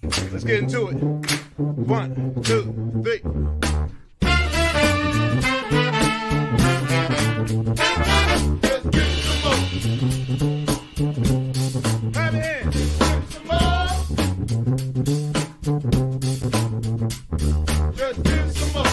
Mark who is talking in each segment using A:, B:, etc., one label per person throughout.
A: Let's get into it. 1, 2, 3. Let's get some more. Have it in. Get some more. Just get some more.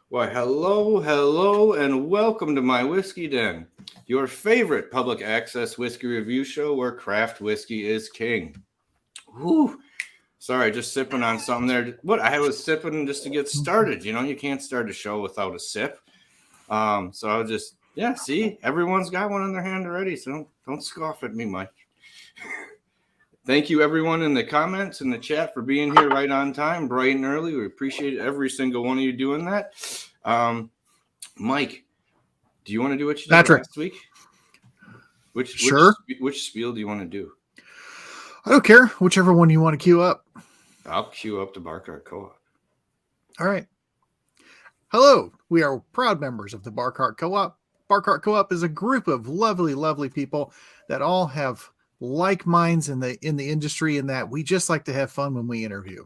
A: Why, hello, and welcome to my Whiskey Den, your favorite public access whiskey review show where craft whiskey is king. Whew. Sorry, just sipping on something there. What I was sipping just to get started. You know, you can't start a show without a sip. So I was just, see, everyone's got one in their hand already, so don't scoff at me, Mike. Thank you, everyone in the comments and the chat for being here right on time, bright and early. We appreciate every single one of you doing that. Mike, do you want to do what you did last week? Which spiel do you want to do?
B: I don't care. Whichever one you want to queue up.
A: I'll queue up the Barcart Co-op.
B: All right. Hello. We are proud members of the Barcart Co-op. Barcart Co-op is a group of lovely, lovely people that all have like minds in the industry, in that we just like to have fun when we interview.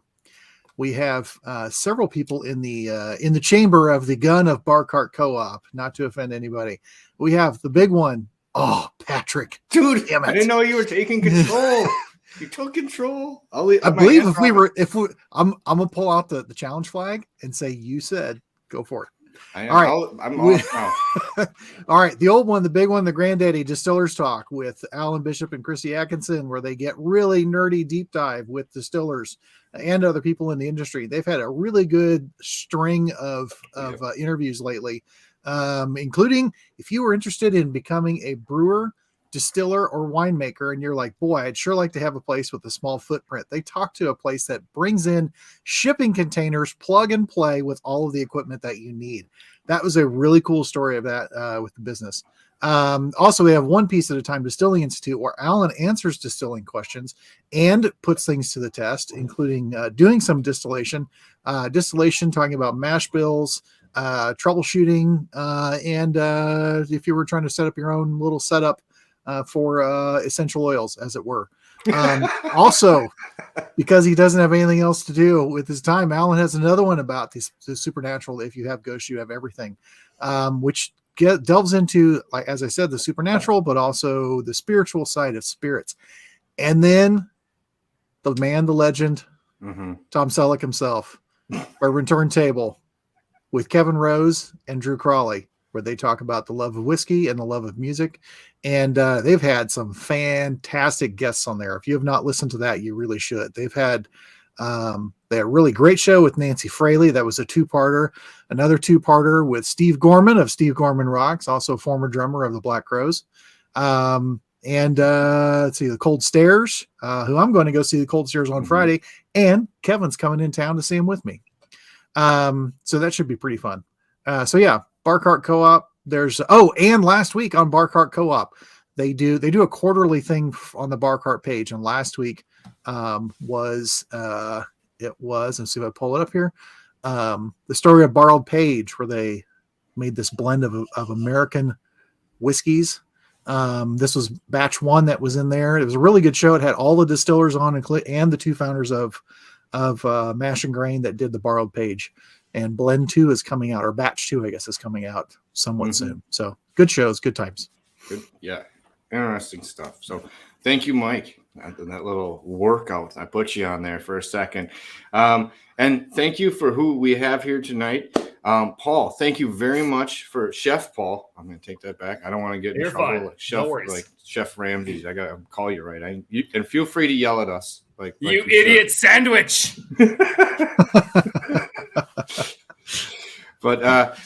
B: We have several people in the chamber of the gun of Barcart Co-op, not to offend anybody. We have the big one. Oh, Patrick.
A: Dude, damn it. I didn't know you were taking control. You took control.
B: I believe I'm going to pull out the challenge flag and say, you said, go for it.
A: All right. I'm off now.
B: All right. The old one, the big one, the Granddaddy Distillers Talk with Alan Bishop and Chrissy Atkinson, where they get really nerdy deep dive with distillers and other people in the industry. They've had a really good string of interviews lately, including if you were interested in becoming a brewer, distiller, or winemaker, and you're like, boy, I'd sure like to have a place with a small footprint. They talk to a place that brings in shipping containers, plug and play with all of the equipment that you need. That was a really cool story of that with the business. Also, we have One Piece at a Time Distilling Institute, where Alan answers distilling questions and puts things to the test, including doing some distillation, talking about mash bills, troubleshooting, and if you were trying to set up your own little setup for essential oils, as it were. Also, because he doesn't have anything else to do with his time, Alan has another one about the supernatural. If you have ghosts, you have everything, which delves into, like, as I said, the supernatural, but also the spiritual side of spirits. And then the man, the legend, Tom Selleck himself, Reverend Turntable, with Kevin Rose and Drew Crawley, where they talk about the love of whiskey and the love of music. And they've had some fantastic guests on there. If you have not listened to that, you really should. They had a really great show with Nancy Fraley. That was a two-parter. Another two-parter with Steve Gorman of Steve Gorman Rocks, also former drummer of the Black Crowes. Let's see, the Cold Stairs, who I'm going to go see the Cold Stairs on Friday. And Kevin's coming in town to see him with me. So that should be pretty fun. Barcart Co-op. And last week on Barcart Co-op, they do a quarterly thing on the Barcart page. And last week let's see if I pull it up here. The story of Borrowed Page, where they made this blend of American whiskeys. This was batch 1 that was in there. It was a really good show. It had all the distillers on and the two founders of Mash and Grain that did the Borrowed Page. And blend 2 is coming out, or batch 2, I guess, is coming out somewhat soon. So good shows, good times.
A: Good, yeah, interesting stuff. So thank you, Mike. That little workout I put you on there for a second. And thank you for who we have here tonight. Paul, thank you very much for Chef Paul. I'm going to take that back. I don't want to get in trouble like Chef Ramsay. I got to call you right. And feel free to yell at us. Like
C: you idiot sandwich.
A: But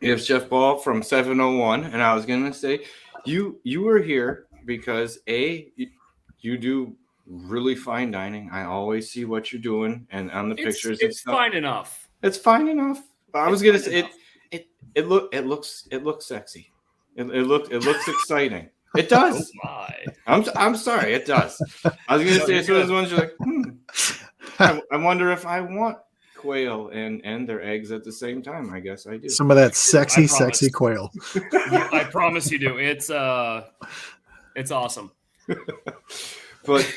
A: it's Chef Paul from 701, and I was gonna say you were here because you do really fine dining. I always see what you're doing, and on the pictures,
C: it's fine enough.
A: It's fine enough. I was gonna say it looks sexy. It looks exciting. It does.
C: Oh my.
A: I'm sorry, it does. I was gonna say as soon as ones you're like, I wonder if I want quail and their eggs at the same time. I guess I do.
B: Some of that
C: I promise.
B: sexy quail.
C: I promise you do. It's awesome.
A: But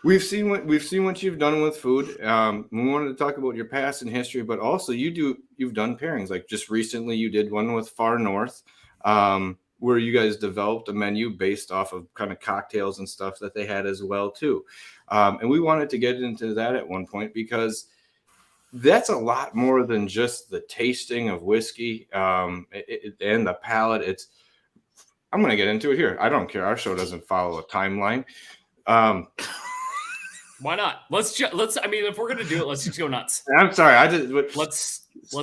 A: we've seen what you've done with food. We wanted to talk about your past and history, but also you've done pairings. Like just recently, you did one with Far North, where you guys developed a menu based off of kind of cocktails and stuff that they had as well too. And we wanted to get into that at one point because that's a lot more than just the tasting of whiskey and the palate. I'm going to get into it here. I don't care. Our show doesn't follow a timeline.
C: Why not? Let's. I mean, if we're gonna do it, let's just go nuts.
A: I'm sorry.
C: Let's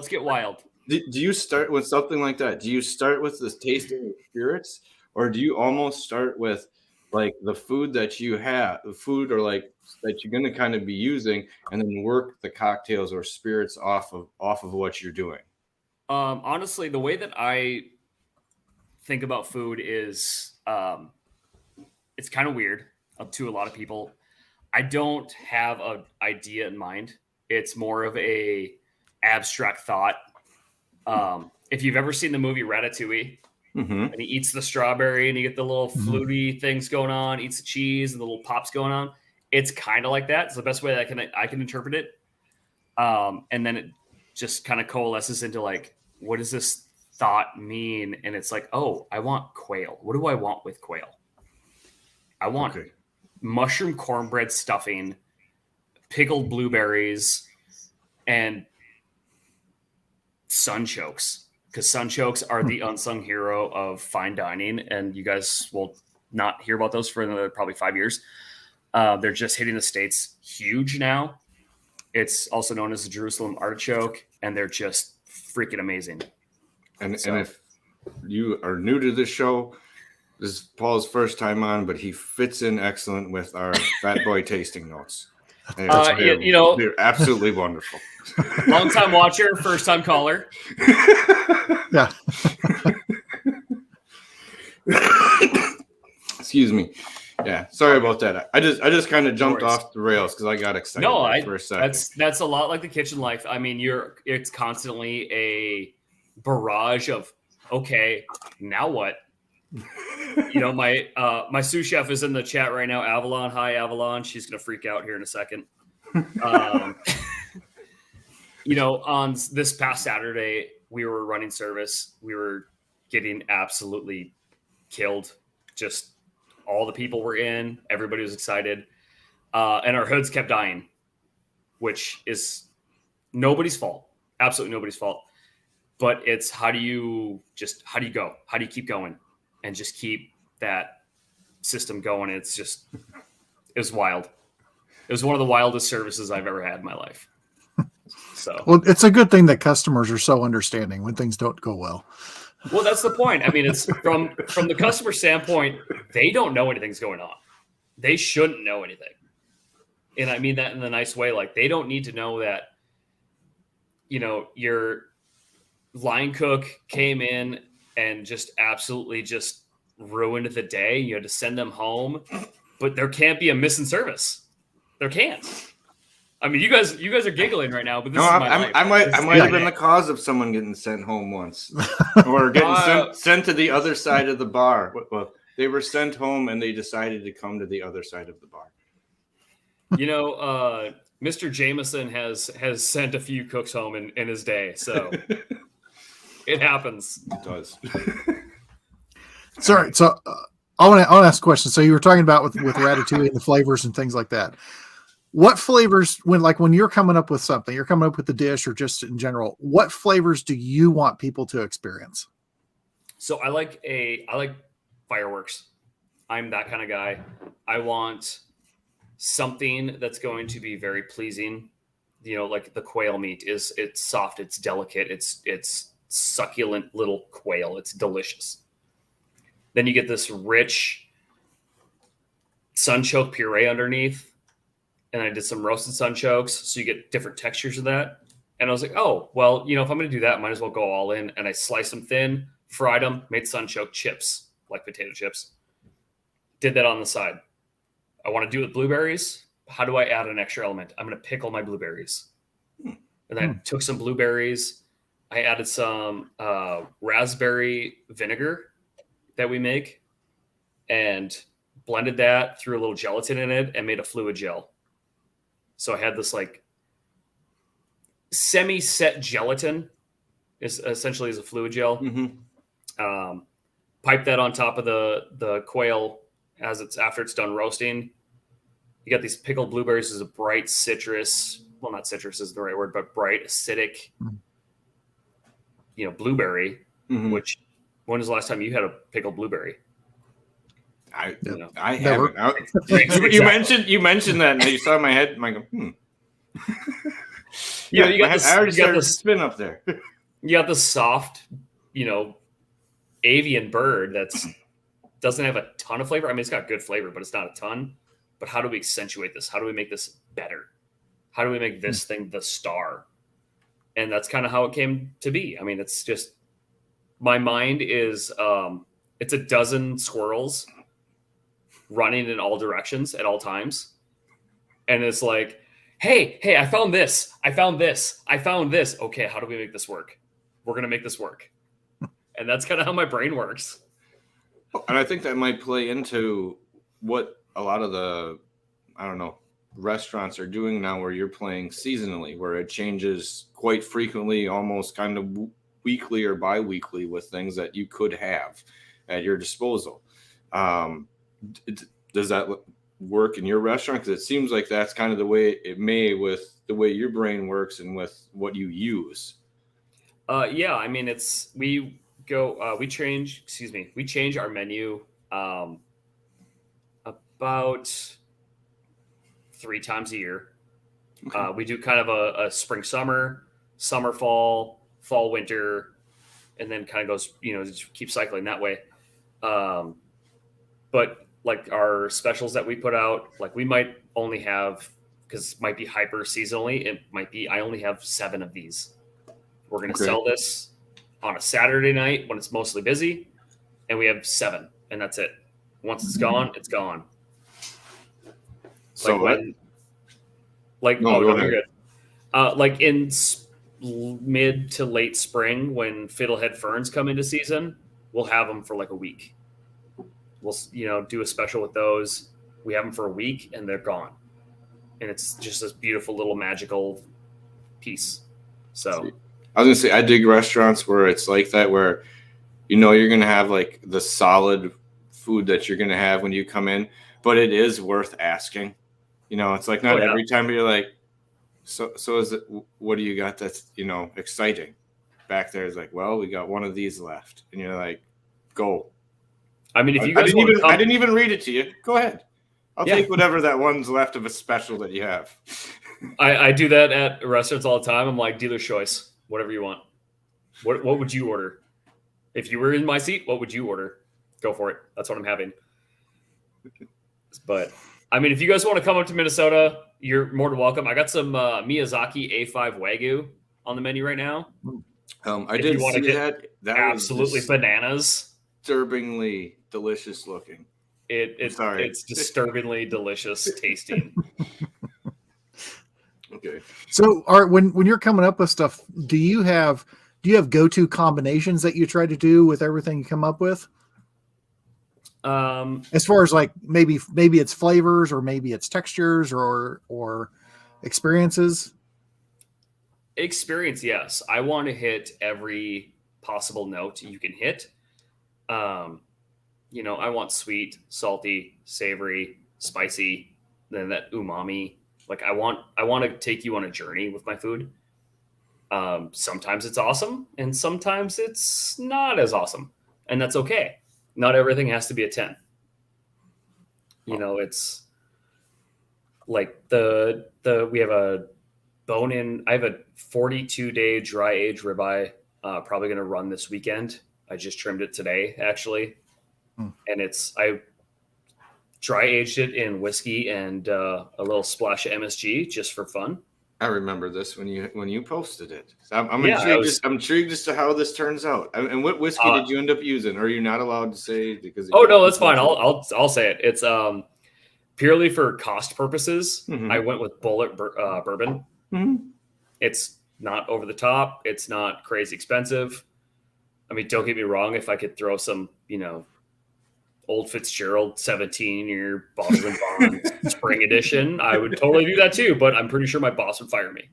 C: get wild.
A: Do you start with something like that? Do you start with the tasting of spirits, or do you almost start with like the food that you have, the food or like that you're going to kind of be using, and then work the cocktails or spirits off of what you're doing?
C: Honestly, the way that I think about food is, it's kind of weird to a lot of people. I don't have an idea in mind. It's more of a abstract thought. If you've ever seen the movie Ratatouille, and he eats the strawberry and you get the little fluty things going on, eats the cheese and the little pops going on, it's kind of like that. It's the best way that I can interpret it. And then it just kind of coalesces into like, what does this thought mean? And it's like, oh, I want quail. What do I want with quail? I want mushroom cornbread stuffing, pickled blueberries, and sunchokes. Because sunchokes are the unsung hero of fine dining, and you guys will not hear about those for another probably 5 years. They're just hitting the States huge now. It's also known as the Jerusalem artichoke, and they're just freaking amazing. And
A: if you are new to this show, this is Paul's first time on, but he fits in excellent with our Fat Boy tasting notes. They're absolutely wonderful.
C: Long time watcher, first time caller.
B: Yeah.
A: Excuse me. Yeah, sorry about that. I just kind of jumped off the rails because I got excited for a second.
C: That's a lot like the kitchen life. I mean, it's constantly a barrage of, okay, now what? My sous chef is in the chat right now. Avalon, hi Avalon. She's gonna freak out here in a second. On this past Saturday, we were running service. We were getting absolutely killed. Just all the people were in. Everybody was excited, and our hoods kept dying, which is nobody's fault. Absolutely nobody's fault. But it's how do you go? How do you keep going and just keep that system going? It was wild. It was one of the wildest services I've ever had in my life. So,
B: well, it's a good thing that customers are so understanding when things don't go well.
C: Well, that's the point. I mean, it's from the customer standpoint, they don't know anything's going on. They shouldn't know anything. And I mean that in the nice way. Like, they don't need to know that, your line cook came in and just absolutely just ruined the day. You had to send them home, but there can't be a missing service. There can't. I mean, you guys are giggling right now, but this is my life.
A: I might have been the cause of someone getting sent home once, or getting sent to the other side of the bar. Well, they were sent home and they decided to come to the other side of the bar.
C: Mr. Jameson has sent a few cooks home in his day, so it happens.
A: It does.
B: Sorry, so I want to ask a question. So you were talking about with Ratatouille and the flavors and things like that. What flavors, when you're coming up with something, you're coming up with the dish or just in general, what flavors do you want people to experience?
C: So I like fireworks. I'm that kind of guy. I want something that's going to be very pleasing. Like the quail meat it's soft, it's delicate, it's succulent little quail. It's delicious. Then you get this rich sunchoke puree underneath. And I did some roasted sunchokes, so you get different textures of that. And I was like, oh, well, if I'm going to do that, I might as well go all in. And I sliced them thin, fried them, made sunchoke chips, like potato chips. Did that on the side. I want to do it with blueberries. How do I add an extra element? I'm going to pickle my blueberries. And then I took some blueberries. I added some raspberry vinegar that we make and blended that, threw a little gelatin in it, and made a fluid gel. So I had this like semi-set gelatin, is essentially is a fluid gel. Pipe that on top of the quail after it's done roasting. You got these pickled blueberries as a bright citrus. Well, not citrus is the right word, but bright acidic, blueberry. Which, when was the last time you had a pickled blueberry?
A: I
B: Never.
A: haven't. You mentioned that, and you saw my head. I go,
C: Yeah,
A: I already started to spin up there.
C: You got the soft, avian bird that's doesn't have a ton of flavor. I mean, it's got good flavor, but it's not a ton. But how do we accentuate this? How do we make this better? How do we make this thing the star? And that's kind of how it came to be. I mean, it's just, my mind is, it's a dozen squirrels running in all directions at all times. And it's like, hey, I found this. I found this. Okay, how do we make this work? We're going to make this work. And that's kind of how my brain works.
A: And I think that might play into what a lot of the, restaurants are doing now, where you're playing seasonally, where it changes quite frequently, almost kind of weekly or bi-weekly, with things that you could have at your disposal. Does that work in your restaurant? Because it seems like that's kind of the way it may, with the way your brain works and with what you use.
C: Yeah, I mean, we change our menu about 3 times a year. Okay. We do kind of a spring, summer, fall, winter, and then kind of goes, just keep cycling that way. But like our specials that we put out, like we might only have, because it might be hyper seasonally, it might be, I only have 7 of these. We're going to sell this on a Saturday night when it's mostly busy, and we have 7, and that's it. Once it's gone, it's gone.
A: So
C: you're good. Like in mid to late spring, when fiddlehead ferns come into season, we'll have them for like a week. We'll do a special with those. We have them for a week, and they're gone, and it's just this beautiful little magical piece. So.
A: I was gonna say, I dig restaurants where it's like that, where you're gonna have like the solid food that you're gonna have when you come in, but it is worth asking. It's like not every time you're like, so is it? What do you got that's exciting? Back there is like, well, we got one of these left, and you're like, go.
C: I mean, if you guys
A: I didn't even read it to you. Go ahead. I'll take whatever that one's left of a special that you have.
C: I do that at restaurants all the time. I'm like, dealer's choice. Whatever you want. What would you order? If you were in my seat, what would you order? Go for it. That's what I'm having. But I mean, if you guys want to come up to Minnesota, you're more than welcome. I got some Miyazaki A5 Wagyu on the menu right now.
A: I did see that. That
C: absolutely
A: was
C: bananas.
A: Disturbingly delicious looking.
C: It's disturbingly delicious tasting.
A: Okay.
B: So, when you're coming up with stuff, do you have go-to combinations that you try to do with everything you come up with? As far as like maybe it's flavors, or maybe it's textures, or experiences.
C: Experience, yes. I want to hit every possible note you can hit. I want sweet, salty, savory, spicy, then that umami. Like I want to take you on a journey with my food. Sometimes it's awesome, and sometimes it's not as awesome, and that's okay. Not everything has to be a 10. It's like we have a bone-in. I have a 42-day dry age ribeye. Probably going to run this weekend. I just trimmed it today, actually, and I dry aged it in whiskey and a little splash of MSG just for fun.
A: I remember this when you posted it. So I'm
C: Yeah,
A: intrigued. I'm intrigued as to how this turns out. And what whiskey did you end up using? Or are you not allowed to say because?
C: Oh no, that's fine. I'll say it. It's purely for cost purposes.
A: Mhm.
C: I went with Bullet bourbon.
A: Mhm.
C: It's not over the top. It's not crazy expensive. I mean, don't get me wrong. If I could throw some, Old Fitzgerald 17-year Bottles and Bonds Spring Edition, I would totally do that too. But I'm pretty sure my boss would fire me.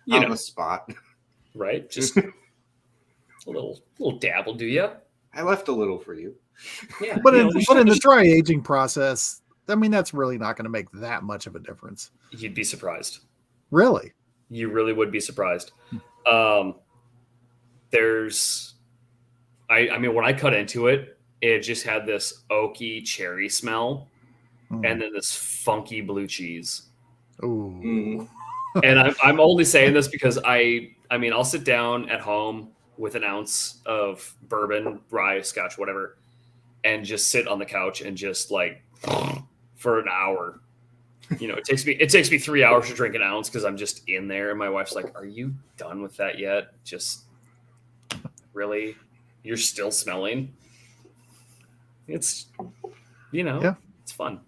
A: Yeah. On the spot,
C: right? Just a little dab will do you.
A: I left a little for you.
C: Yeah,
B: but in the dry aging process, I mean, that's really not going to make that much of a difference.
C: You'd be surprised.
B: Really?
C: You really would be surprised. There's, I mean, when I cut into it, it just had this oaky cherry smell, and then this funky blue cheese.
B: Ooh.
C: And I'm only saying this because I mean, I'll sit down at home with an ounce of bourbon, rye, scotch, whatever, and just sit on the couch and just like for an hour. It takes me 3 hours to drink an ounce because I'm just in there, and my wife's like, "Are you done with that yet? Just really, you're still smelling." It's it's fun.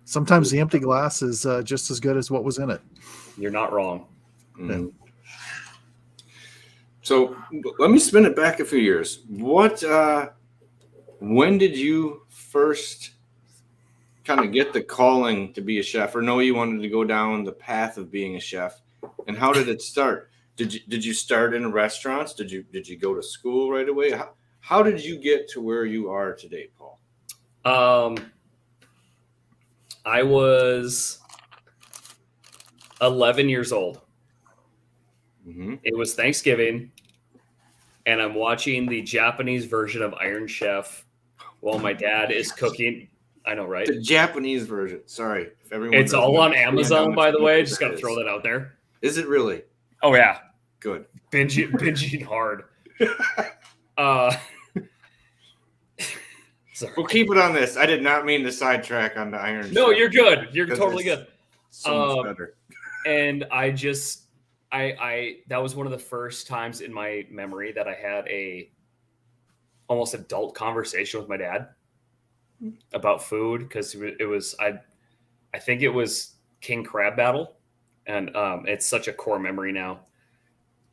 B: Sometimes the empty glass is just as good as what was in it.
C: You're not wrong.
A: Mm-hmm. So let me spin it back a few years. When did you first kind of get the calling to be a chef, or know you wanted to go down the path of being a chef? And how did it start? Did you start in restaurants? Did you go to school right away? How did you get to where you are today, Paul?
C: I was 11 years old.
A: Mm-hmm.
C: It was Thanksgiving, and I'm watching the Japanese version of Iron Chef while my dad is cooking. I know, right?
A: The Japanese version. Sorry. If everyone
C: it's all on Amazon, by the way. Just got to throw that out there.
A: Is it really?
C: Oh, yeah.
A: Good.
C: Binging hard. Sorry.
A: We'll keep it on this. I did not mean to sidetrack on the Iron
C: No,
A: Chef.
C: you're good. You're totally good.
A: So much better.
C: And I that was one of the first times in my memory that I had a almost adult conversation with my dad about food, because it was I think it was King Crab Battle, and it's such a core memory now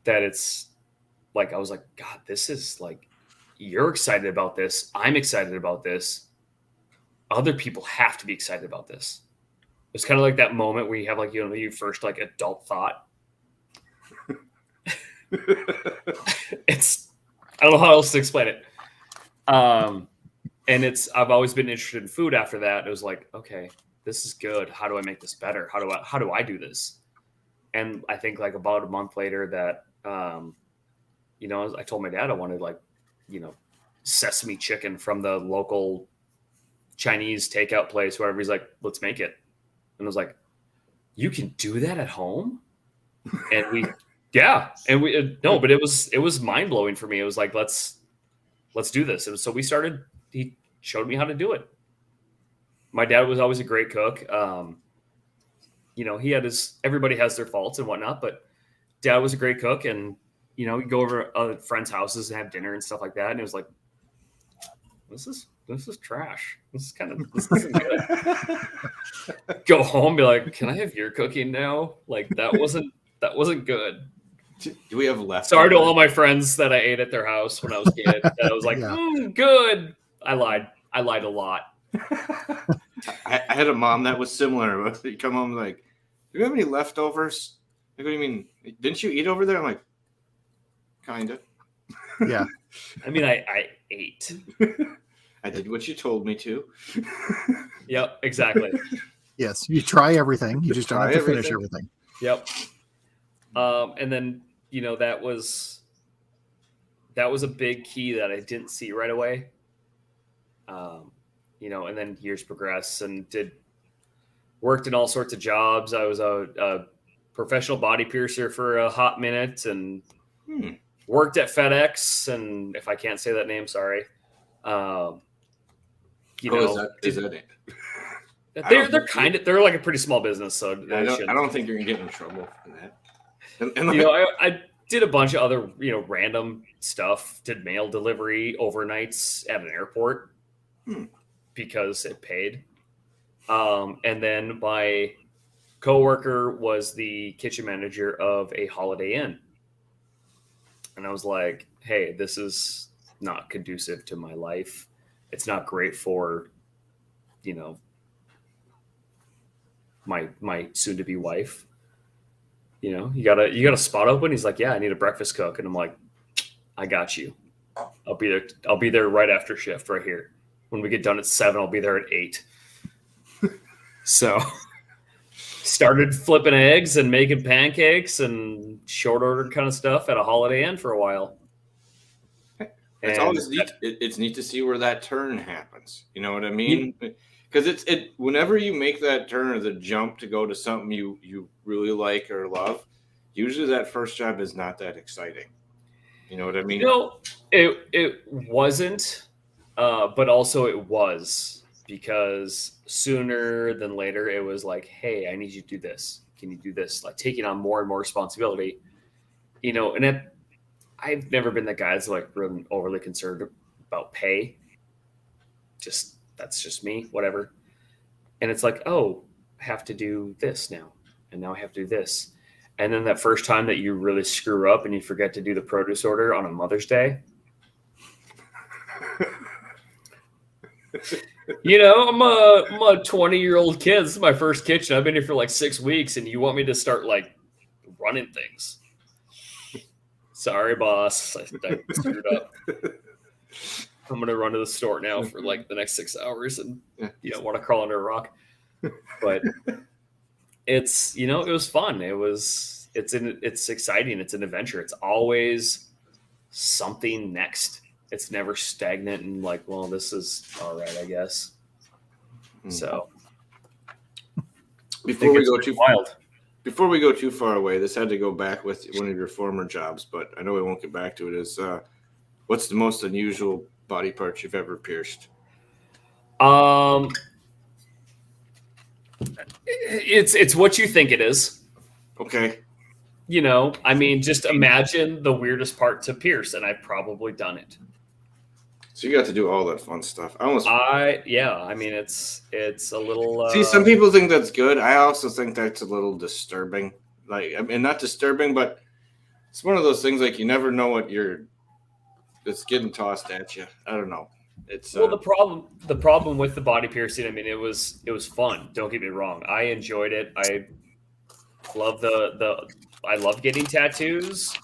C: that it's like I was like, God, this is like, you're excited about this. I'm excited about this. Other people have to be excited about this. It's kind of like that moment where you have like, your first like adult thought. I don't know how else to explain it. And I've always been interested in food after that. It was like, okay, this is good. How do I make this better? How do I do this? And I think like about a month later that, I told my dad I wanted like, sesame chicken from the local Chinese takeout place, wherever. He's like, let's make it. And I was like, you can do that at home? And but it was mind blowing for me. It was like, let's do this. And so we started, he showed me how to do it. My dad was always a great cook. He had everybody has their faults and whatnot, but dad was a great cook. And, you go over other friends' houses and have dinner and stuff like that. And it was like, this is trash. This isn't good. Go home, be like, can I have your cooking now? Like that wasn't good.
A: Do we have left?
C: Sorry to all my friends that I ate at their house when I was a kid. That I was like, good. I lied a lot.
A: I had a mom that was similar. You come home like, do you have any leftovers? Like, what do you mean? Didn't you eat over there? I'm like, kinda.
B: Yeah.
C: I mean, I ate.
A: I did what you told me to.
C: Yep, exactly.
B: Yes, you try everything. You just don't have to finish everything.
C: Yep. And then that was a big key that I didn't see right away. And then years progress and worked in all sorts of jobs. I was a professional body piercer for a hot minute and worked at FedEx. And if I can't say that name, sorry.
A: Is that it?
C: they're like a pretty small business, so
A: I don't think you're gonna get in trouble for that.
C: I did a bunch of other random stuff. Did mail delivery overnights at an airport because it paid. And then my coworker was the kitchen manager of a Holiday Inn, and I was like, "Hey, this is not conducive to my life. It's not great for, my soon-to-be wife. You got a spot open?" He's like, "Yeah, I need a breakfast cook," and I'm like, "I got you. I'll be there. I'll be there right after shift, right here. When we get done at 7, I'll be there at 8." So started flipping eggs and making pancakes and short order kind of stuff at a Holiday Inn for a while.
A: It's always neat. It's neat to see where that turn happens. You know what I mean? Because whenever you make that turn or the jump to go to something you really like or love, usually that first job is not that exciting. You know what I mean?
C: It wasn't, but also it was, because sooner than later it was like, "Hey, I need you to do this. Can you do this?" Like taking on more and more responsibility, and I've never been the guy that's like really overly concerned about pay. That's just me, whatever. And it's like, oh, I have to do this now. And now I have to do this. And then that first time that you really screw up and you forget to do the produce order on a Mother's Day. I'm a 20-year-old kid. This is my first kitchen. I've been here for like 6 weeks, and you want me to start like running things. Sorry, boss. I screwed up. I'm going to run to the store now for like the next 6 hours and want to crawl under a rock. But it's, it was fun. It's exciting. It's an adventure. It's always something next. It's never stagnant and like, well, this is all right, I guess. So
A: before we go too far away, this had to go back with one of your former jobs, but I know we won't get back to it. Is what's the most unusual body part you've ever pierced?
C: It's what you think it is.
A: Okay.
C: Just imagine the weirdest part to pierce, and I've probably done it.
A: So you got to do all that fun stuff. It's
C: a little.
A: See, some people think that's good. I also think that's a little disturbing. Not disturbing, but it's one of those things like you never know what it's getting tossed at you. I don't know. It's
C: the problem with the body piercing. It was fun. Don't get me wrong. I enjoyed it. I love I love getting tattoos.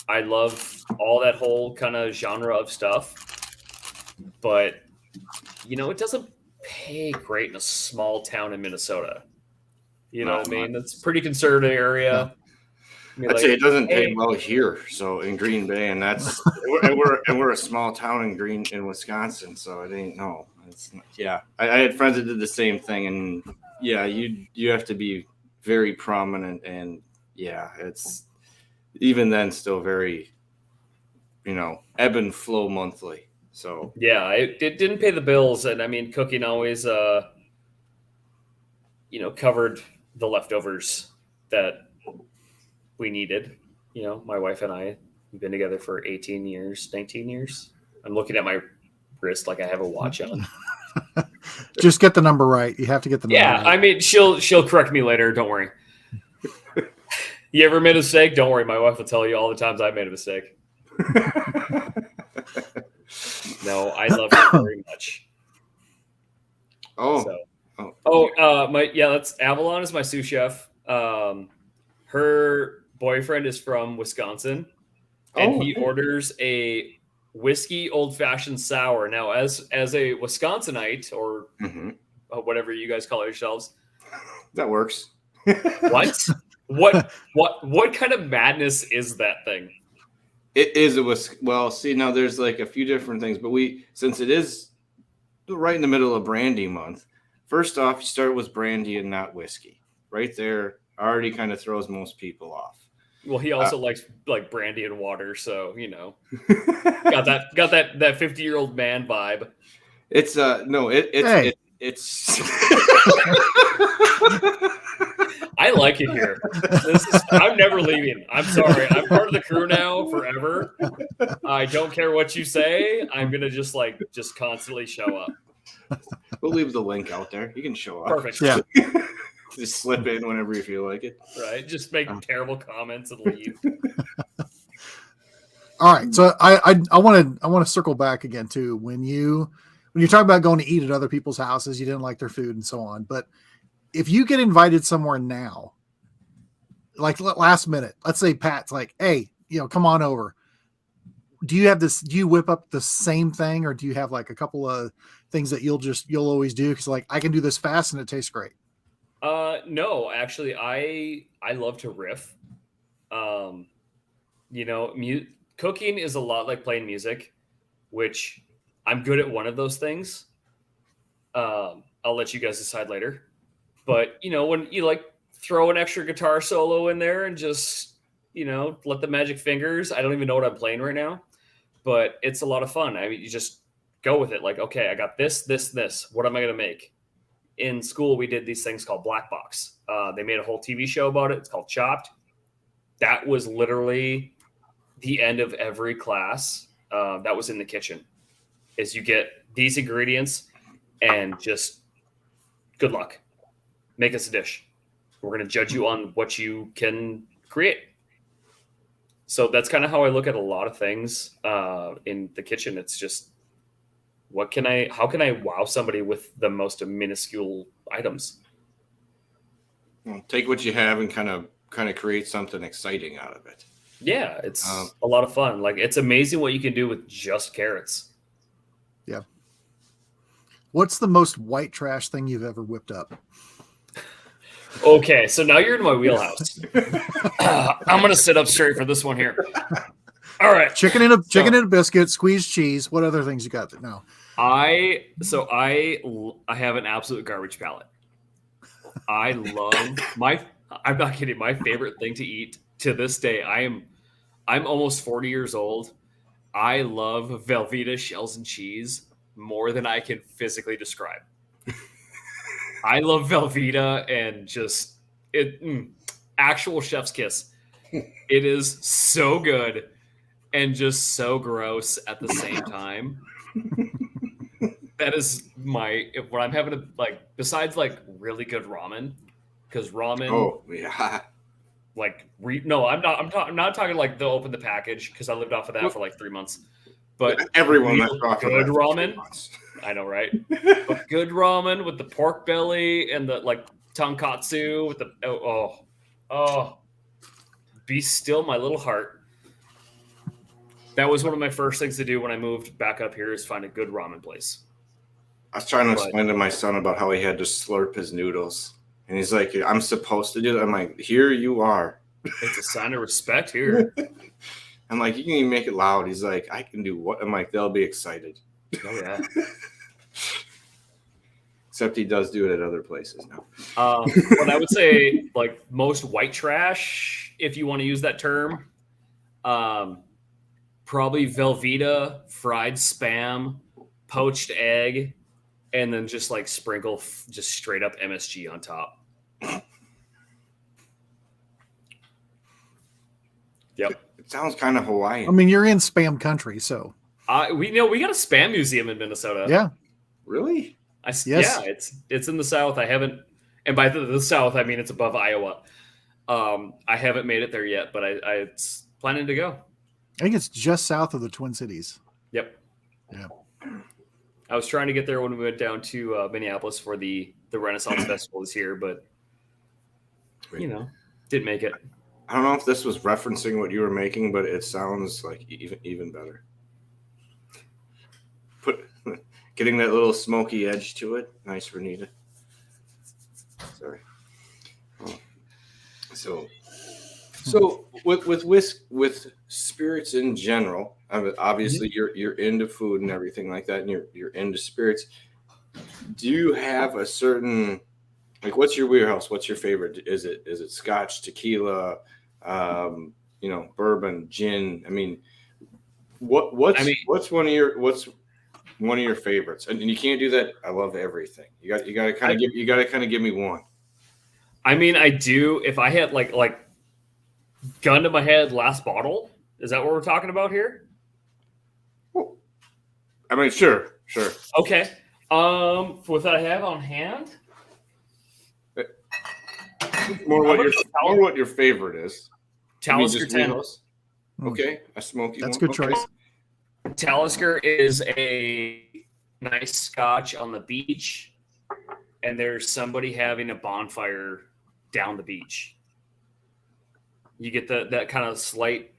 C: I love all that whole kind of genre of stuff. But, it doesn't pay great in a small town in Minnesota. What I mean? It's a pretty conservative area.
A: I'd say it doesn't pay well here. So in Green Bay, and we're a small town in Wisconsin, so it ain't no. It's not, yeah. I had friends that did the same thing, and yeah, you have to be very prominent, and yeah, it's even then still very, ebb and flow monthly. So
C: yeah, it didn't pay the bills, and cooking always, covered the leftovers that we needed. My wife and I have been together for 18 years, 19 years. I'm looking at my wrist like I have a watch on.
B: Just get the number right. You have to get the number right.
C: Yeah, she'll correct me later. Don't worry. You ever made a mistake? Don't worry. My wife will tell you all the times I made a mistake. No, I love her very much. That's Avalon is my sous chef. Her boyfriend is from Wisconsin, and he orders a whiskey old-fashioned sour. Now, as a Wisconsinite or whatever you guys call yourselves,
A: that works.
C: What kind of madness is that thing?
A: It is now there's like a few different things, but since it is right in the middle of brandy month, first off, you start with brandy and not whiskey. Right there already kind of throws most people off.
C: Well, he also likes like brandy and water, so got that 50-year-old man vibe.
A: It's It's
C: I like it here. I'm never leaving. I'm sorry. I'm part of the crew now forever. I don't care what you say. I'm gonna just constantly show up.
A: we'll leave the link out there. You can show up.
C: Perfect.
B: Yeah.
A: Just slip in whenever you feel like it.
C: Right. Just make terrible comments and leave.
B: All right. So I want to circle back again too. When you talk about going to eat at other people's houses, you didn't like their food and so on. But if you get invited somewhere now, like last minute, let's say Pat's like, hey, come on over. Do you whip up the same thing, or do you have like a couple of things that you'll always do? Cause like, I can do this fast and it tastes great.
C: No, actually I love to riff. Cooking is a lot like playing music, which I'm good at one of those things. I'll let you guys decide later. But, when you like throw an extra guitar solo in there and just, let the magic fingers, I don't even know what I'm playing right now, but it's a lot of fun. I mean, you just go with it. Like, okay, I got this. What am I going to make? In school, we did these things called Black Box. They made a whole TV show about it. It's called Chopped. That was literally the end of every class that was in the kitchen. Is you get these ingredients and just good luck. Make us a dish. We're going to judge you on what you can create. So that's kind of how I look at a lot of things in the kitchen. It's just, how can I wow somebody with the most minuscule items?
A: Take what you have and kind of create something exciting out of it.
C: Yeah, it's a lot of fun. Like, it's amazing what you can do with just carrots.
B: Yeah. What's the most white trash thing you've ever whipped up?
C: Okay, so now you're in my wheelhouse. I'm gonna sit up straight for this one here. All right,
B: chicken and a biscuit, squeezed cheese. What other things you got now?
C: I have an absolute garbage palate. I love I'm not kidding. My favorite thing to eat to this day. I'm almost 40 years old. I love Velveeta shells and cheese more than I can physically describe. I love Velveeta and just actual chef's kiss. It is so good and just so gross at the same time. That is when I'm having besides like really good ramen, because ramen.
A: Oh yeah.
C: I'm not talking like they'll open the package, because I lived off of that for like 3 months. But
A: everyone that's
C: good ramen. I know, right? But good ramen with the pork belly and the like tonkatsu with the be still my little heart. That was one of my first things to do when I moved back up here, is find a good ramen place.
A: I was trying to explain to my son about how he had to slurp his noodles, and he's like, "I'm supposed to do that." I'm like, "Here you are."
C: It's a sign of respect here.
A: I'm like, "You can even make it loud." He's like, "I can do what?" I'm like, "They'll be excited."
C: Oh yeah.
A: Except he does do it at other places now.
C: But I would say, like, most white trash, if you want to use that term, probably Velveeta, fried Spam, poached egg, and then just like sprinkle just straight up MSG on top. Yep.
A: It sounds kind of Hawaiian.
B: I mean, you're in Spam country, so
C: we got a Spam museum in Minnesota.
B: Yeah.
A: Really?
B: Yes.
C: Yeah, it's in the South. I haven't, and by the South I mean it's above Iowa. I haven't made it there yet, but I planning to go.
B: I think it's just south of the Twin Cities.
C: Yep.
B: Yeah.
C: I was trying to get there when we went down to Minneapolis for the Renaissance Festival this year, but didn't make it.
A: I don't know if this was referencing what you were making, but it sounds like even better. Getting that little smoky edge to it. Nice, Renita. Sorry. So with spirits in general, obviously you're into food and everything like that, and you're into spirits. Do you have a certain, like, what's your wheelhouse? What's your favorite? Is it Scotch, tequila, bourbon, gin? I mean, what's one of your one of your favorites, and you can't do that. I love everything. You got to kind of give me one.
C: I mean, I do. If I had like gun to my head, last bottle. Is that what we're talking about here?
A: I mean, sure.
C: Okay. For what I have on hand,
A: more what your favorite is.
C: Talisker 10.
A: Okay, a smoky.
B: That's
A: one.
B: a good choice.
C: Talisker is a nice scotch on the beach, and there's somebody having a bonfire down the beach. You get that kind of slight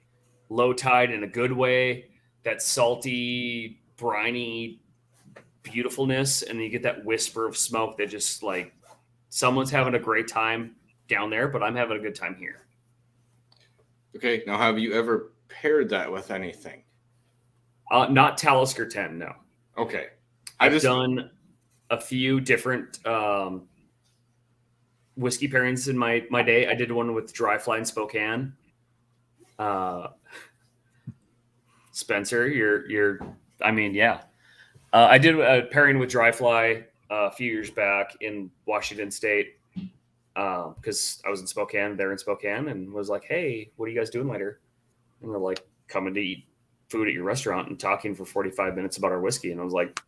C: low tide in a good way, that salty, briny beautifulness, and you get that whisper of smoke that just like someone's having a great time down there, but I'm having a good time here.
A: Okay, now have you ever paired that with anything?
C: Not Talisker 10, no.
A: Okay.
C: I've done a few different whiskey pairings in my day. I did one with Dry Fly in Spokane. Spencer, I did a pairing with Dry Fly a few years back in Washington State because I was in Spokane, they're in Spokane, and was like, hey, what are you guys doing later? And they're like, coming to eat food at your restaurant and talking for 45 minutes about our whiskey. And I was like,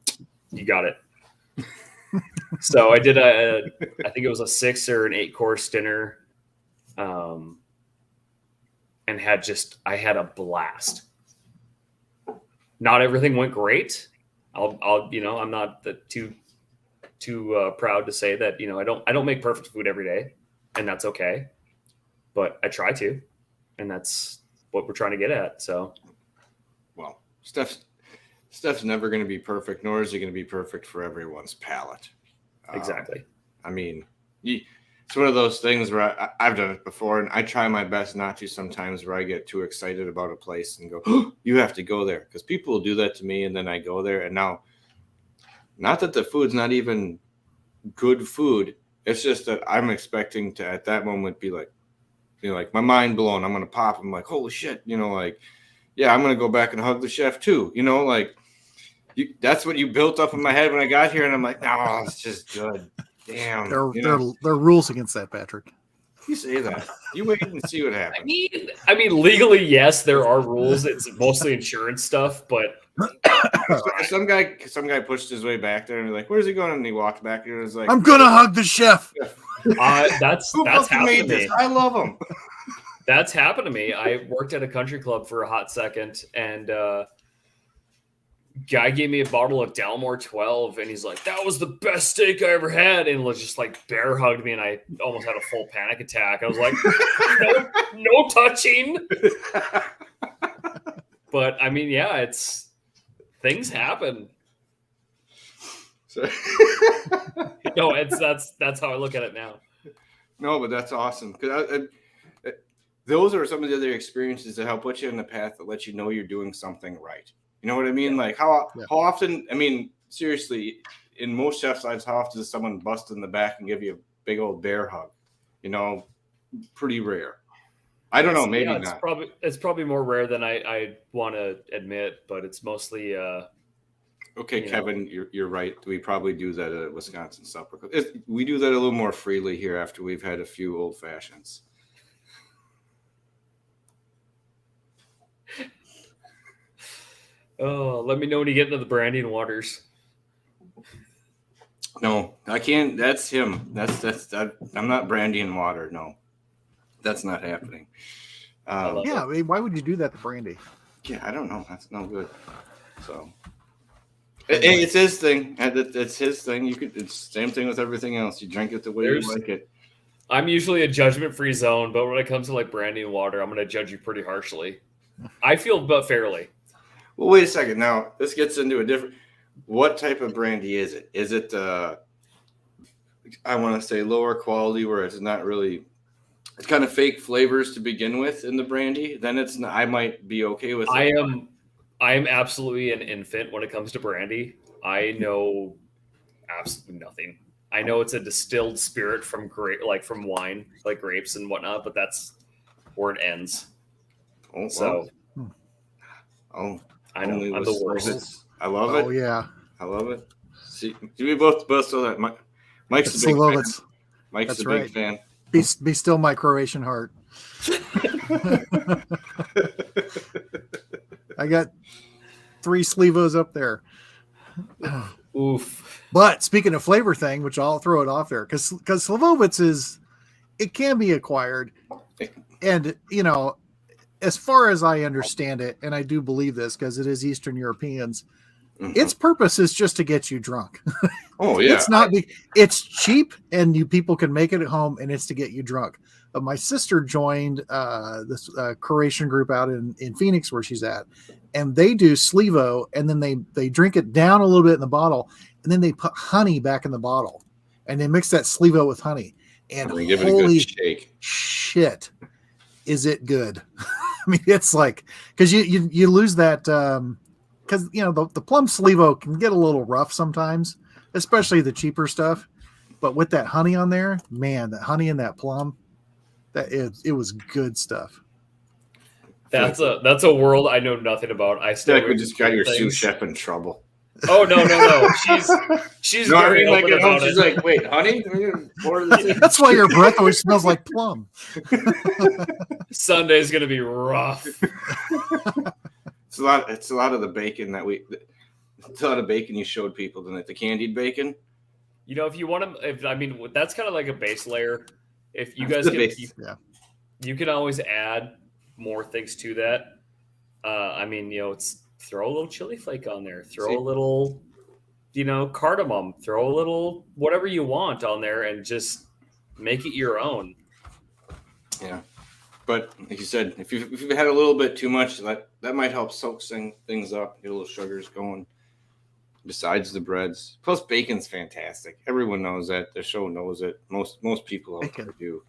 C: you got it. So I did I think it was a 6 or an 8 course dinner. And I had a blast. Not everything went great. I'm not too proud to say that, I don't make perfect food every day, and that's okay, but I try to, and that's what we're trying to get at. So, well,
A: Steph's never going to be perfect, nor is it going to be perfect for everyone's palate.
C: Exactly.
A: I mean, it's one of those things where I've done it before, and I try my best not to sometimes, where I get too excited about a place and go, oh, you have to go there, because people will do that to me, and then I go there, and now, not that the food's not even good food, it's just that I'm expecting to at that moment be like, like my mind blown. I'm gonna pop. I'm like, holy shit, yeah, I'm gonna go back and hug the chef too. That's what you built up in my head when I got here, and I'm like, no, it's just good. Damn.
B: There are rules against that, Patrick.
A: You say that. You wait and see what happens.
C: I mean, legally, yes, there are rules. It's mostly insurance stuff, but
A: some guy pushed his way back there and was like, "Where's he going?" And he walked back and was like,
B: "I'm gonna hug the chef."
C: That's happened to me.
A: I love him.
C: That's happened to me. I worked at a country club for a hot second, and guy gave me a bottle of Dalmore 12, and he's like, that was the best steak I ever had, and was just like bear hugged me, and I almost had a full panic attack. I was like, no touching. But I mean, yeah, it's things happen. No, that's how I look at it now.
A: No, but that's awesome, because those are some of the other experiences that help put you in the path that let you know you're doing something right. You know what I mean? Like how often, I mean, seriously, in most chefs' lives, how often does someone bust in the back and give you a big old bear hug? Pretty rare. I don't know, maybe not.
C: It's probably more rare than I want to admit, but it's mostly
A: okay, Kevin, you're right. We probably do that at Wisconsin supper. We do that a little more freely here after we've had a few old fashions.
C: Oh, let me know when you get into the brandy and waters.
A: No, I can't. That's him. I'm not brandy and water. No, that's not happening.
B: I mean, why would you do that to brandy?
A: Yeah, I don't know. That's no good. So it's his thing. It's his thing. It's the same thing with everything else. You drink it the way you like it.
C: I'm usually a judgment-free zone, but when it comes to like brandy and water, I'm going to judge you pretty harshly. I feel but fairly.
A: Well, wait a second. Now, this gets into a different... What type of brandy is it? Is it, I want to say, lower quality, where it's not really... It's kind of fake flavors to begin with in the brandy? Then it's not, I might be okay with it.
C: I am absolutely an infant when it comes to brandy. I know absolutely nothing. I know it's a distilled spirit from from wine, like grapes and whatnot, but that's where it ends.
A: Oh,
C: so...
A: Oh,
C: I know. I'm the worst.
A: I love it.
B: Oh, yeah.
A: I love it. See, we both saw that. Mike's
B: It's
A: a big fan.
B: Slovovitz.
A: Mike's
B: That's
A: a big
B: right.
A: fan.
B: Be still my Croatian heart. I got 3 Slivos up there.
C: Oof.
B: But speaking of flavor thing, which I'll throw it off there, because Slovovitz it can be acquired. And, as far as I understand it, and I do believe this because it is Eastern Europeans, its purpose is just to get you drunk.
A: Oh, yeah.
B: It's not it's cheap and people can make it at home, and it's to get you drunk. But my sister joined this Croatian group out in Phoenix where she's at, and they do Slivo, and then they drink it down a little bit in the bottle, and then they put honey back in the bottle, and they mix that Slivo with honey. And
A: give it a
B: holy
A: good shake.
B: Shit, is it good? I mean, it's like, because you lose that, because the plum Slivo can get a little rough sometimes, especially the cheaper stuff. But with that honey on there, man, that honey and that plum, it was good stuff.
C: That's a world I know nothing about. I still
A: we just got your sous chef in trouble.
C: Oh no. She's
A: no,
C: very
A: I mean,
C: open about
A: she's
C: it.
A: like, wait, honey?
B: That's why your breath always smells like plum.
C: Sunday's gonna be rough.
A: It's a lot of the bacon it's a lot of bacon you showed people tonight. The candied bacon.
C: If you want to, that's kind of like a base layer. If you guys you can always add more things to that. It's throw a little chili flake on there, throw a little, cardamom, throw a little whatever you want on there, and just make it your own.
A: Yeah, but like you said, if you've had a little bit too much, that might help soak things up, get a little sugars going. Besides the breads, plus bacon's fantastic. Everyone knows that. The show knows it. Most people out there do.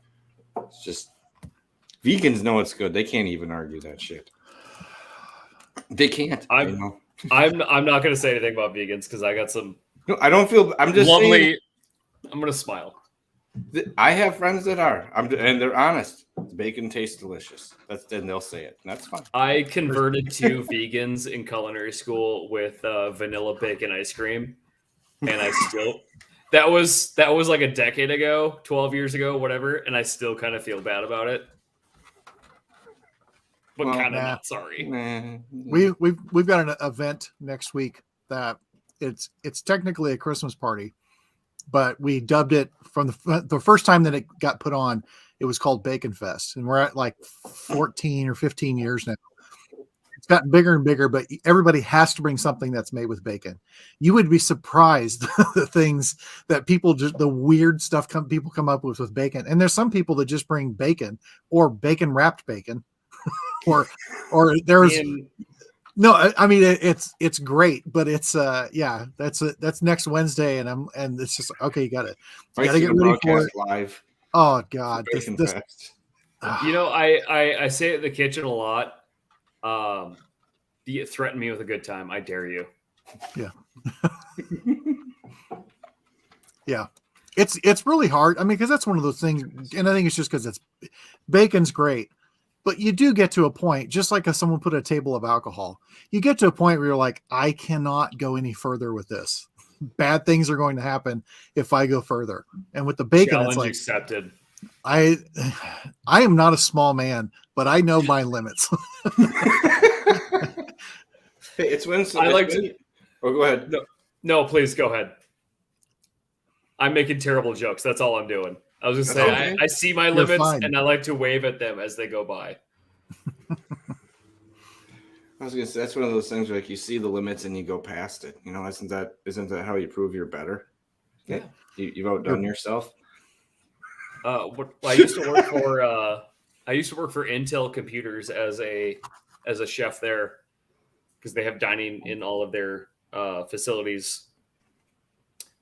A: It's just vegans know it's good. They can't even argue that shit. They can't.
C: I'm not going to say anything about vegans because I got some.
A: No, I don't feel. I'm just
C: lovely.
A: saying,
C: I'm going to smile.
A: I have friends that are. And they're honest. Bacon tastes delicious. Then they'll say it. And that's fine.
C: I converted to vegans in culinary school with vanilla bacon ice cream, and I still. That was like a decade ago, 12 years ago, whatever, and I still kind of feel bad about it. But kind of not sorry.
B: We've got an event next week that it's technically a Christmas party, but we dubbed it from the first time that it got put on. It was called Bacon Fest, and we're at like 14 or 15 years now. It's gotten bigger and bigger, but everybody has to bring something that's made with bacon. You would be surprised the things that the weird stuff people come up with bacon. And there's some people that just bring bacon or bacon wrapped bacon. or there's no, I mean it's great, but it's that's next Wednesday, and it's just okay. You got to get ready for it
A: live.
B: Oh God,
A: this
C: I say it in the kitchen a lot. You threaten me with a good time. I dare you.
B: Yeah. Yeah. It's really hard. I mean, because that's one of those things, and I think it's just because bacon's great. But you do get to a point, just like if someone put a table of alcohol, you get to a point where you're like, I cannot go any further with this. Bad things are going to happen if I go further. And with the bacon,
C: challenge
B: it's like
C: accepted.
B: I am not a small man, but I know my limits.
A: Hey, it's when
C: I like to.
A: Oh, go ahead.
C: No, please go ahead. I'm making terrible jokes. That's all I'm doing. I was just saying,
A: okay.
C: I see my limits, and I like to wave at them as they go by.
A: I was gonna say that's one of those things where like you see the limits and you go past it. Isn't that how you prove you're better?
C: Yeah,
A: you've outdone yourself.
C: I used to work for Intel Computers as a chef there because they have dining in all of their facilities.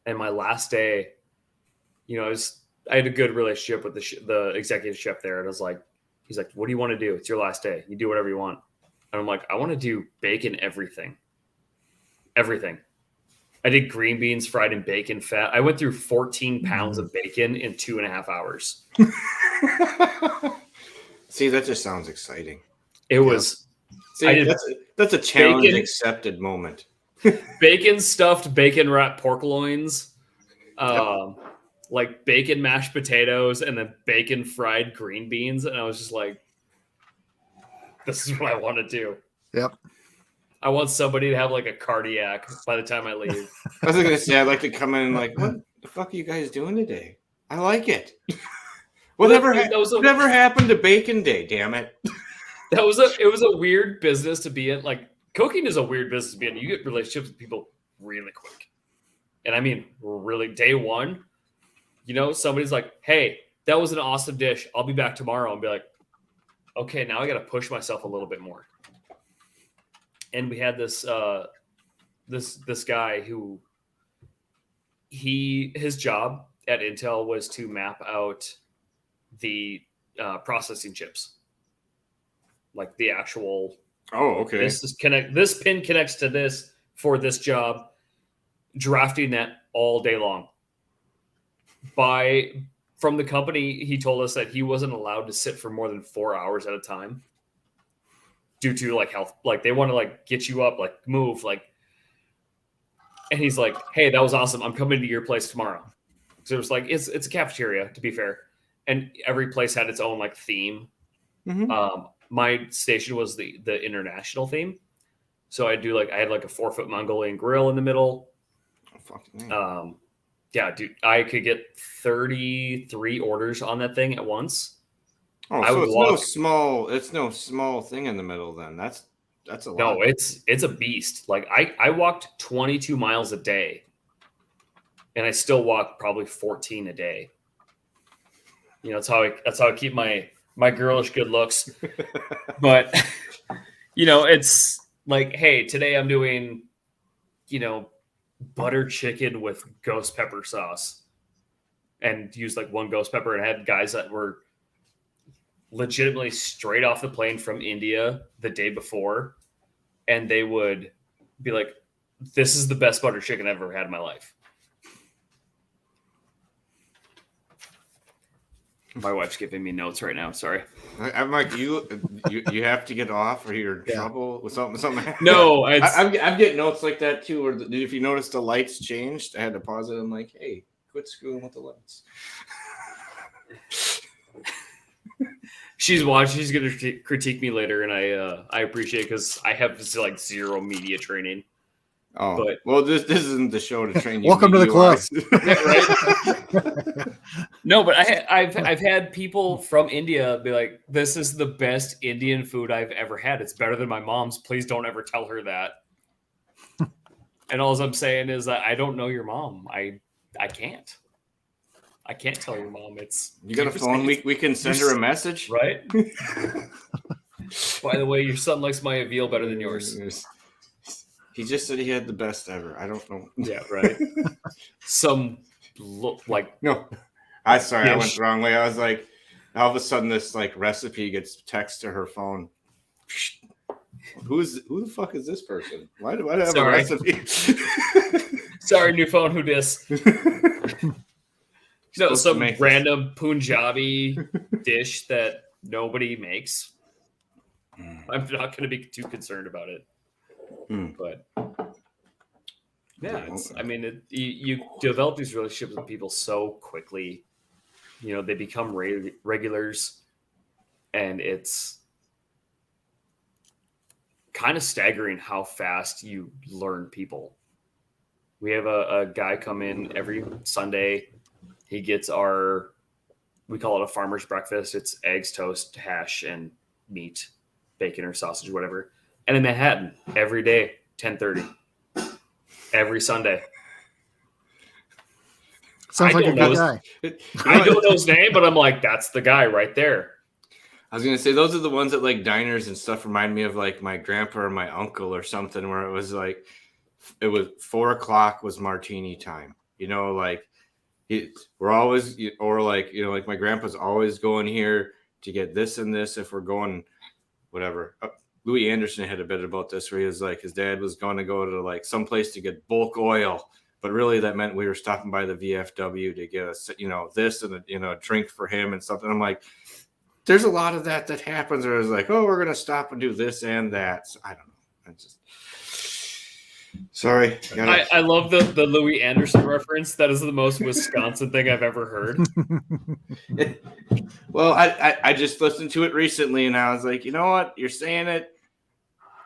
C: And my last day, I had a good relationship with the executive chef there, and he's like, "What do you want to do? It's your last day. You do whatever you want." And I'm like, "I want to do bacon everything. Everything." I did green beans fried in bacon fat. I went through 14 pounds of bacon in 2.5 hours.
A: See, that just sounds exciting.
C: It was.
A: See, that's a challenge accepted moment.
C: bacon stuffed bacon wrapped pork loins, like bacon mashed potatoes, and then bacon fried green beans. And I was just like, this is what I want to do.
B: Yep.
C: I want somebody to have like a cardiac by the time I leave.
A: I was going to say, I'd like to come in and like, what the fuck are you guys doing today? I like it. Whatever happened to Bacon Day? Damn it!
C: It was a weird business to be in. Like cooking is a weird business to be in. You get relationships with people really quick, and I mean, really day one. You know, somebody's like, "Hey, that was an awesome dish. I'll be back tomorrow," and be like, "Okay, now I got to push myself a little bit more." And we had this this guy who his job at Intel was to map out the processing chips, like the actual.
A: Oh, okay.
C: This pin connects to this for this job. Drafting that all day long. From the company, he told us that he wasn't allowed to sit for more than 4 hours at a time, due to like health. Like they want to like get you up, like move, like. And he's like, "Hey, that was awesome. I'm coming to your place tomorrow." So it was like it's a cafeteria, to be fair, and every place had its own like theme.
A: Mm-hmm.
C: My station was the international theme, so I had like a 4-foot Mongolian grill in the middle.
A: Oh, fucking
C: yeah, dude, I could get 33 orders on that thing at once.
A: Oh,
C: I
A: so
C: would
A: it's no small thing in the middle then. That's a lot.
C: No, it's a beast. Like I walked 22 miles a day. And I still walk probably 14 a day. You know, that's how I keep my girlish good looks. But you know, it's like, hey, today I'm doing, you know, butter chicken with ghost pepper sauce, and use like one ghost pepper, and had guys that were legitimately straight off the plane from India the day before, and they would be like, "This is the best butter chicken I've ever had in my life." My wife's giving me notes right now. Sorry.
A: I'm like, you have to get off, or you're in trouble with something.
C: No,
A: I'm getting notes like that too. Or if you notice the lights changed, I had to pause it. I'm like, hey, quit screwing with the lights.
C: She's watching. She's gonna critique me later, and I appreciate it because I have like zero media training.
A: Oh, but well, this isn't the show to train you.
B: Welcome to the club.
C: Right? No, but I've had people from India be like, "This is the best Indian food I've ever had. It's better than my mom's. Please don't ever tell her that." And all I'm saying is that I don't know your mom. I can't. I can't tell your mom.
A: You got a phone? We can send her a message,
C: right? By the way, your son likes my veal better than yours.
A: He just said he had the best ever. I don't know.
C: Yeah, right. Some look like
A: no. I went the wrong way. I was like, all of a sudden, this like recipe gets text to her phone. Who the fuck is this person? Why do I have a recipe?
C: Sorry, new phone. Who dis? Some random Punjabi dish that nobody makes. I'm not going to be too concerned about it. But yeah, you develop these relationships with people so quickly. You know, they become regulars, and it's kind of staggering how fast you learn people. We have a guy come in every Sunday. He gets we call it a farmer's breakfast. It's eggs, toast, hash, and meat, bacon or sausage, whatever. And in Manhattan, every day, 10:30, every Sunday.
B: Sounds like a good guy.
C: I don't know his name, but I'm like, that's the guy right there.
A: I was gonna say those are the ones that like diners and stuff remind me of like my grandpa or my uncle or something, where it was 4 o'clock was martini time. You know, like we're always, or like, you know, like my grandpa's always going here to get this and this if we're going whatever. Louis Anderson had a bit about this where he was like, his dad was going to go to like some place to get bulk oil, but really that meant we were stopping by the VFW to get us, you know, this and a drink for him and something. I'm like, there's a lot of that happens. Or it's like, oh, we're going to stop and do this and that. So, I don't know. Sorry.
C: I love the Louis Anderson reference. That is the most Wisconsin thing I've ever heard.
A: Well, I just listened to it recently, and I was like, you know what? You're saying it.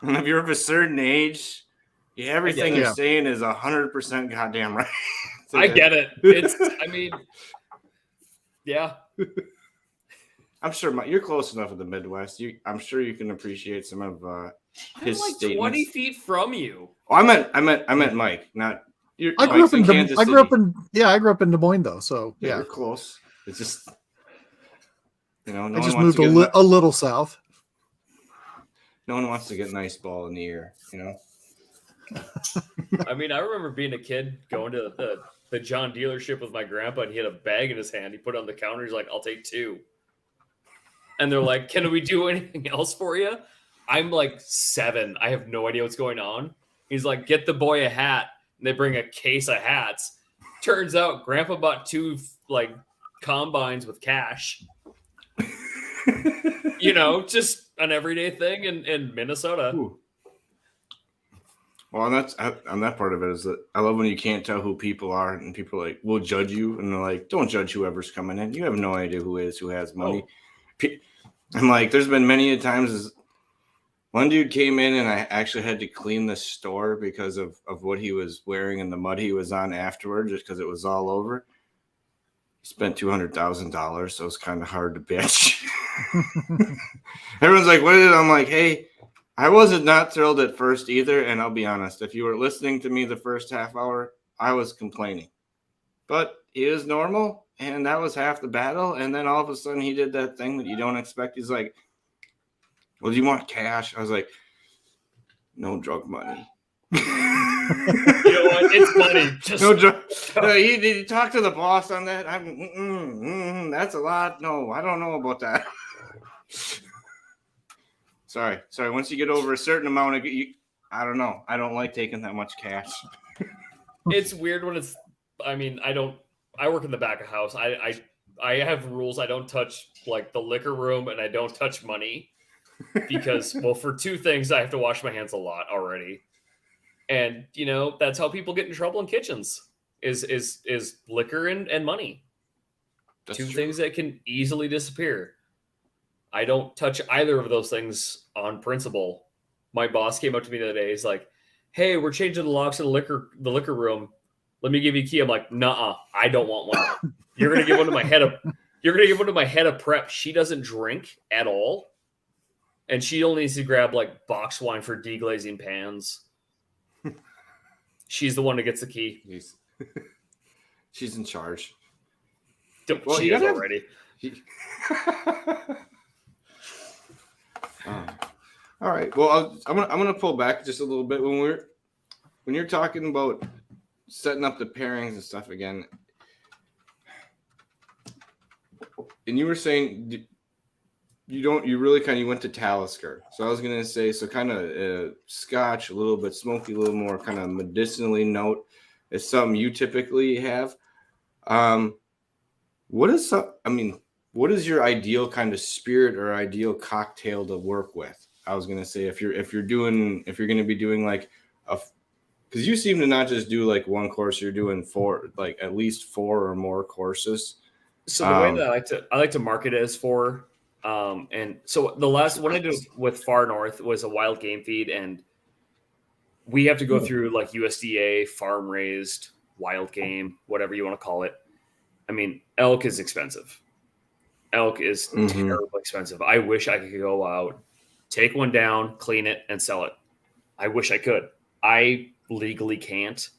A: And if you're of a certain age, everything you're saying is 100% goddamn right.
C: I get it. It's, I mean, yeah.
A: I'm sure you're close enough to the Midwest. I'm sure you can appreciate some of his
C: I'm like
A: statements.
C: 20 feet from you.
A: Oh, I meant Mike, not.
B: I grew up in Kansas City. I grew up in Des Moines though, so yeah.
A: You're close. It's just, no
B: I just moved a little south.
A: No one wants to get an ice ball in the ear,
C: I mean, I remember being a kid going to the John dealership with my grandpa, and he had a bag in his hand. He put it on the counter. He's like, "I'll take 2." And they're like, "Can we do anything else for you?" I'm like 7. I have no idea what's going on. He's like, "Get the boy a hat." And they bring a case of hats. Turns out Grandpa bought 2 like combines with cash. Just an everyday thing in Minnesota.
A: Ooh. Well, on that part of it is that I love when you can't tell who people are, and people are like will judge you, and they're like, "Don't judge whoever's coming in. You have no idea who has money." Oh. I'm like, there's been many times. One dude came in, and I actually had to clean the store because of what he was wearing and the mud he was on afterward, just because it was all over. He spent $200,000, so it's kind of hard to bitch. Everyone's like, "What is it?" I'm like, "Hey, I wasn't not thrilled at first either, and I'll be honest. If you were listening to me the first half hour, I was complaining. But he is normal, and that was half the battle. And then all of a sudden, he did that thing that you don't expect. He's like, "Well, do you want cash?" I was like, "No drug money."
C: You know what? It's funny. Just
A: no drug. He talked to the boss on that. That's a lot. No, I don't know about that. Sorry. Once you get over a certain amount of, I don't know. I don't like taking that much cash.
C: It's weird when it's. I mean, I work in the back of house. I have rules. I don't touch like the liquor room, and I don't touch money because, well, for 2 things, I have to wash my hands a lot already, and that's how people get in trouble in kitchens. Is liquor and money. That's 2 things that can easily disappear. I don't touch either of those things on principle. My boss came up to me the other day. He's like, "Hey, we're changing the locks in the liquor room. Let me give you a key." I'm like, "Nuh-uh, I don't want one. You're gonna give one to my head of. You're gonna give one to my head of prep. She doesn't drink at all, and she only needs to grab like box wine for deglazing pans. She's the one that gets the key.
A: She's in charge.
C: Well, she is already."
A: All right. Well, I'm gonna pull back just a little bit when you're talking about setting up the pairings and stuff again. And you were saying you really went to Talisker. So I was gonna say kind of Scotch, a little bit smoky, a little more kind of medicinally note is something you typically have. What is your ideal kind of spirit or ideal cocktail to work with? I was gonna say if you're going to be doing like because you seem to not just do like one course, you're doing 4, like at least 4 or more courses.
C: So the way that I like to market it as 4, and so the last one I did with Far North was a wild game feed, and we have to go through like USDA farm raised wild game, whatever you want to call it. I mean, elk is expensive. Elk is terribly expensive. I wish I could go out, take one down, clean it, and sell it. I wish I could. I legally can't.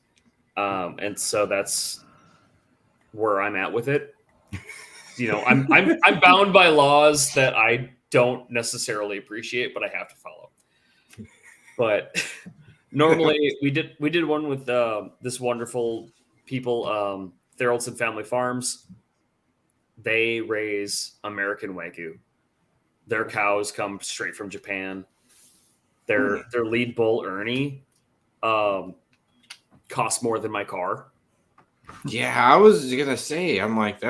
C: And so that's where I'm at with it. I'm bound by laws that I don't necessarily appreciate, but I have to follow. But normally we did one with this wonderful people, Theraldson Family Farms. They raise American Wagyu. Their cows come straight from Japan. Their lead bull, Ernie, costs more than my car.
A: Yeah, I was gonna say, I'm like,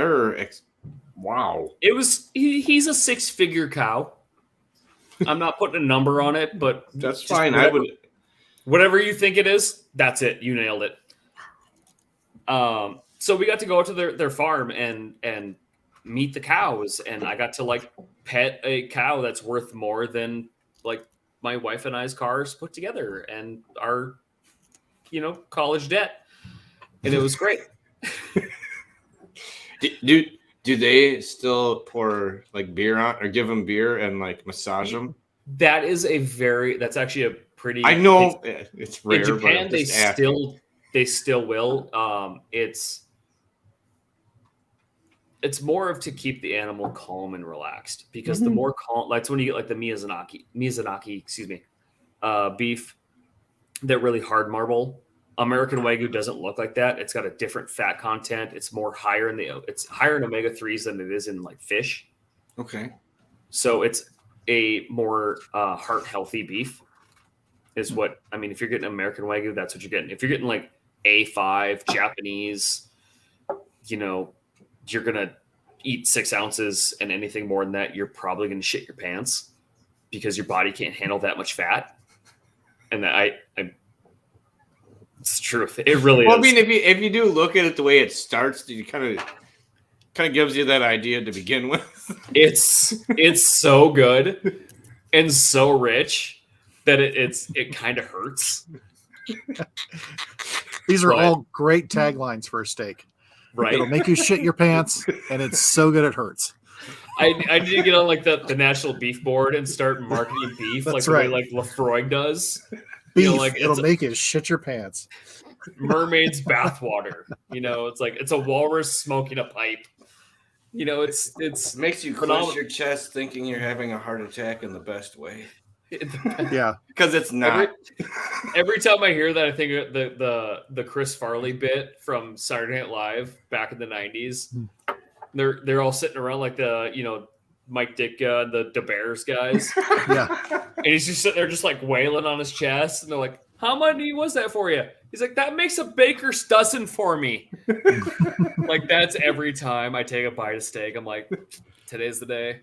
A: wow.
C: He's a 6-figure cow. I'm not putting a number on it, but
A: that's fine. I would.
C: Whatever you think it is, that's it. You nailed it. So we got to go out to their farm and meet the cows, and I got to like pet a cow that's worth more than like my wife and I's cars put together and our, college debt. And it was great.
A: Do they still pour like beer on or give them beer and like massage them?
C: That's actually a pretty.
A: I know it's rare.
C: In Japan,
A: but
C: they still will. It's more of to keep the animal calm and relaxed, because the more calm, that's when you get like the Miyazaki, beef, that really hard marble. American Wagyu doesn't look like that. It's got a different fat content. It's higher in omega-3s than it is in like fish.
A: Okay.
C: So it's a more heart healthy beef is what, I mean, if you're getting American Wagyu, that's what you're getting. If you're getting like A5 Japanese, you're going to eat 6 ounces, and anything more than that, you're probably going to shit your pants because your body can't handle that much fat. And that it's true. It really is.
A: I mean, if you do look at it the way it starts, it kind of gives you that idea to begin with.
C: It's so good and so rich that it kind of hurts.
B: These are all great taglines for a steak.
C: Right.
B: It'll make you shit your pants, and it's so good it hurts.
C: I need to get on like the National Beef Board and start marketing beef
B: That's
C: the
B: right.
C: way like Lafroig does.
B: Beef,
C: Like
B: it'll make you shit your pants.
C: Mermaid's bathwater. It's like it's a walrus smoking a pipe. It
A: makes you clench your chest thinking you're having a heart attack in the best way.
B: Yeah,
A: because it's not.
C: Every time I hear that, I think of the Chris Farley bit from Saturday Night Live back in the 90s. They're all sitting around like the Mike Ditka, the Bears guys.
B: Yeah,
C: and he's just sitting there just like wailing on his chest, and they're like, "How money was that for you?" He's like, "That makes a baker's dozen for me." Like that's every time I take a bite of steak, I'm like, "Today's the day."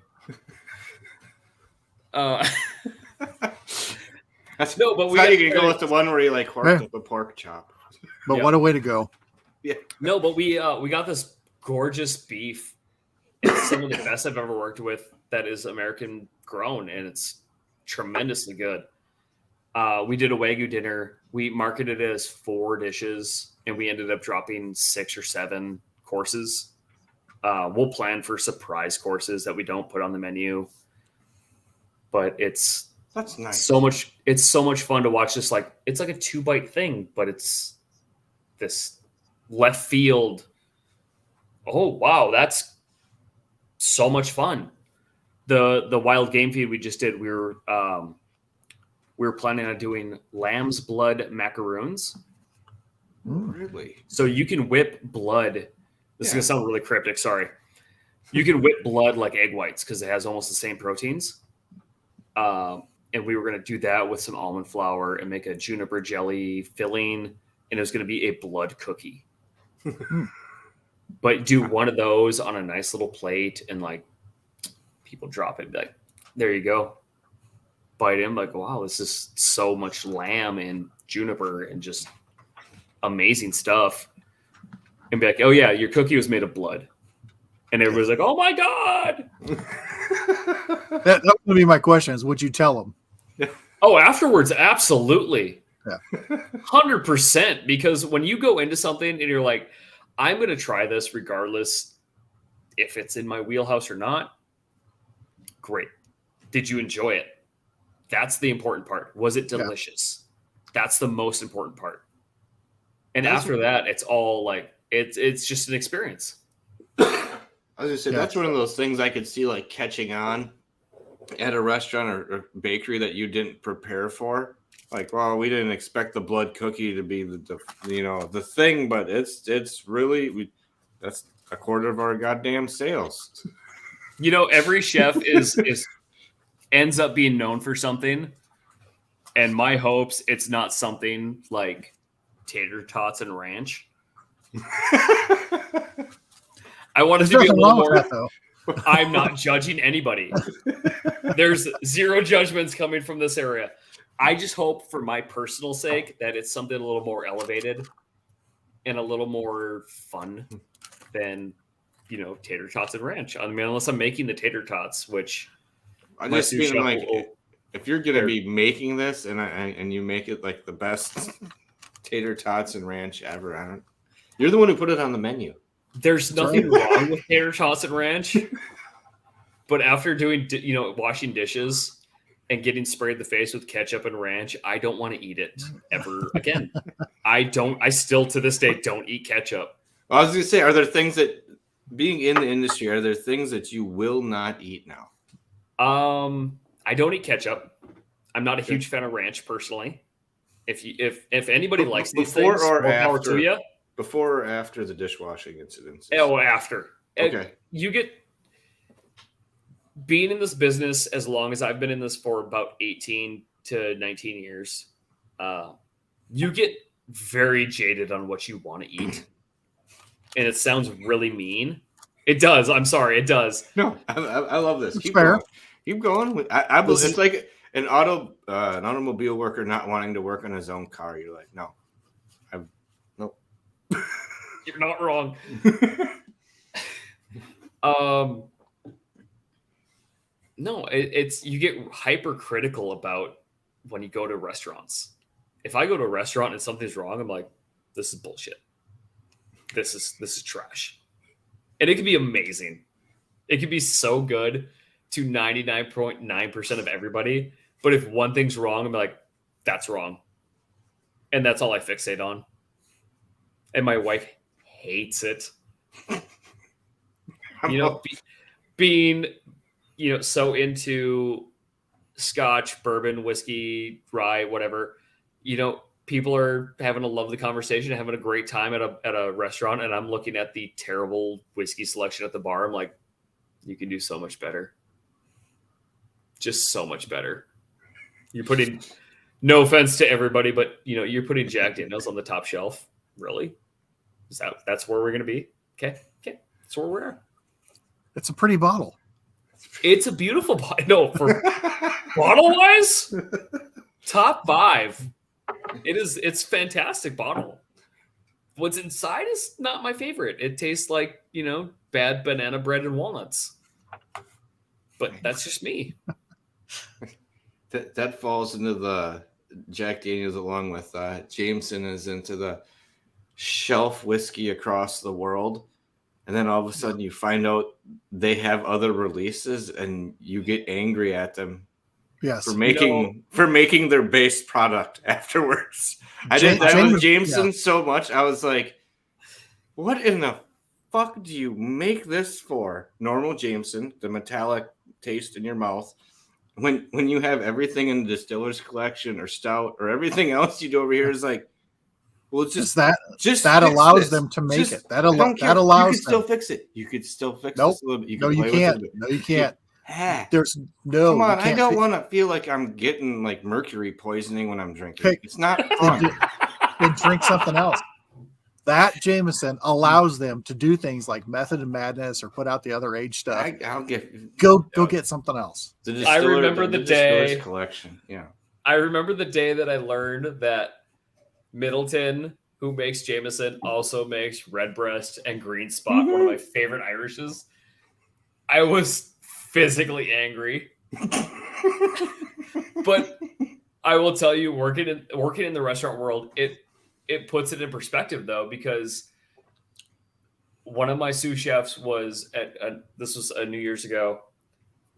A: That's
C: no, but
A: how you can go with the one where you like horked up a pork chop.
B: But what a way to go!
A: Yeah.
C: No, but we got this gorgeous beef. It's some of the best I've ever worked with that is American grown, and it's tremendously good. We did a Wagyu dinner. We marketed it as 4 dishes, and we ended up dropping 6 or 7 courses. We'll plan for surprise courses that we don't put on the menu. But that's nice. It's so much fun to watch this. Like it's like a 2-bite thing, but it's this left field. Oh wow, that's so much fun. The wild game feed we just did, we were planning on doing lamb's blood macaroons.
A: Really?
C: So you can whip blood. This is gonna sound really cryptic. Sorry. You can whip blood like egg whites because it has almost the same proteins. And we were going to do that with some almond flour and make a juniper jelly filling, and it was going to be a blood cookie. But do one of those on a nice little plate, and like people drop it, and be like, there you go. Bite in, like, wow, this is so much lamb and juniper and just amazing stuff. And be like, oh yeah, your cookie was made of blood. And everybody's like, oh my God.
B: That was going to be my question is, would you tell them?
C: Oh, afterwards, absolutely.
B: Yeah.
C: 100%. Because when you go into something and you're like, I'm going to try this regardless if it's in my wheelhouse or not. Great. Did you enjoy it? That's the important part. Was it delicious? Yeah. That's the most important part. And after that, it's all like, it's just an experience.
A: I was going to say, that's one of those things I could see like catching on at a restaurant or bakery that you didn't prepare for. Like, well, we didn't expect the blood cookie to be the thing, but it's really that's a quarter of our goddamn sales.
C: Every chef ends up being known for something, and my hopes it's not something like tater tots and ranch. I want it to be a little more. I'm not judging anybody. There's zero judgments coming from this area. I just hope for my personal sake that it's something a little more elevated and a little more fun than, tater tots and ranch. I mean, unless I'm making the tater tots, which
A: I
C: my
A: just
C: sous
A: mean
C: chef
A: like if you're gonna
C: they're-
A: be making this and you make it like the best tater tots and ranch ever, you're the one who put it on the menu.
C: there's nothing wrong with tater tots and ranch, but after doing, washing dishes and getting sprayed the face with ketchup and ranch, I don't want to eat it ever again. I still to this day don't eat ketchup.
A: Well, I was gonna say, are there things that, being in the industry, are there things that you will not eat now?
C: I don't eat ketchup. I'm not a huge fan of ranch personally. If anybody likes these
A: Before
C: things,
A: or
C: more power
A: after?
C: to you.
A: Before or after the dishwashing incidents?
C: Oh, after.
A: Okay.
C: You get being in this business as long as I've been in this for about 18 to 19 years, you get very jaded on what you want to eat. And it sounds really mean. It does. I'm sorry. It does.
A: No, I love this.
B: It's
A: Keep
B: fair.
A: going. Keep going. I believe it's like an automobile worker not wanting to work on his own car. You're like, no.
C: You're not wrong. No, it's you get hypercritical about when you go to restaurants. If I go to a restaurant and something's wrong, I'm like, this is bullshit. This is trash. And it can be amazing. It can be so good to 99.9% of everybody. But if one thing's wrong, I'm like, that's wrong. And that's all I fixate on. And my wife hates it. Being so into scotch, bourbon, whiskey, rye, whatever, people are having a lovely conversation, having a great time at a restaurant, and I'm looking at the terrible whiskey selection at the bar. I'm like, you can do so much better. Just so much better. You're putting, no offense to everybody, but you're putting Jack Daniels on the top shelf. Really? That's where we're gonna be? Okay. That's where we're at.
B: It's a pretty bottle.
C: It's a beautiful bottle. No, for bottle wise, top 5. It's fantastic bottle. What's inside is not my favorite. It tastes like, bad banana bread and walnuts. But that's just me.
A: That falls into the Jack Daniels, along with Jameson is into the shelf whiskey across the world. And then all of a sudden you find out they have other releases and you get angry at them.
B: Yes.
A: For making their base product afterwards. I did that with Jameson so much. I was like, what in the fuck do you make this for? Normal Jameson, the metallic taste in your mouth. When you have everything in the distiller's collection or stout or everything else you do over here is like, well, it's that
B: allows them to make it. That allows
A: you could still fix it. You could still fix this a little bit.
B: You can't. No, you can't. There's no.
A: Come on, I don't want to feel like I'm getting like mercury poisoning when I'm drinking. It's not fun.
B: Then drink something else. That Jameson allows them to do things like Method and Madness or put out the other age stuff.
A: I'll
B: go get something else.
C: I remember the day
A: collection. Yeah,
C: I remember the day that I learned that Middleton, who makes Jameson, also makes Redbreast and Green Spot, one of my favorite Irishes. I was physically angry. But I will tell you, working in the restaurant world, it puts it in perspective, though, because one of my sous chefs was this was a New Year's ago.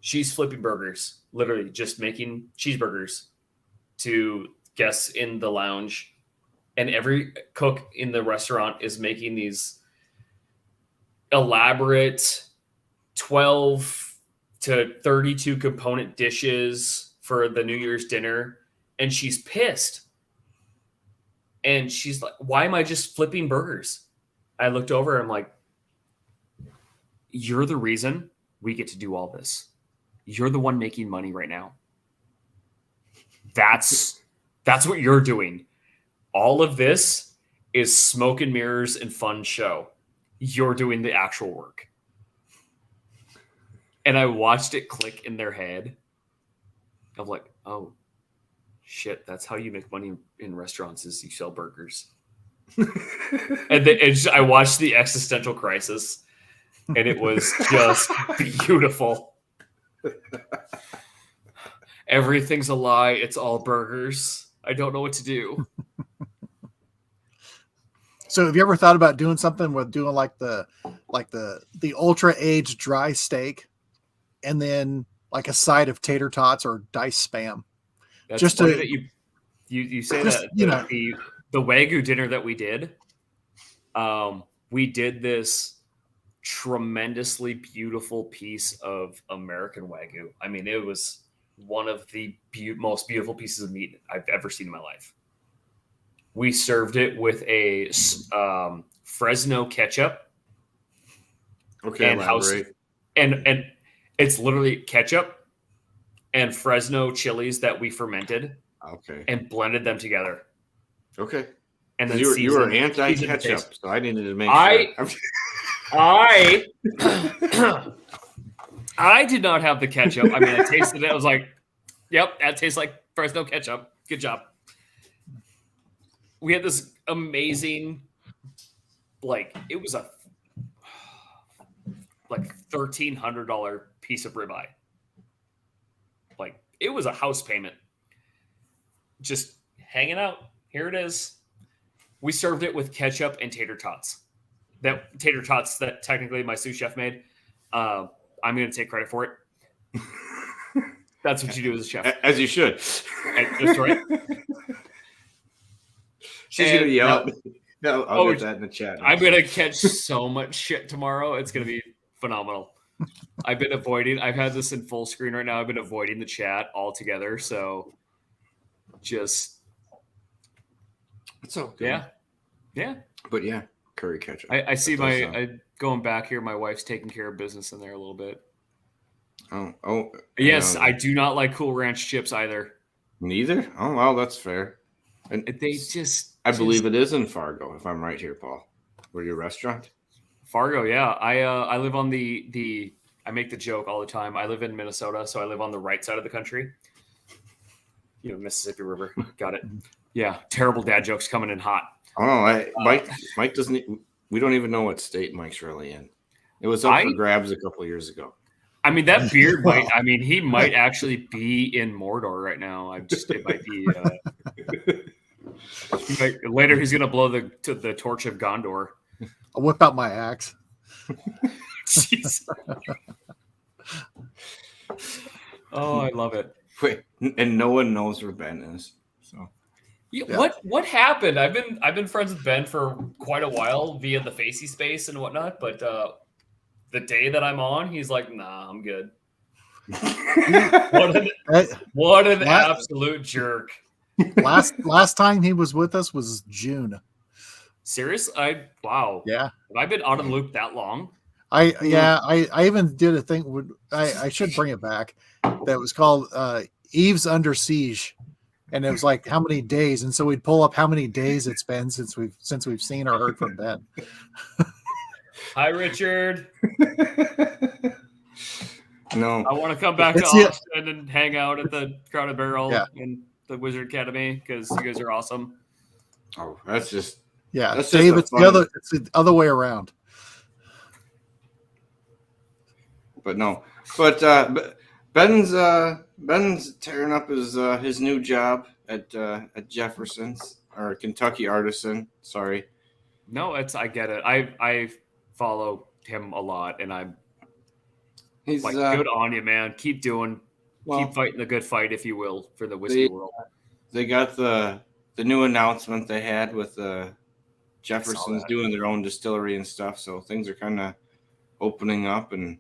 C: She's flipping burgers, literally just making cheeseburgers to guests in the lounge. And every cook in the restaurant is making these elaborate 12 to 32 component dishes for the New Year's dinner. And she's pissed. And she's like, why am I just flipping burgers? I looked over and I'm like, you're the reason we get to do all this. You're the one making money right now. That's what you're doing. All of this is smoke and mirrors and fun show. You're doing the actual work. And I watched it click in their head. I'm like, oh, shit, that's how you make money in restaurants is you sell burgers. And I watched The Existential Crisis, and it was just beautiful. Everything's a lie. It's all burgers. I don't know what to do.
B: So have you ever thought about doing something with doing like the ultra aged dry steak and then like a side of tater tots or diced Spam?
C: That's
B: Just
C: funny
B: to-
C: that you say
B: just,
C: that.
B: you know.
C: The Wagyu dinner that we did this tremendously beautiful piece of American Wagyu. I mean, it was one of the most beautiful pieces of meat I've ever seen in my life. We served it with a Fresno ketchup.
A: Okay,
C: and
A: elaborate.
C: and it's literally ketchup and Fresno chilies that we fermented
A: Okay.
C: and blended them together.
A: Okay.
C: And then
A: You were
C: seasoned the
A: anti-ketchup,
C: taste.
A: so I needed to make sure.
C: I did not have the ketchup. I mean, I tasted it. I was like, yep, that tastes like Fresno ketchup. Good job. We had this amazing, it was a $1,300 piece of ribeye. It was a house payment. Just hanging out. Here it is. We served it with ketchup and tater tots. That tater tots that technically my sous chef made. I'm going to take credit for it. That's what you do as a chef.
A: As you should.
C: That's right.
A: She's going to yell at me. No, I'll
C: Oh,
A: get that in the chat.
C: I'm going to catch so much shit tomorrow. It's going to be phenomenal. I've had this in full screen right now. I've been avoiding the chat altogether. So just,
A: It's all good.
C: yeah.
A: But yeah, curry ketchup.
C: I see
A: That does
C: going back here. My wife's taking care of business in there a little bit.
A: Oh.
C: Yes, I do not like Cool Ranch chips either.
A: Neither? Oh, well, that's fair. And
C: They just,
A: I believe it is in Fargo, if I'm right here, Paul. Where your restaurant?
C: Fargo, yeah. I live on the I make the joke all the time. I live in Minnesota, so I live on the right side of the country. Mississippi River. Got it. Yeah, terrible dad jokes coming in hot.
A: Oh, Mike doesn't. We don't even know what state Mike's really in. It was up for grabs a couple of years ago.
C: I mean, that beard might. I mean, he might actually be in Mordor right now. It might be. Later, he's gonna blow the torch of Gondor.
B: I'll whip out my axe.
C: Jeez. Oh, I love it.
A: Wait, and no one knows where Ben is. So
C: Yeah. What happened? I've been friends with Ben for quite a while via the Facey space and whatnot, but the day that I'm on, he's like, "Nah, I'm good." What an absolute jerk!
B: Last time he was with us was June.
C: Serious? Wow.
B: Yeah.
C: Have I been out of the loop that long?
B: I even did a thing. I should bring it back. That was called Eve's Under Siege, and it was like how many days, and so we'd pull up how many days it's been since we've seen or heard from Ben.
C: Hi, Richard.
A: No,
C: I want to come back to Austin and hang out at the Crowded Barrel and the Wizard Academy because you guys are awesome.
A: oh, that's just
B: Yeah,
A: That's
B: Dave,
A: just
B: it's the other way around.
A: But no, but Ben's tearing up his new job at Jefferson's or Kentucky Artisan. Sorry.
C: No, I get it. I follow him a lot, and
A: He's
C: like, good on you, man. Keep fighting the good fight, if you will, for the whiskey world.
A: They got the new announcement they had with Jefferson's doing their own distillery and stuff, so things are kind of opening up, and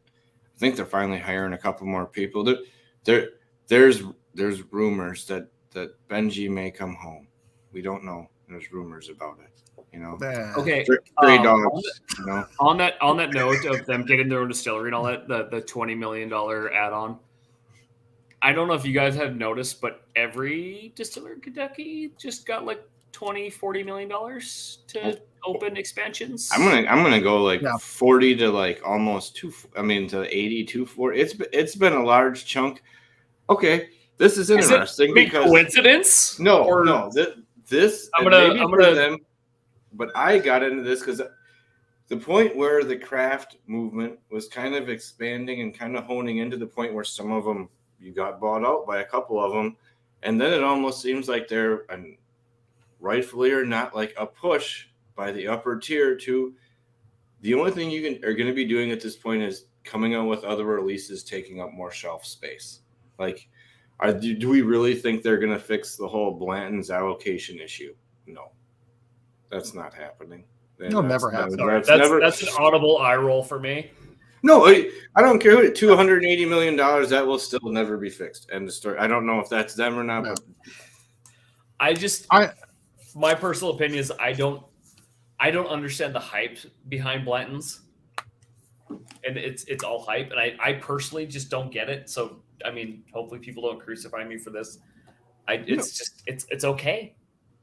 A: I think they're finally hiring a couple more people. There's rumors that Benji may come home. We don't know. There's rumors about it.
C: Okay.
A: Stray dogs.
C: On that note of them getting their own distillery and all that, the $20 million add-on. I don't know if you guys have noticed, but every distiller in Kentucky just got like $20-40 million to open expansions.
A: I'm gonna go 40 to like almost 2. I mean to 80 240. It's been a large chunk. Okay, this is interesting
C: Is it
A: because
C: coincidence?
A: no,
C: Or-
A: no, this
C: I'm
A: and
C: gonna-
A: maybe
C: I'm
A: for
C: gonna-
A: them, but I got into this because the point where the craft movement was kind of expanding and kind of honing into the point where some of them you got bought out by a couple of them, and then it almost seems like they're rightfully or not like a push by the upper tier to the only thing you are going to be doing at this point is coming out with other releases taking up more shelf space. Like, do we really think they're going to fix the whole Blanton's allocation issue? No, that's not happening.
B: It'll never happen.
C: That's an audible eye roll for me.
A: No, I don't care. $280 million, that will still never be fixed. End of story. I don't know if that's them or not.
B: No.
A: But
C: my personal opinion is I don't understand the hype behind Blanton's, and it's all hype, and I personally just don't get it. So I mean, hopefully people don't crucify me for this. It's okay.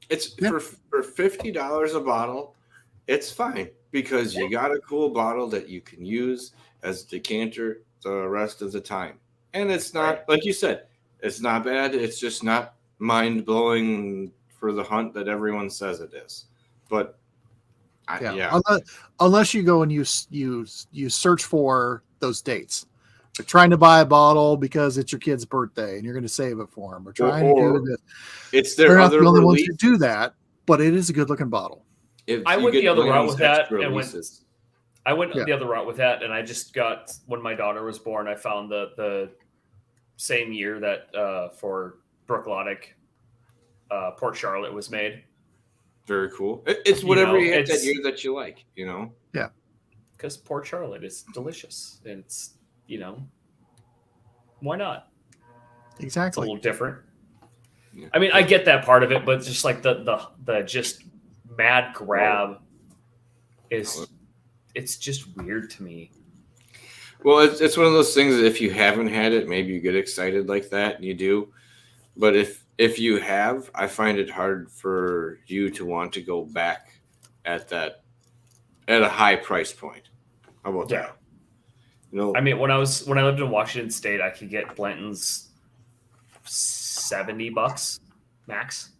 A: It's for $50 a bottle. It's fine because you got a cool bottle that you can use as a decanter the rest of the time, and it's not like you said. It's not bad. It's just not mind blowing for the hunt that everyone says it is. But
B: unless you go and you search for those dates. You're trying to buy a bottle because it's your kid's birthday and you're going to save it for him. Or trying to do this.
A: It's their
B: They're not
A: other
B: the only ones
A: release.
B: who do that, but it is a good looking bottle.
C: I went the other route with that, and
A: releases.
C: I went the other route with that, and I just got when my daughter was born. I found the same year that for Brooklotic, Port Charlotte was made.
A: Very cool. It's whatever you hit that
C: it's-
A: year that you like, you know?
B: Yeah.
C: Because Port Charlotte is delicious. And it's, why not? It's a
B: Exactly.
C: little different.
A: Yeah.
C: I mean, I get that part of it, but just like the just mad grab it's just weird to me.
A: Well, it's one of those things that if you haven't had it, maybe you get excited like that, and you do. But if you have, I find it hard for you to want to go back at a high price point. How about that?
C: I mean, when I lived in Washington State, I could get Blanton's $70 max.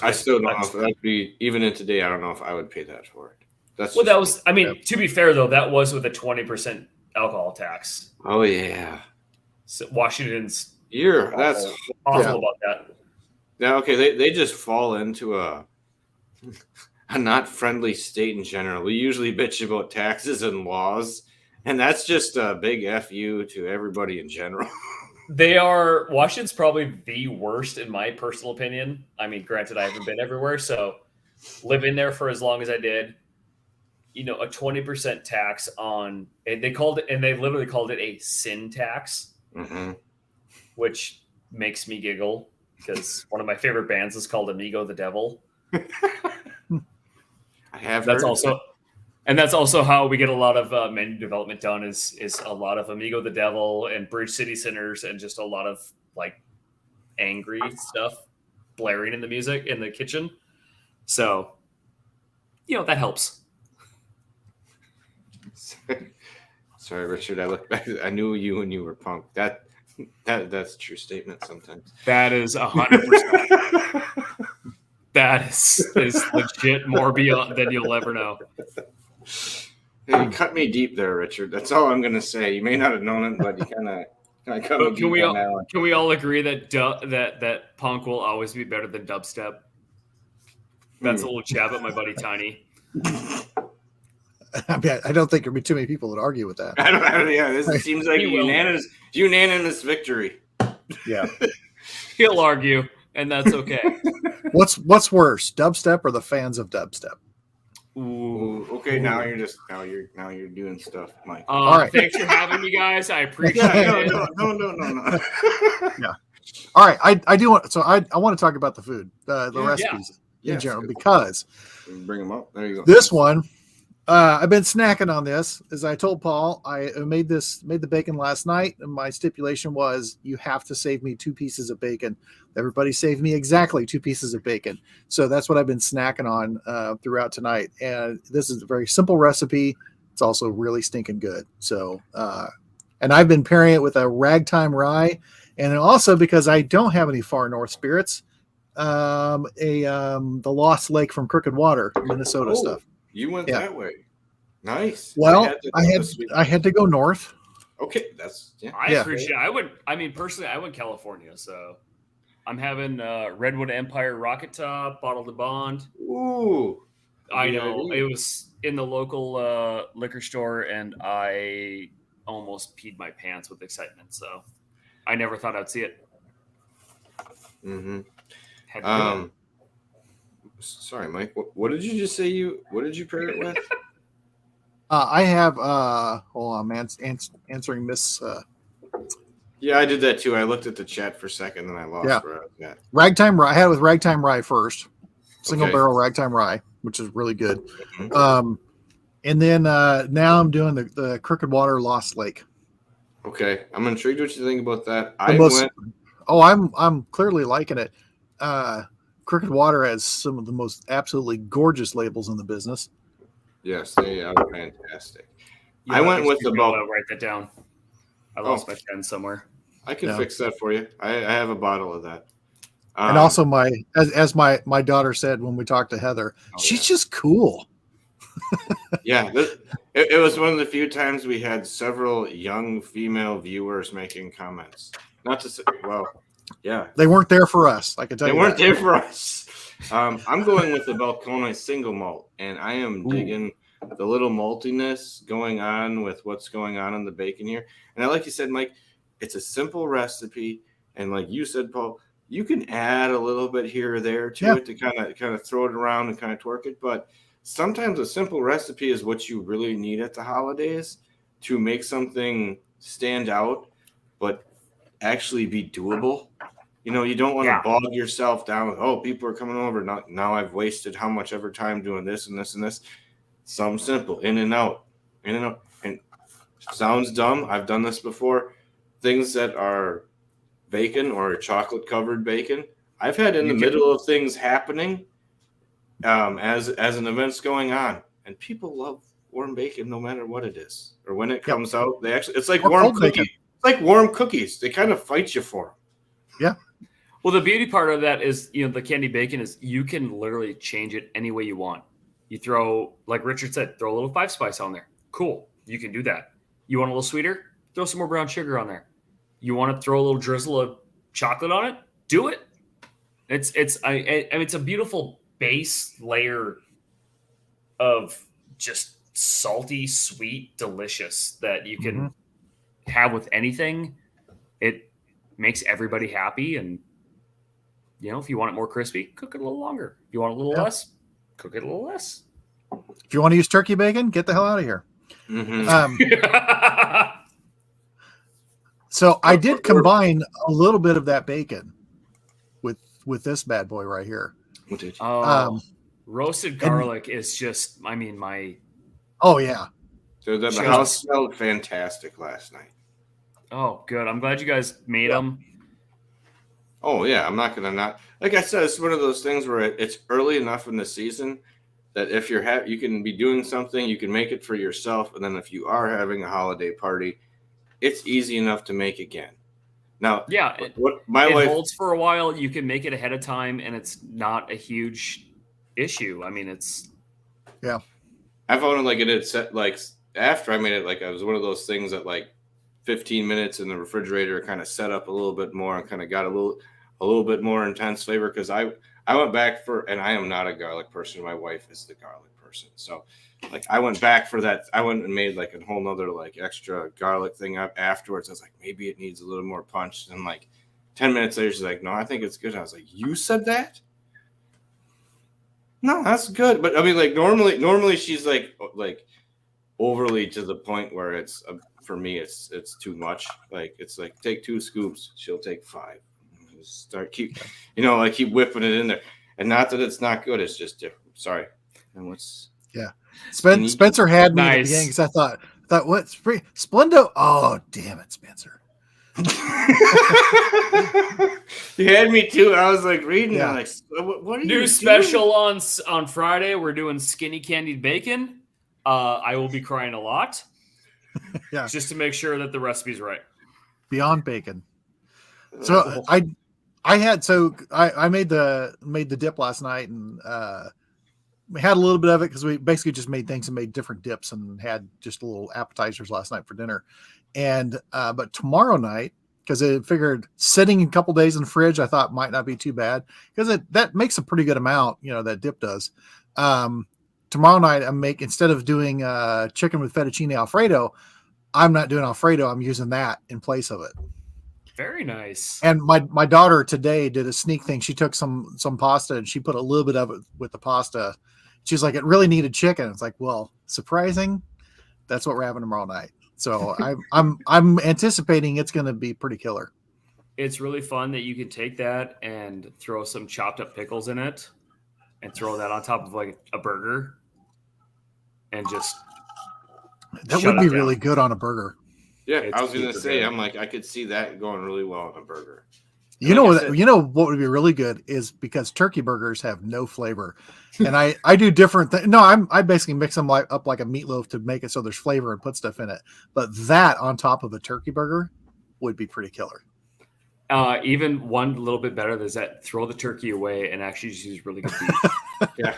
A: I still don't know if that'd be even in today. I don't know if I would pay that for it.
C: That was. I mean, to be fair though, that was with a 20% alcohol tax.
A: Oh yeah,
C: So Washington's
A: that's
C: awful about that.
A: yeah. Okay, they just fall into a not friendly state in general. We usually bitch about taxes and laws, and that's just a big fu to everybody in general.
C: Washington's probably the worst in my personal opinion. I mean, granted, I haven't been everywhere, so living there for as long as I did, a 20% tax on, and they literally called it a sin tax, which makes me giggle because one of my favorite bands is called Amigo the Devil.
A: I have.
C: That's also how we get a lot of menu development done is a lot of Amigo the Devil and Bridge City Sinners and just a lot of like angry stuff blaring in the music in the kitchen. So, that helps.
A: Sorry, Richard. I look back. I knew you when you were punk. That's a true statement. Sometimes
C: That is 100%. That is legit more beyond than you'll ever know.
A: Hey, you cut me deep there, Richard. That's all I'm gonna say. You may not have known it, but you kind of cut me deep on that one.
C: Can we all agree that that punk will always be better than dubstep? That's a little jab at my buddy Tiny.
B: I mean, I don't think there'd be too many people that argue with that.
A: I don't. Yeah, this seems like a
C: He will.
A: unanimous victory.
B: Yeah.
C: He'll argue, and that's okay.
B: What's worse, dubstep or the fans of dubstep?
A: Ooh, okay, now you're doing stuff, Mike.
B: All right.
C: Thanks for having me, guys. I appreciate it.
A: No.
B: Yeah. All right. I do want. So I want to talk about the food, the recipes in general, because
A: bring them up. There you go.
B: this one. I've been snacking on this. As I told Paul, I made the bacon last night, and my stipulation was you have to save me 2 pieces of bacon. Everybody saved me exactly 2 pieces of bacon. So that's what I've been snacking on throughout tonight. And this is a very simple recipe. It's also really stinking good. So, and I've been pairing it with a ragtime rye And then also because I don't have any far north spirits, the Lost Lake from Crooked Water, Minnesota
A: Oh,
B: stuff.
A: you went
B: Yeah.
A: that way. Nice.
B: Well,
A: to
B: I
A: go
B: had
A: this week.
B: I had to go north.
A: Okay, that's
C: I
B: Yeah.
C: appreciate. I mean, personally, I went California, so I'm having Redwood Empire Rocket Top, Bottle to Bond.
A: Ooh.
C: I know
A: VIP.
C: it was in the local liquor store, and I almost peed my pants with excitement. So I never thought I'd see it.
A: Mm-hmm.
C: Had to do it.
A: Sorry, Mike. What did you just say? What did you pair it with?
B: I have hold on, man, answering Miss
A: Yeah, I did that too. I looked at the chat for a second, and I lost
B: Yeah.
A: where I was at.
B: Ragtime Rye. I had it with Ragtime Rye first, single
A: Okay.
B: barrel Ragtime Rye, which is really good.
A: Mhm.
B: And then now I'm doing the Crooked Water Lost Lake.
A: Okay, I'm intrigued what you think about that.
B: I'm clearly liking it. Crooked Water has some of the most absolutely gorgeous labels in the business.
A: Yes, they are fantastic.
C: Yeah,
A: I went with the bulk.
C: I'll write that down. I lost my pen somewhere.
A: I can
B: Yeah.
A: fix that for you. I have a bottle of that.
B: And also as my daughter said when we talked to Heather, she's just cool.
A: Yeah, it was one of the few times we had several young female viewers making comments. Not to say, well, yeah,
B: They weren't there for us. I can tell
A: they
B: you
A: weren't
B: that.
A: there for us. I'm going with the Balcones single malt, and I am digging the little maltiness going on with what's going on in the bacon here. And like you said, Mike, it's a simple recipe, and like you said, Paul, you can add a little bit here or there to it to kind of throw it around and kind of twerk it. But sometimes a simple recipe is what you really need at the holidays to make something stand out, but actually be doable. You know, you don't want to bog yourself down with, oh, people are coming over. Now I've wasted how much ever time doing this and this and this. Some simple, in and out. And sounds dumb. I've done this before. Things that are bacon or chocolate covered bacon, I've had in the middle of things happening as an event's going on. And people love warm bacon no matter what it is. Or when it comes out, it's like warm cookies. Bacon. It's like warm cookies. They kind of fight you for them.
B: Yeah.
C: Well, the beauty part of that is, the candy bacon is you can literally change it any way you want. You throw, like Richard said, throw a little 5 spice on there. Cool. You can do that. You want a little sweeter? Throw some more brown sugar on there. You want to throw a little drizzle of chocolate on it? Do it. It's a beautiful base layer of just salty, sweet, delicious that you can have with anything. It makes everybody happy, and if you want it more crispy, cook it a little longer. If you want a little less, cook it a little less.
B: If you want to use turkey bacon, get the hell out of here. So I did combine a little bit of that bacon with this bad boy right here.
C: Roasted garlic is just, my.
B: Oh yeah.
A: So the house smelled fantastic last night.
C: Oh, good. I'm glad you guys made them.
A: Oh yeah, I'm not gonna like I said, it's one of those things where it's early enough in the season that if you can be doing something, you can make it for yourself, and then if you are having a holiday party, it's easy enough to make again. Now,
C: it
A: wife
C: holds for a while. You can make it ahead of time, and it's not a huge issue. It's
A: I found it it set after I made it it was one of those things that 15 minutes in the refrigerator kind of set up a little bit more and kind of got a little bit more intense flavor because I went back and I am not a garlic person. My wife is the garlic person. So I went back for that. I went and made a whole nother extra garlic thing up afterwards. I was like, maybe it needs a little more punch. And 10 minutes later, she's like, no, I think it's good. I was like, you said that? No, that's good. But normally she's overly to the point where it's for me, it's too much. It's take 2 scoops. She'll take 5. Keep whipping it in there. And not that it's not good. It's just different. Sorry. And what's
B: Spencer had me at the beginning because I thought what Splendo? Oh damn it, Spencer!
A: You had me too. I was reading. Yeah. What are you
C: new special doing? on Friday? We're doing skinny candied bacon. I will be crying a lot.
B: Yeah,
C: just to make sure that the recipe's right.
B: Beyond bacon. So I made the dip last night, and we had a little bit of it because we basically just made things and made different dips and had just little appetizers last night for dinner. And but tomorrow night, because I figured sitting a couple days in the fridge, I thought might not be too bad because that makes a pretty good amount, that dip does. Tomorrow night instead of doing chicken with fettuccine Alfredo, I'm not doing Alfredo. I'm using that in place of it.
C: Very nice.
B: And my daughter today did a sneak thing. She took some pasta and she put a little bit of it with the pasta. She's like, it really needed chicken. It's like, well, surprising. That's what we're having tomorrow night. So I'm anticipating it's going to be pretty killer.
C: It's really fun that you can take that and throw some chopped up pickles in it and throw that on top of like a burger and just
B: that would be really good on a burger.
A: Yeah, I was going to say, I'm like, I could see that going really well on a burger.
B: You know what would be really good is because turkey burgers have no flavor, and I do different things. No, I basically mix them up like a meatloaf to make it so there's flavor and put stuff in it. But that on top of a turkey burger would be pretty killer.
C: Even one little bit better is that throw the turkey away and actually just use really good beef.
A: Yeah.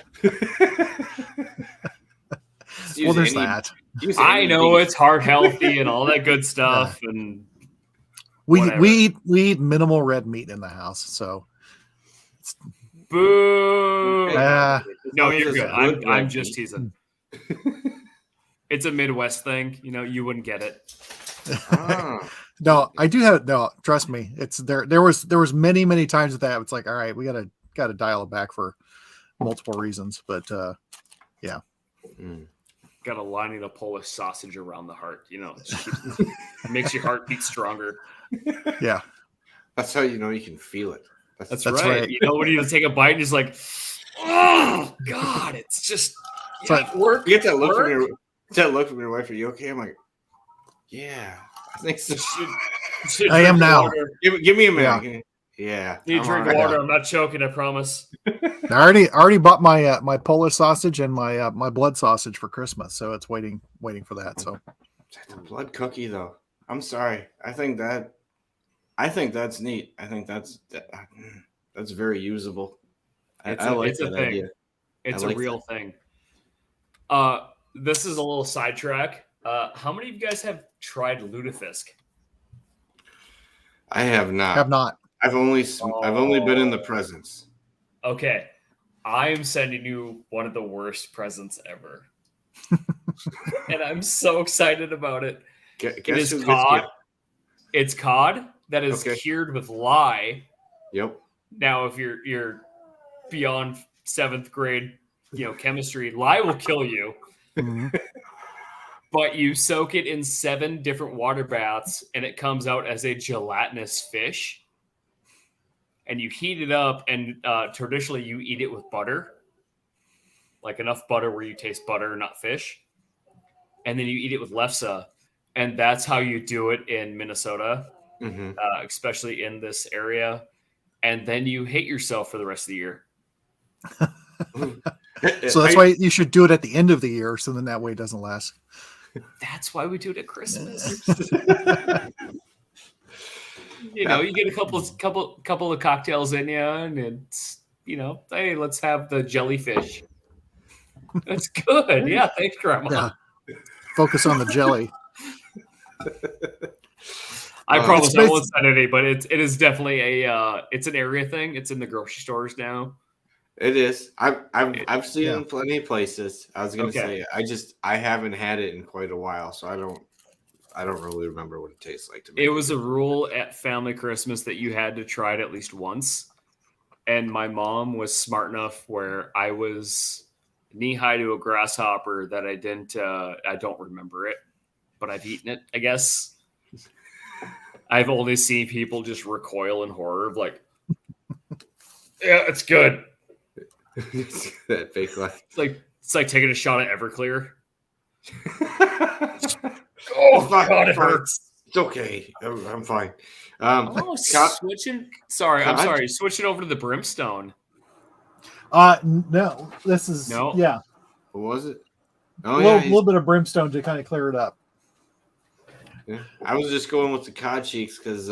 B: Well, there's that.
C: I know it's heart healthy and all that good stuff, and
B: we eat minimal red meat in the house, so.
C: Boo! No,
A: you're
C: good. I'm just teasing. It's a Midwest thing, you wouldn't get it.
B: No, I do have no. Trust me, it's there. There was many times that it's like, all right, we gotta dial it back for multiple reasons, but yeah.
C: Got a lining of Polish sausage around the heart, makes your heart beat stronger.
B: Yeah,
A: that's how you can feel it.
C: That's right. When you take a bite and just like, oh God, it's just work.
A: You get that look from your wife. Are you okay? I'm like, yeah, I think so.
B: I am now.
A: Give me a minute. Yeah.
C: Need to drink water. I'm not choking. I promise.
B: I already bought my Polish sausage and my blood sausage for Christmas, so it's waiting for that. So
A: the blood cookie though. I'm sorry. I think that's neat. I think that's very usable. I like that idea.
C: It's a real thing. This is a little sidetrack. How many of you guys have tried lutefisk?
A: I have not. I've only been in the presence.
C: Okay. I am sending you one of the worst presents ever. And I'm so excited about it. It is cod. It's cod that is cured with lye.
A: Yep.
C: Now, if you're beyond 7th grade, chemistry, lye will kill you.
B: Mm-hmm.
C: But you soak it in 7 different water baths, and it comes out as a gelatinous fish. And you heat it up, and traditionally you eat it with butter, like enough butter where you taste butter, not fish. And then you eat it with lefse, and that's how you do it in Minnesota, especially in this area. And then you hate yourself for the rest of the year.
B: So that's why you should do it at the end of the year, so then that way it doesn't last.
C: That's why we do it at Christmas. You get a couple of cocktails in you, and it's hey, let's have the jellyfish. That's good. Yeah, thanks, Grandma.
B: Yeah. Focus on the jelly.
C: I promise I won't send any, but it is definitely it's an area thing. It's in the grocery stores now.
A: It is. I've seen it in plenty of places. I was gonna say I haven't had it in quite a while, so I don't really remember what it tastes like to me.
C: It was a rule at family Christmas that you had to try it at least once. And my mom was smart enough where I was knee-high to a grasshopper that I don't remember it, but I've eaten it, I guess. I've only seen people just recoil in horror of like, yeah, it's good.
A: That fake laugh.
C: It's like taking a shot at Everclear.
A: Oh God, it hurts. It's okay. I'm fine.
C: Switching. Sorry. Switching over to the brimstone.
B: No. This is yeah.
A: What was it?
B: Oh, a little bit of brimstone to kind of clear it up.
A: Yeah. I was just going with the cod cheeks because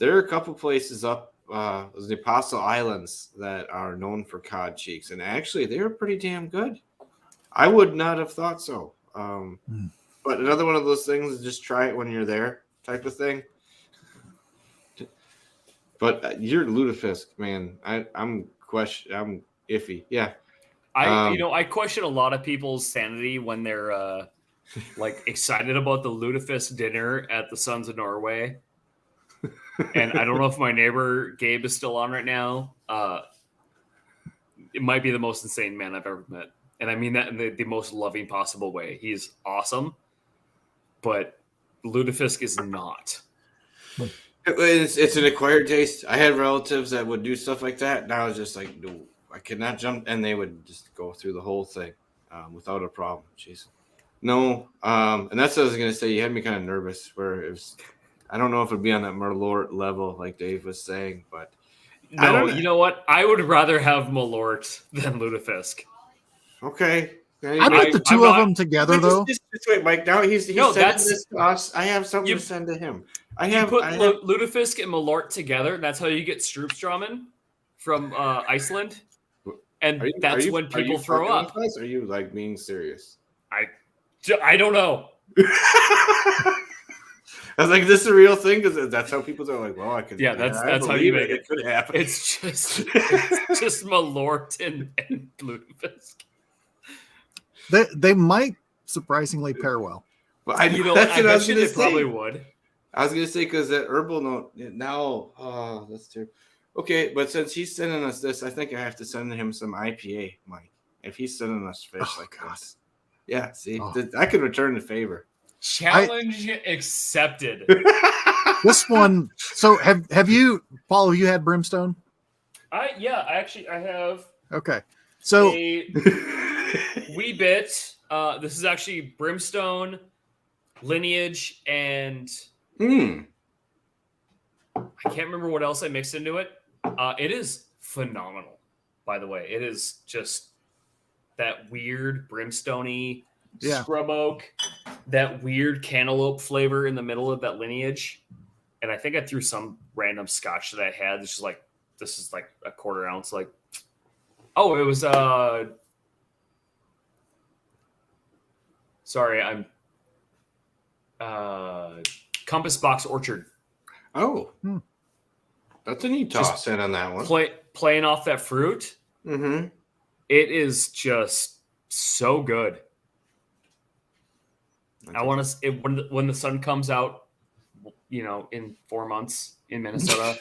A: there are a couple places up the Apostle Islands that are known for cod cheeks, and actually they were pretty damn good. I would not have thought so. But another one of those things is just try it when you're there type of thing. But you're lutefisk, man. I'm iffy. Yeah.
C: I question a lot of people's sanity when they're like excited about the lutefisk dinner at the Sons of Norway. And I don't know if my neighbor Gabe is still on right now. It might be the most insane man I've ever met. And I mean that in the most loving possible way. He's awesome. But lutefisk is not.
A: It's an acquired taste. I had relatives that would do stuff like that, and I was just like, no, I could not jump, and they would just go through the whole thing without a problem. Jeez, no, and that's what I was gonna say. You had me kind of nervous. Where it was, I don't know if it'd be on that Merlot level, like Dave was saying, but
C: no, you know what? I would rather have Malort than lutefisk.
A: Okay.
B: I put the two of them together, though.
A: Just wait, Mike. Now he's sending this to us. I have something to send to him.
C: You put lutefisk and Malort together, and that's how you get Stroopstramen from Iceland. And that's when people throw up.
A: Are you like being serious?
C: I don't know.
A: I was like, "This is a real thing," because that's how people are like, "Well, I could."
C: Yeah, that's how you make it.
A: It could happen.
C: It's just Malort and lutefisk.
B: They might surprisingly pair well.
A: But
C: I bet you they probably would.
A: I was gonna say because that herbal note now. That's true. Okay, but since he's sending us this, I think I have to send him some IPA, Mike. If he's sending us fish this, yeah. See, I could return the favor.
C: Challenge accepted.
B: This one. So have you, Paul? Have you had brimstone?
C: I have.
B: Okay, so
C: wee bit. This is actually brimstone, lineage, and I can't remember what else I mixed into it. It is phenomenal, by the way. It is just that weird brimstone-y scrub oak, that weird cantaloupe flavor in the middle of that lineage. And I think I threw some random scotch that I had. This is like a quarter ounce. Like, oh, it was sorry, I'm Compass Box Orchard.
A: Oh, that's a neat toss in on that one.
C: Playing off that fruit.
A: Mm-hmm.
C: It is just so good. I want to when the sun comes out, in 4 months in Minnesota.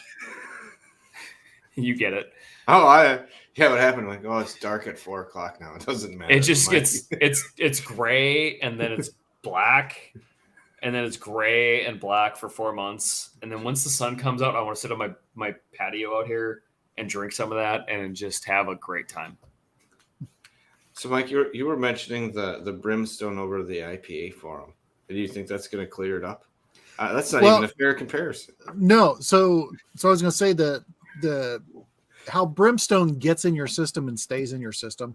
C: You get it.
A: Oh, what happened? Like, it's dark at 4:00 now. It doesn't matter.
C: It just gets it's gray and then it's black. And then it's gray and black for 4 months. And then once the sun comes out, I want to sit on my patio out here and drink some of that and just have a great time.
A: So, Mike, you were mentioning the brimstone over the IPA forum. Do you think that's going to clear it up? That's not even a fair comparison.
B: No. So I was going to say the how brimstone gets in your system and stays in your system.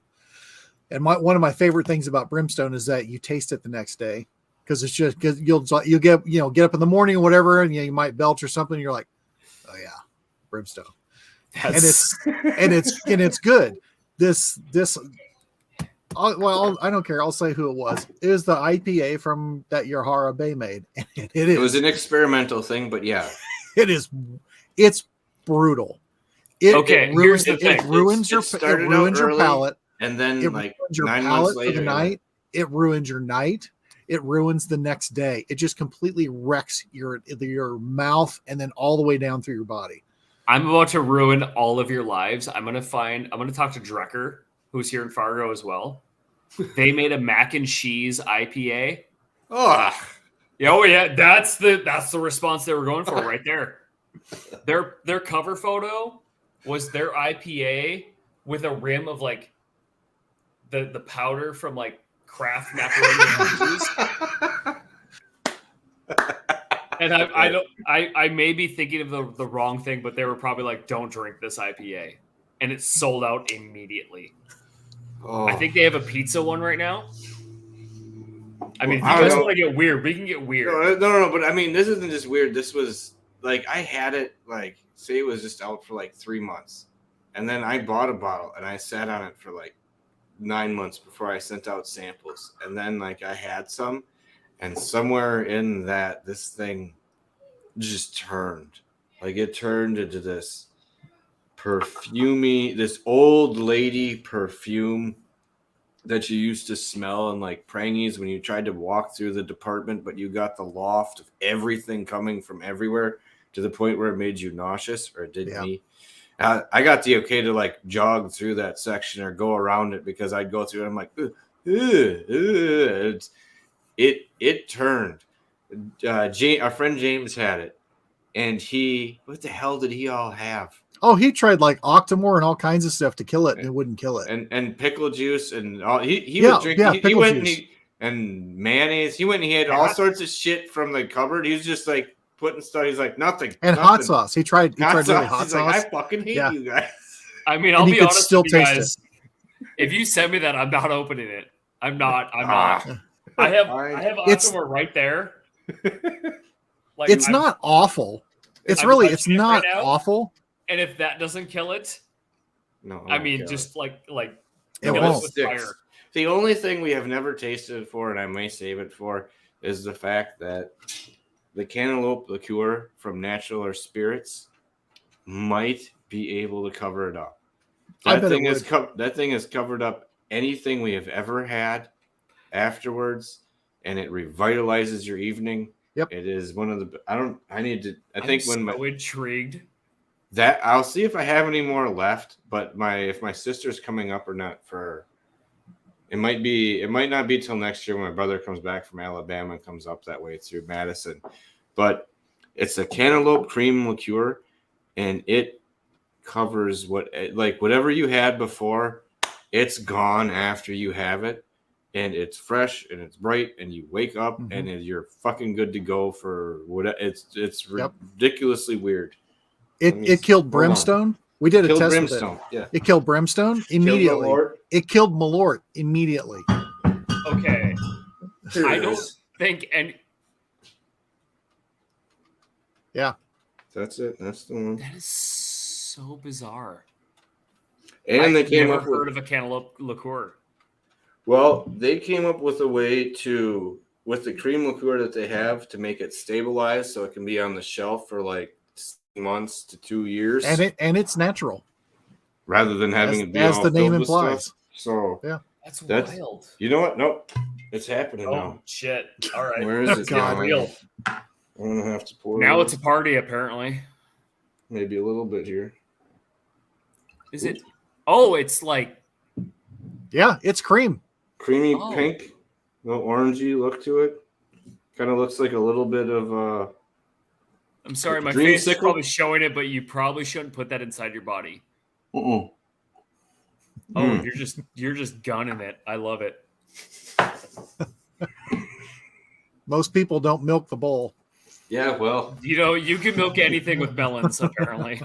B: And one of my favorite things about brimstone is that you taste it the next day. Because it's just because you'll get up in the morning or whatever, and you might belch or something. And you're like, oh yeah, brimstone, and it's good. This I don't care. I'll say who it was. It was the IPA from that Yahara Bay made. And it
A: was an experimental thing, but yeah,
B: it's brutal.
C: Here's the thing.
B: It ruins your palate,
A: and then
B: like 9 months later, it ruins your night. It ruins the next day. It just completely wrecks your mouth and then all the way down through your body.
C: I'm about to ruin all of your lives. I'm going to talk to Drecker, who's here in Fargo as well. They made a mac and cheese IPA.
A: Oh
C: yeah. That's the response they were going for right there. Their cover photo was their IPA with a rim of like the powder from like Kraft macaroni and cheese. And I may be thinking of the wrong thing, but they were probably like, don't drink this IPA. And it sold out immediately. I think they have a pizza one right now. I mean, if you guys want to get weird, we can get weird.
A: No, but I mean, this isn't just weird. This was like I had it like say it was just out for like 3 months, and then I bought a bottle and I sat on it for like 9 months before I sent out samples, and then like I had some, and somewhere in that this thing just turned, like it turned into this perfumey, this old lady perfume that you used to smell in like Prangies when you tried to walk through the department, but you got the loft of everything coming from everywhere to the point where it made you nauseous, or it did me. I got the okay to like jog through that section or go around it because I'd go through it. I'm like, ugh, ugh, ugh. It turned. Our friend James had it, and what the hell did he all have?
B: Oh, he tried like Octomore and all kinds of stuff to kill it, and it wouldn't kill it.
A: And pickle juice and all. He would drink. He went and mayonnaise. He went and he had all sorts of shit from the cupboard. He was just like putting stuff. He's like nothing.
B: And
A: nothing.
B: Hot sauce. He tried really hot
A: He's
B: sauce.
A: Like, I fucking hate you guys.
C: I mean, I'll be honest with you guys. If you send me that, I'm not opening it. I'm not. I have Octomore right there.
B: Like, it's not awful. It's not awful.
C: And if that doesn't kill it,
A: no.
C: I mean, just like
B: it won't.
C: Fire.
A: The only thing we have never tasted it for, and I may save it for, is the fact that the cantaloupe liqueur from Natural or Spirits might be able to cover it up. That thing has covered up anything we have ever had afterwards, and it revitalizes your evening.
B: Yep.
A: It is one of the. I'm so
C: intrigued.
A: That I'll see if I have any more left, but if my sister's coming up or not it might not be till next year when my brother comes back from Alabama and comes up that way through Madison. But it's a cantaloupe cream liqueur, and it covers whatever you had before, it's gone after you have it, and it's fresh and it's bright, and you wake up and you're fucking good to go for what it's ridiculously weird.
B: It killed Brimstone. We did a test with it.
A: Yeah.
B: It killed Brimstone immediately. It killed Malort immediately.
C: Okay. I don't think any.
B: Yeah.
A: That's it. That's the one.
C: That is so bizarre.
A: And they came up
C: heard of a cantaloupe liqueur.
A: Well, they came up with a way with the cream liqueur that they have to make it stabilize so it can be on the shelf for like months to 2 years,
B: and it's natural
A: rather than having it be
B: as
A: all
B: the name
A: filled with
B: implies.
A: Stuff. So
B: yeah,
C: that's wild.
A: You know what? Nope, it's happening now.
C: Shit! All right,
A: where is it?
C: God, real.
A: I'm gonna have to pour.
C: Now it's a party, apparently.
A: Maybe a little bit here.
C: Is it? Oh, it's like.
B: Yeah, it's creamy
A: pink, little orangey look to it. Kind of looks like a little bit of.
C: I'm sorry, my face is probably showing it, but you probably shouldn't put that inside your body.
A: Uh-uh.
C: Oh, you're just gunning it. I love it.
B: Most people don't milk the bowl.
A: Yeah, well,
C: you can milk anything with melons. Apparently,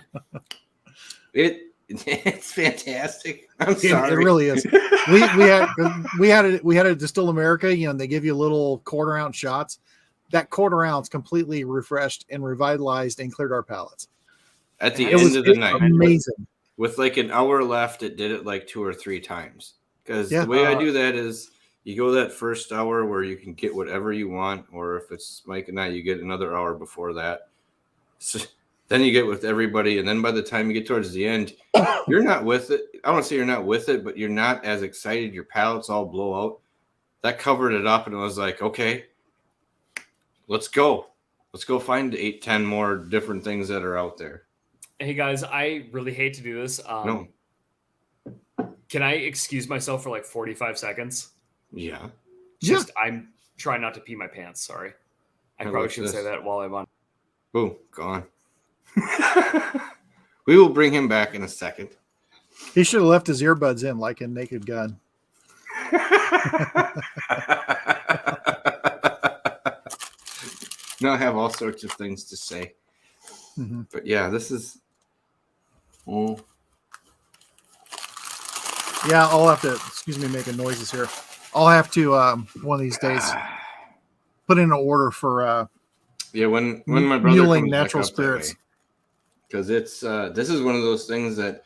A: it's fantastic. I'm sorry,
B: it really is. We had it at Distill America. And they give you little quarter-ounce shots. That quarter ounce completely refreshed and revitalized and cleared our palates.
A: At the end of the night.
B: Amazing.
A: With like an hour left, it did it like 2 or 3 times. Because the way I do that is you go that first hour where you can get whatever you want, or if it's Mike and I, you get another hour before that. So then you get with everybody, and then by the time you get towards the end, you're not with it. I don't want to say you're not with it, but you're not as excited. Your palates all blow out. That covered it up, and it was like, okay. Let's go find 8-10 more different things that are out there.
C: Hey guys, I really hate to do this.
A: No.
C: Can I excuse myself for like 45 seconds?
A: Yeah.
C: I'm trying not to pee my pants. Sorry. I probably shouldn't say that while I'm on.
A: Boom, gone. We will bring him back in a second.
B: He should have left his earbuds in like in Naked Gun.
A: Now I have all sorts of things to say. But yeah, this is. Oh.
B: Yeah, I'll have to. Excuse me, making noises here. I'll have to one of these days put in an order for
A: Yeah, when my brother
B: muling
A: comes
B: natural
A: back up that way,
B: spirits.
A: because it's this is one of those things that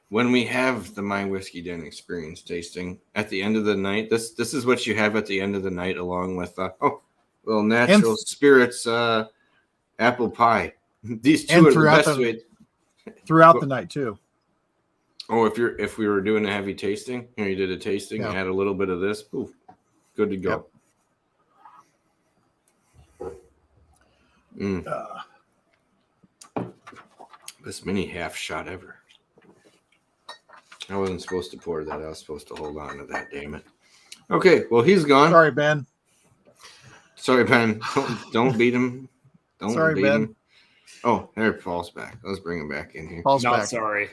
A: when we have the My Whiskey Den experience tasting at the end of the night, this is what you have at the end of the night, along with little natural spirits apple pie. These two
B: And
A: are the
B: throughout
A: best way.
B: throughout the night too.
A: Oh, if we were doing a heavy tasting, and you did a tasting,
B: Yeah.
A: add a little bit of this, poof, good to go.
B: Yep.
A: Best mini half shot ever. I wasn't supposed to pour that. I was supposed to hold on to that. Damn it. Okay, well he's gone.
B: Sorry, Ben.
A: Sorry, Ben. Don't beat him. Don't
B: Sorry,
A: beat
B: Ben.
A: him. Oh, there, Paul's back. Let's bring him back in here.
B: Paul's
C: Not
B: back.
C: sorry.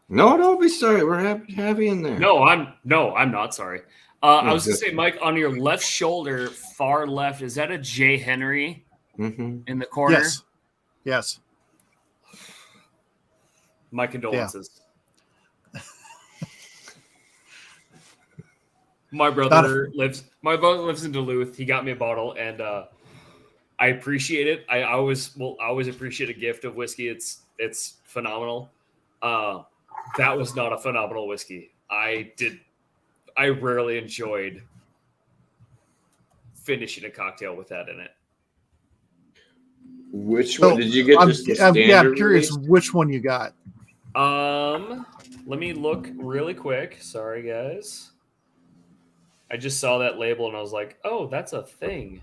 A: No, don't be sorry. We're happy to have you in there.
C: No, I'm not sorry. I was gonna
A: good.
C: say, Mike, on your left shoulder, far left, is that a J. Henry
A: Mm-hmm.
C: in the corner?
B: Yes. Yes.
C: My condolences. My brother lives in Duluth. He got me a bottle, and I appreciate it. I always appreciate a gift of whiskey. It's phenomenal. That was not a phenomenal whiskey. I rarely enjoyed finishing a cocktail with that in it.
A: Which one did you get? Just the standard
B: I'm curious
A: release?
B: which one you got.
C: Let me look really quick. Sorry, guys. I just saw that label and I was like, "Oh, that's a thing."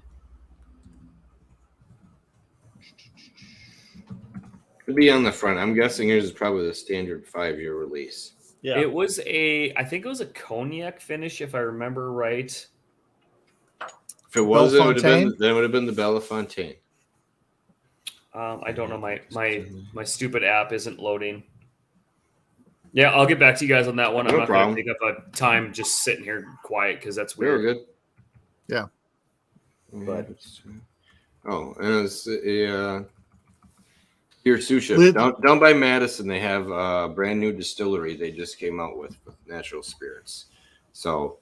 A: Could be on the front. I'm guessing yours is probably the standard 5-year release.
B: Yeah.
C: It was I think it was a cognac finish, if I remember right.
A: If it was, it would
B: Bellefontaine?
A: have been the Bellefontaine.
C: I don't know. My stupid app isn't loading. Yeah, I'll get back to you guys on that one. I'm not going to take up a time just sitting here quiet because that's weird.
A: Very good.
B: Yeah.
C: But
A: and it's here sous chef down by Madison. They have a brand new distillery they just came out with natural spirits. So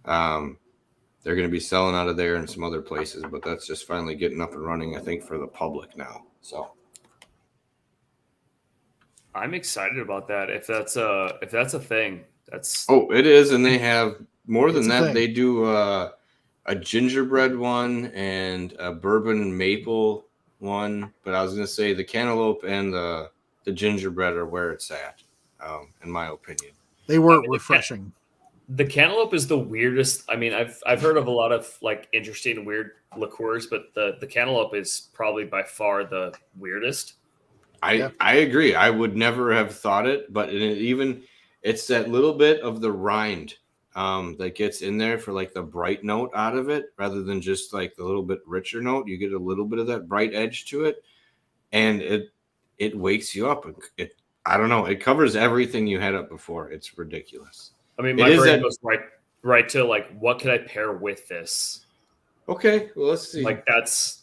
A: they're going to be selling out of there and some other places, but that's just finally getting up and running, I think, for the public now. So
C: I'm excited about that. If that's a thing, that's
A: it is, and they have more than
B: It's a
A: that.
B: thing.
A: They do a gingerbread one and a bourbon maple one, but I was going to say the cantaloupe and the gingerbread are where it's at, in my opinion.
B: They were refreshing.
C: The cantaloupe is the weirdest. I mean, I've heard of a lot of like interesting and weird liqueurs, but the cantaloupe is probably by far the weirdest.
A: I agree. I would never have thought it, but it's that little bit of the rind that gets in there for like the bright note out of it, rather than just like the little bit richer note. You get a little bit of that bright edge to it, and it wakes you up. I don't know. It covers everything you had up before. It's ridiculous.
C: I mean, my brain goes right to like, what could I pair with this?
A: Okay, well, let's see.
C: Like that's.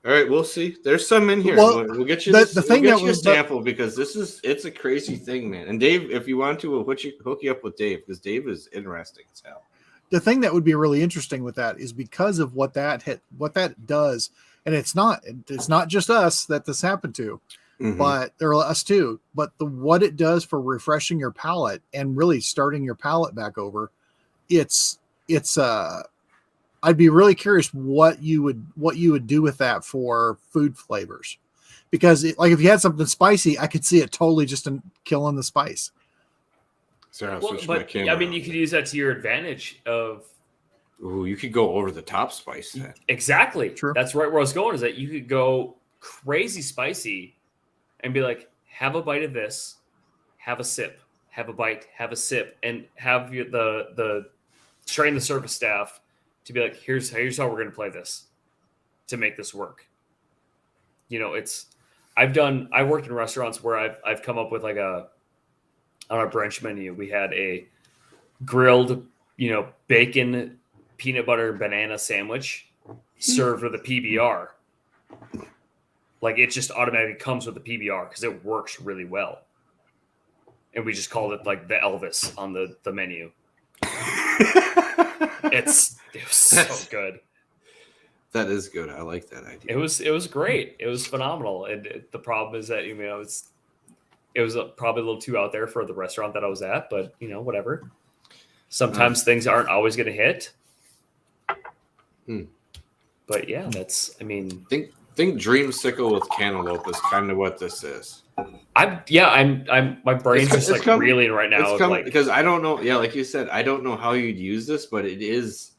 A: All right, we'll see. There's some in here.
B: Well,
A: We'll get you
B: the
A: this,
B: thing
A: we'll
B: that
A: get you a
B: was
A: sample because it's a crazy thing, man. And Dave, if you want to, we'll hook you up with Dave because Dave is interesting as hell.
B: The thing that would be really interesting with that is because of what that does, and it's not just us that this happened to, but there are us too. But what it does for refreshing your palate and really starting your palate back over, it's I'd be really curious what you would do with that for food flavors, because like if you had something spicy, I could see it totally just killing the spice.
A: Sorry,
C: but I mean, you could use that to your advantage.
A: You could go over the top spice then.
C: Exactly.
B: True.
C: That's right where I was going. Is that you could go crazy spicy, and be like, have a bite of this, have a sip, have a bite, have a sip, and have the train the service staff to be like, here's how we're going to play this to make this work. You know, I worked in restaurants where I've come up with like on our brunch menu, we had a grilled, bacon, peanut butter, banana sandwich served with a PBR. Like it just automatically comes with the PBR because it works really well. And we just called it like the Elvis on the menu. It was so good.
A: That is good. I like that idea.
C: It was great. It was phenomenal. And the problem is that it was probably a little too out there for the restaurant that I was at, but whatever. Sometimes things aren't always going to hit. But yeah, that's. I mean,
A: think dreamsicle with cantaloupe is kind of what this is.
C: I'm my brain's just like reeling right now.
A: Because I don't know. Yeah, like you said, I don't know how you'd use this, but it is.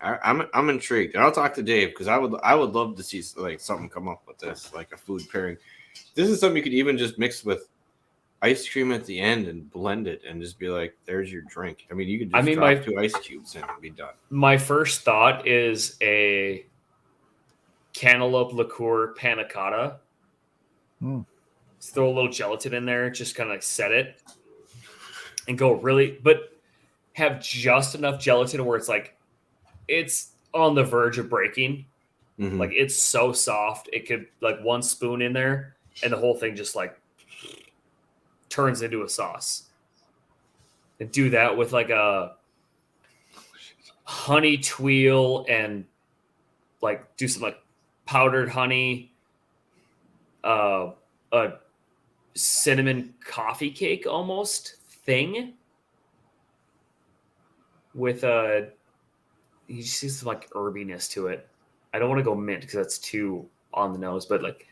A: I'm intrigued, and I'll talk to Dave because I would love to see like something come up with this, like a food pairing. This is something you could even just mix with ice cream at the end and blend it, and just be like, "There's your drink." I mean, you could just drop 2 ice cubes in and be done.
C: My first thought is a cantaloupe liqueur panna cotta. Just throw a little gelatin in there, just kind of like set it, and go but have just enough gelatin where it's like. It's on the verge of breaking.
A: Mm-hmm.
C: Like it's so soft. It could like 1 spoon in there and the whole thing just like turns into a sauce. And do that with like a honey tweel and like do some like powdered honey, a cinnamon coffee cake almost thing with you just see some like herbiness to it. I don't want to go mint because that's too on the nose, but like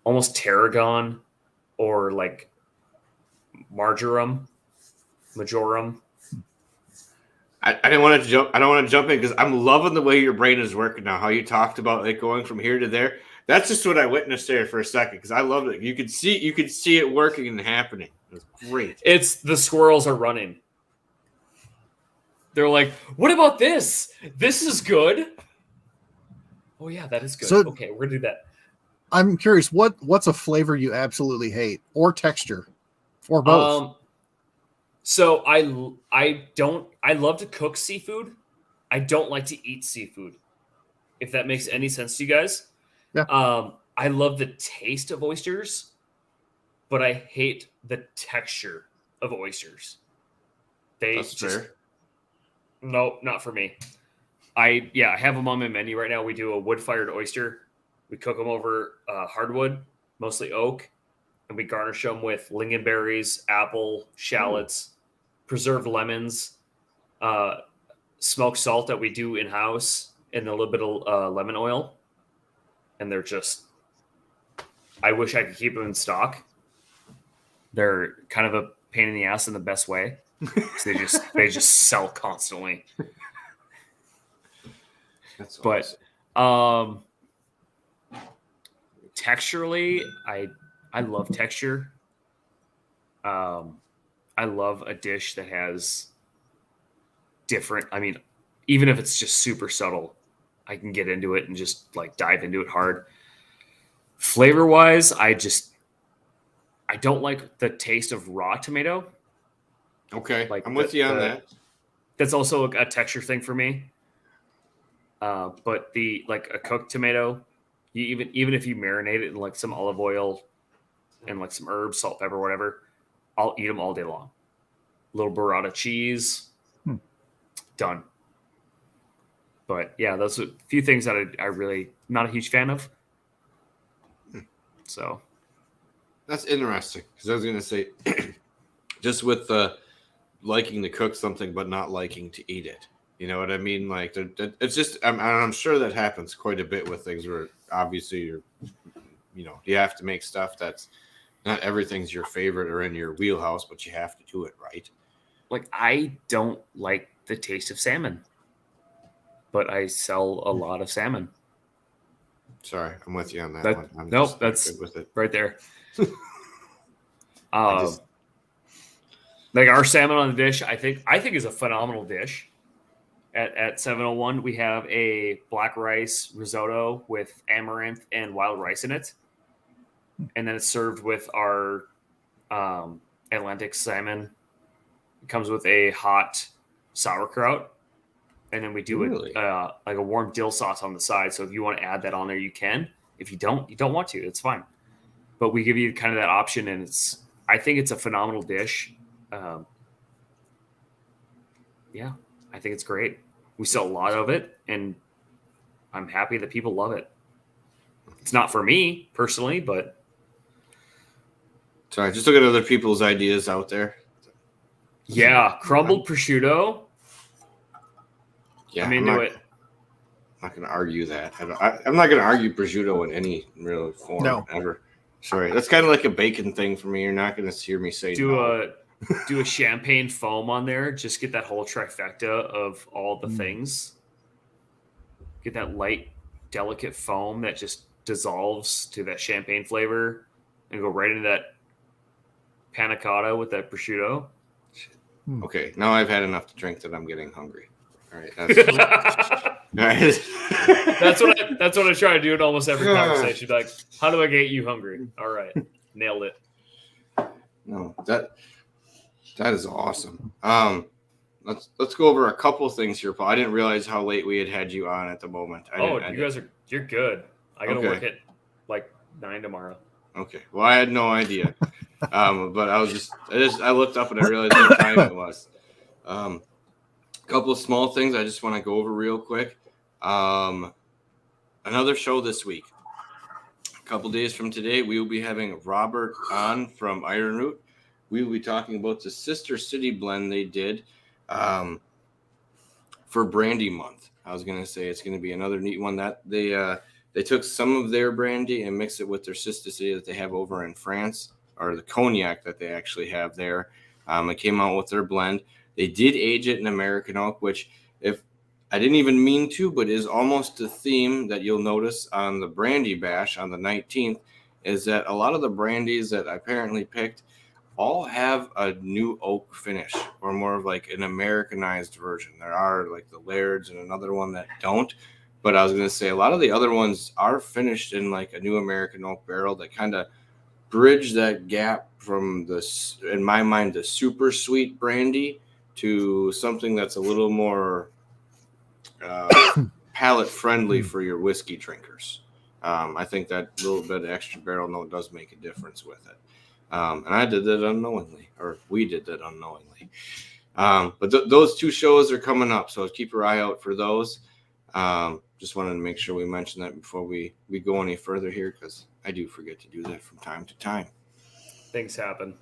C: almost tarragon or like majoram.
A: I don't want to jump in because I'm loving the way your brain is working now. How you talked about like going from here to there. That's just what I witnessed there for a second because I loved it. You could see it working and happening. It was great.
C: It's the squirrels are running. They're like, what about this? This is good. Oh yeah, that is good. So, okay, we're gonna do that.
B: I'm curious, what's a flavor you absolutely hate, or texture, or both?
C: So I love to cook seafood. I don't like to eat seafood. If that makes any sense to you guys.
B: Yeah.
C: I love the taste of oysters, but I hate the texture of oysters.
A: That's fair.
C: No, not for me. I have them on my menu right now. We do a wood-fired oyster. We cook them over hardwood, mostly oak, and we garnish them with lingonberries, apple, shallots, preserved lemons, smoked salt that we do in-house, and a little bit of lemon oil. And they're just – I wish I could keep them in stock. They're kind of a pain in the ass in the best way. So they just sell constantly.
A: That's awesome.
C: But texturally, I love texture. I love a dish that has different. I mean, even if it's just super subtle, I can get into it and just like dive into it hard. Flavor wise, I don't like the taste of raw tomato.
A: Okay, like I'm with you on that.
C: That's also a texture thing for me. But a cooked tomato, even if you marinate it in like some olive oil and like some herbs, salt, pepper, whatever, I'll eat them all day long. A little burrata cheese, done. But yeah, those are a few things that I really not a huge fan of. So
A: that's interesting because I was going to say, just with liking to cook something but not liking to eat it. You know what I mean? Like it's just I'm sure that happens quite a bit with things where obviously you have to make stuff that's not everything's your favorite or in your wheelhouse, but you have to do it right.
C: Like I don't like the taste of salmon, but I sell a lot of salmon.
A: Sorry, I'm with you on that one.
C: That's with it right there. Like our salmon on the dish, I think is a phenomenal dish. At 701, we have a black rice risotto with amaranth and wild rice in it, and then it's served with our Atlantic salmon. It comes with a hot sauerkraut, and then we do like a warm dill sauce on the side. So if you want to add that on there, you can. If you don't want to. It's fine. But we give you kind of that option, and I think it's a phenomenal dish. Yeah, I think it's great. We sell a lot of it, and I'm happy that people love it. It's not for me personally, but
A: Sorry, just look at other people's ideas out there.
C: yeah, crumbled prosciutto.
A: Yeah,
C: I'm into it.
A: I'm not going to argue that. I'm not going to argue prosciutto in any real form ever. Sorry, that's kind of like a bacon thing for me. You're not going to hear me say no.
C: Do a champagne foam on there. Just get that whole trifecta of all the things. Get that light, delicate foam that just dissolves to that champagne flavor, and go right into that panna cotta with that prosciutto.
A: Okay, now I've had enough to drink that I'm getting hungry. All right,
C: that's what I try to do in almost every conversation. Like, how do I get you hungry? All right, nailed it.
A: No, that is awesome. Let's go over a couple things here, Paul. I didn't realize how late we had you on at the moment.
C: You're good. I gotta work at like 9 tomorrow.
A: Okay. Well, I had no idea. But I looked up and I realized what time it was. A couple of small things I just want to go over real quick. Another show this week. A couple days from today, we will be having Robert on from Iron Root. We will be talking about the Sister City blend they did for Brandy Month. I was going to say it's going to be another neat one that they took some of their brandy and mixed it with their Sister City that they have over in France, or the cognac that they actually have there. It came out with their blend. They did age it in American oak, which if I didn't even mean to, but is almost a theme that you'll notice on the Brandy Bash on the 19th, is that a lot of the brandies that I apparently picked all have a new oak finish, or more of like an Americanized version. There are like the Lairds and another one that don't. But I was going to say a lot of the other ones are finished in like a new American oak barrel that kind of bridge that gap from in my mind, the super sweet brandy to something that's a little more palate friendly for your whiskey drinkers. I think that little bit of extra barrel note does make a difference with it. And I did that unknowingly, or we did that unknowingly. But those two shows are coming up, so keep your eye out for those. Just wanted to make sure we mention that before we go any further here, because I do forget to do that from time to time.
C: Things happen.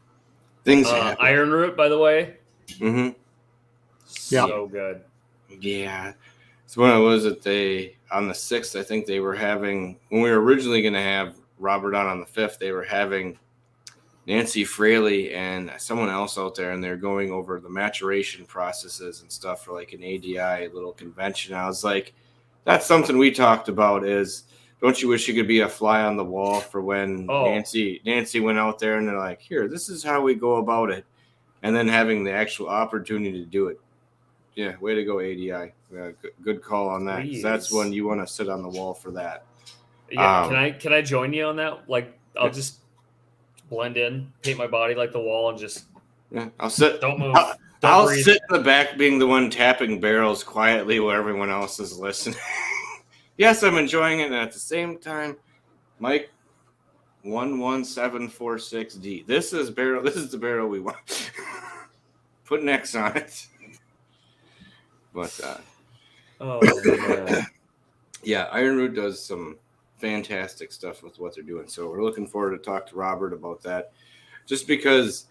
A: Happen.
C: Iron Root, by the way.
A: Mm-hmm.
C: So good.
A: Yeah. So when it was that on the 6th, I think they were having, when we were originally going to have Robert on the 5th, they were having Nancy Fraley and someone else out there, and they're going over the maturation processes and stuff for like an ADI little convention. I was like, that's something we talked about is, don't you wish you could be a fly on the wall for when Nancy went out there and they're like, here, this is how we go about it. And then having the actual opportunity to do it. Yeah, way to go, ADI. Good call on that. That's when you want to sit on the wall for that.
C: Yeah, can I join you on that? Like, I'll just blend in, paint my body like the wall, and just
A: I'll sit.
C: Don't move.
A: I'll sit in the back, being the one tapping barrels quietly while everyone else is listening. Yes, I'm enjoying it, and at the same time, Mike 11746D. This is the barrel we want. Put an X on it. But yeah, Iron Root does some fantastic stuff with what they're doing. So we're looking forward to talk to Robert about that. Just because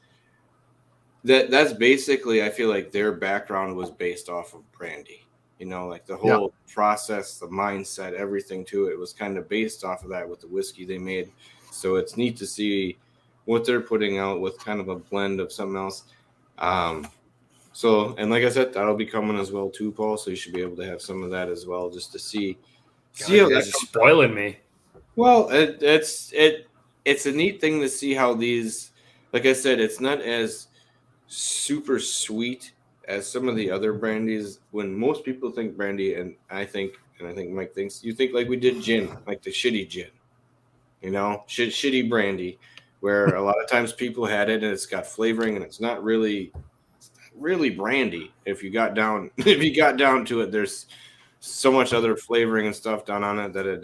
A: that's basically, I feel like their background was based off of brandy. You know, like the whole process, the mindset, everything to it was kind of based off of that with the whiskey they made. So it's neat to see what they're putting out with kind of a blend of something else. So, and like I said, that'll be coming as well too, Paul. So you should be able to have some of that as well, just to see how that's
C: spoiling me.
A: Well, it's a neat thing to see how these, like I said, it's not as super sweet as some of the other brandies. When most people think brandy, and I think Mike thinks, you think like we did gin, like the shitty gin, you know, shitty brandy, where a lot of times people had it and it's got flavoring and it's not really brandy. If you got down to it, there's so much other flavoring and stuff done on it that it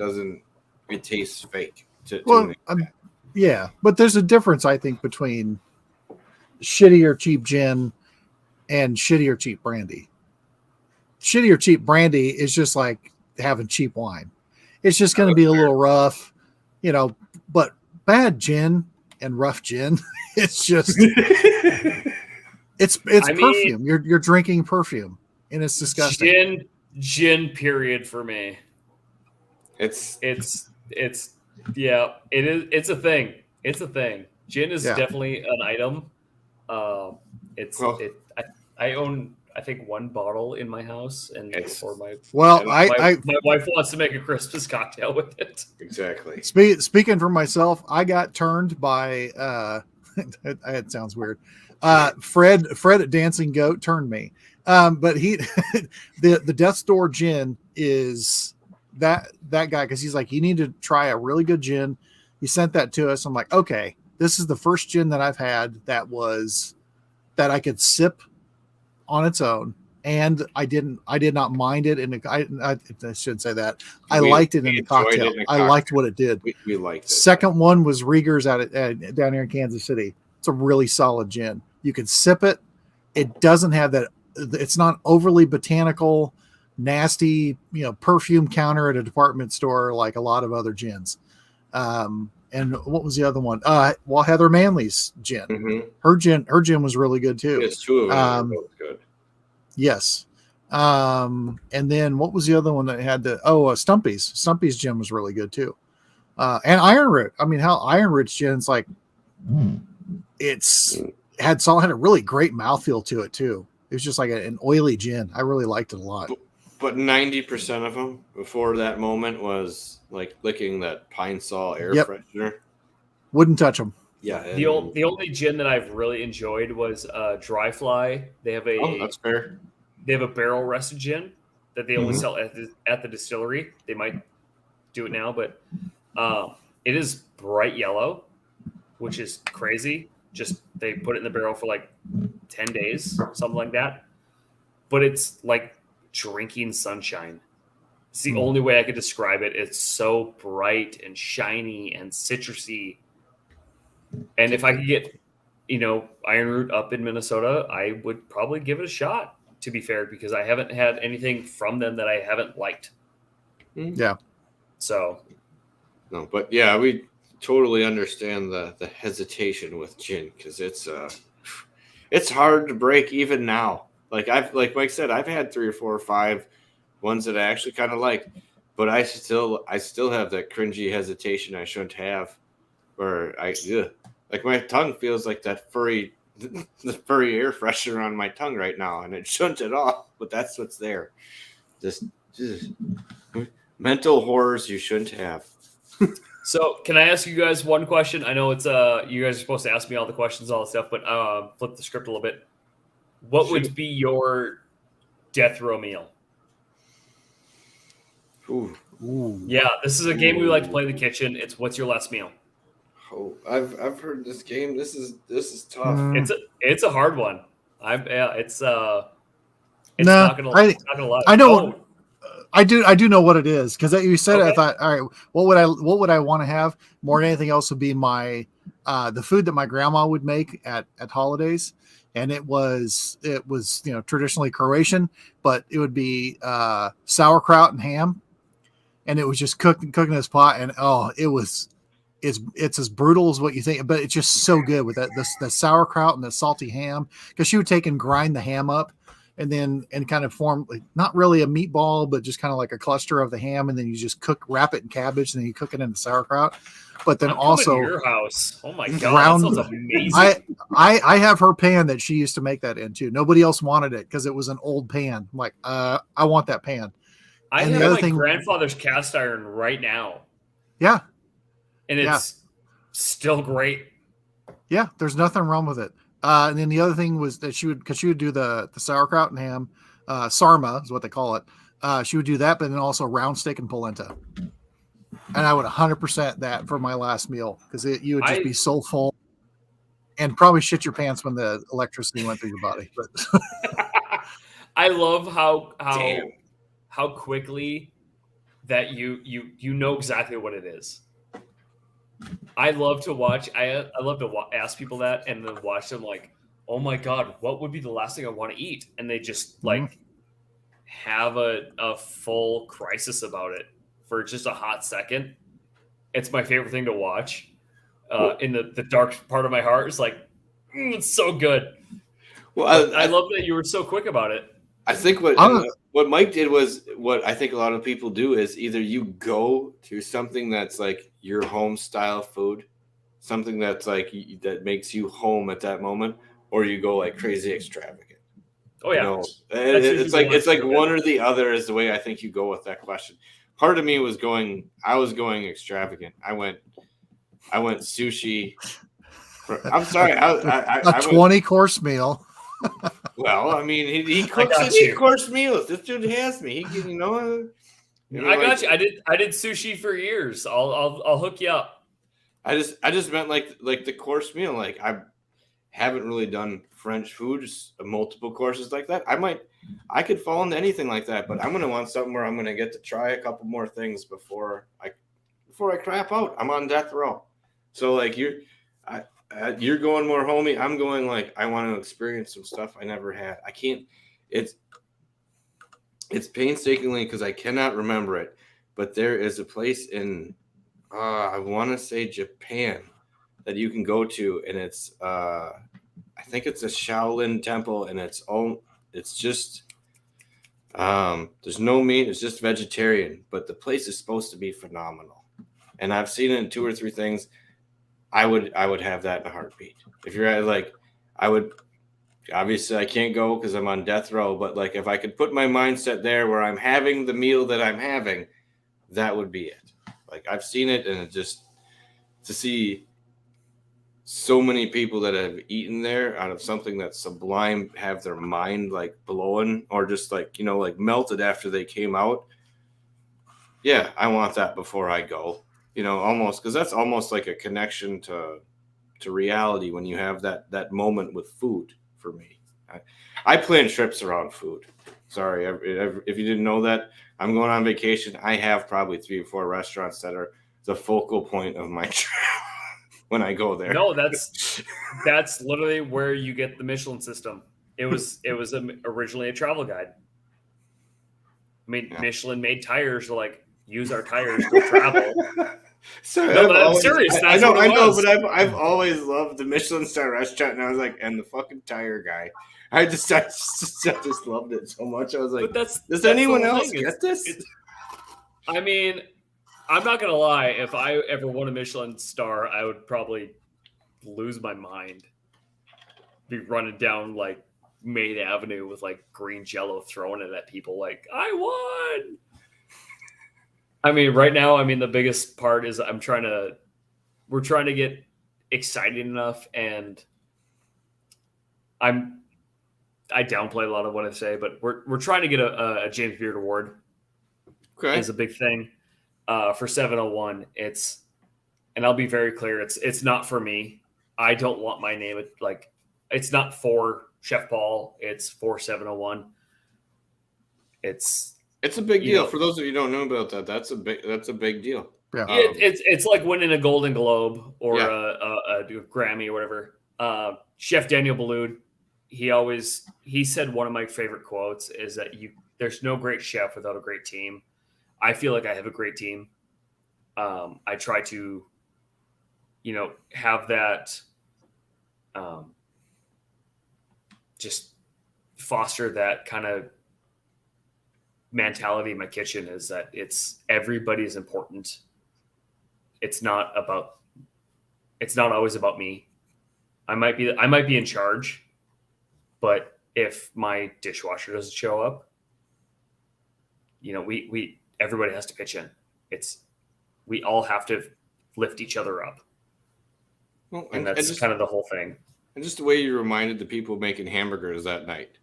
A: tastes fake.
B: Yeah, but there's a difference, I think, between shitty or cheap gin and shitty or cheap brandy. Shitty or cheap brandy is just like having cheap wine. It's just going to be a little rough, but bad gin and rough gin. It's just, it's perfume. You're drinking perfume and it's disgusting.
C: Gin period for me. It's yeah, it is. It's a thing. It's a thing. Gin is definitely an item. I own, I think, one bottle in my house, and for my my wife wants to make a Christmas cocktail with it.
A: Exactly.
B: Speaking for myself, I got turned by it sounds weird. Fred at Dancing Goat turned me. But he the Death's Door gin is that guy, because he's like, you need to try a really good gin. He sent that to us. I'm like, okay, this is the first gin that I've had that I could sip on its own, and I did not mind it. And I shouldn't say that. I liked it in the cocktail. I liked what it did.
A: We liked it.
B: Second one was Rieger's down here in Kansas City. It's a really solid gin. You can sip it. It doesn't have that. It's not overly botanical, nasty, perfume counter at a department store like a lot of other gins. And what was the other one? Heather Manley's gin.
A: Mm-hmm.
B: Her gin was really good too.
A: Yes, two of them were both good.
B: Yes. And then what was the other one that had Stumpy's? Stumpy's gin was really good too. And Iron Root. I mean, how Iron Root's gin's like, had a really great mouthfeel to it too. It was just like an oily gin. I really liked it a lot.
A: But 90% of them before that moment was like licking that Pine Sol air freshener.
B: Wouldn't touch them.
A: Yeah.
C: The only gin that I've really enjoyed was Dry Fly. They have
A: that's fair.
C: They have a barrel rested gin that they only sell at the distillery. They might do it now, but it is bright yellow, which is crazy. Just they put it in the barrel for like 10 days, something like that. But it's like drinking sunshine. It's the only way I could describe it. It's so bright and shiny and citrusy. And if I could get, Iron Root up in Minnesota, I would probably give it a shot, to be fair, because I haven't had anything from them that I haven't liked.
B: Yeah.
C: So.
A: No, but yeah, we totally understand the hesitation with gin, because it's hard to break even now. Like Mike said, I've had 3 or 4 or 5 ones that I actually kind of like, but I still have that cringy hesitation I shouldn't have, where like my tongue feels like that the furry air freshener on my tongue right now, and it shouldn't at all, but that's what's there. Just mental horrors you shouldn't have.
C: So can I ask you guys one question? I know it's you guys are supposed to ask me all the questions, all the stuff, but flip the script a little bit. What would be your death row meal?
A: Ooh.
C: Yeah, this is a game we like to play in the kitchen. It's what's your last meal?
A: Oh, I've heard this game. This is tough.
C: It's a hard one. It's not gonna lie.
B: I know. I do know what it is, because you said it. I thought, all right, what would I want to have more than anything else would be my the food that my grandma would make at holidays, and it was traditionally Croatian, but it would be sauerkraut and ham, and it was just cooking in this pot, and it's as brutal as what you think, but it's just so good with the sauerkraut and the salty ham, because she would take and grind the ham up. And kind of form, like, not really a meatball, but just kind of like a cluster of the ham, and then you just wrap it in cabbage, and then you cook it into sauerkraut. But then also
C: your house. Oh my god, that sounds amazing.
B: I have her pan that she used to make that in too. Nobody else wanted it because it was an old pan. I'm like, I want that pan.
C: I have my grandfather's cast iron right now.
B: Yeah.
C: And it's still great.
B: Yeah, there's nothing wrong with it. And then the other thing was that she would do the sauerkraut and ham, sarma is what they call it. She would do that, but then also round steak and polenta. And I would 100% that for my last meal, because you would just be so full and probably shit your pants when the electricity went through your body. But
C: I love how quickly that you know exactly what it is. I love to watch. I love to ask people that, and then watch them like, oh my god, what would be the last thing I want to eat? And they just like have a full crisis about it for just a hot second, it's my favorite thing to watch. In the dark part of my heart, it's like, it's so good.
A: Well,
C: I love that you were so quick about it.
A: I think what Mike did was what I think a lot of people do is either you go to something that's like your home style food, something that's like that makes you home at that moment, or you go like crazy extravagant.
C: Oh yeah,
A: You know, it's like one or the other is the way I think you go with that question. Part of me was going, I was going extravagant. I went sushi. I'm sorry,
B: a
A: I
B: 20-course meal.
A: Well, I mean, he cooks 8-course meals. This dude has me. He, you know.
C: I got you. I did sushi for years. I'll hook you up.
A: I just meant like the course meal. Like I haven't really done French food, multiple courses like that. I could fall into anything like that, but I'm gonna want something where I'm gonna get to try a couple more things before I crap out. I'm on death row, so like you're going more homey. I'm going like I want to experience some stuff I never had. I can't. It's painstakingly because I cannot remember it, but there is a place in I want to say Japan that you can go to, and it's I think it's a Shaolin temple, and it's just there's no meat. It's just vegetarian, but the place is supposed to be phenomenal, and I've seen it in 2 or 3 things. I would have that in a heartbeat. If you're at like, I would, obviously I can't go because I'm on death row, but like if I could put my mindset there where I'm having the meal that I'm having, that would be it. Like I've seen it, and it just, to see so many people that have eaten there out of something that's sublime, have their mind like blowing or just like, you know, like melted after they came out. Yeah, I want that before I go. You know, almost, because that's almost like a connection to reality when you have that moment with food. For me, I plan trips around food. Sorry, if you didn't know that, I'm going on vacation. I have probably 3 or 4 restaurants that are the focal point of my trip when I go there.
C: No, that's literally where you get the Michelin system. It was originally a travel guide. I mean, yeah. Michelin made tires to like use our tires to travel.
A: So
C: no, but I'm serious.
A: I know, but I've always loved the Michelin star restaurant, and I was like, and the fucking tire guy. I just loved it so much. I was like, does anyone else get this?
C: I mean, I'm not gonna lie. If I ever won a Michelin star, I would probably lose my mind. Be running down like Main Avenue with like green jello, throwing it at people like, I won. I mean, right now, the biggest part is we're trying to get excited enough, and I downplay a lot of what I say, but we're trying to get a James Beard Award.
A: Okay,
C: is a big thing for 701. And I'll be very clear, it's not for me. I don't want my name it's not for Chef Paul. It's for 701.
A: It's a big deal. For those of you who don't know about that, that's a big deal.
B: Yeah.
C: It's like winning a Golden Globe or a Grammy or whatever. Chef Daniel Boulud, he said one of my favorite quotes is that there's no great chef without a great team. I feel like I have a great team. I try to, have that, just foster that kind of mentality in my kitchen, is that everybody is important. It's not always about me. I might be in charge, but if my dishwasher doesn't show up, everybody has to pitch in. We all have to lift each other up. Well, and that's kind of the whole thing.
A: And just the way you reminded the people making hamburgers that night,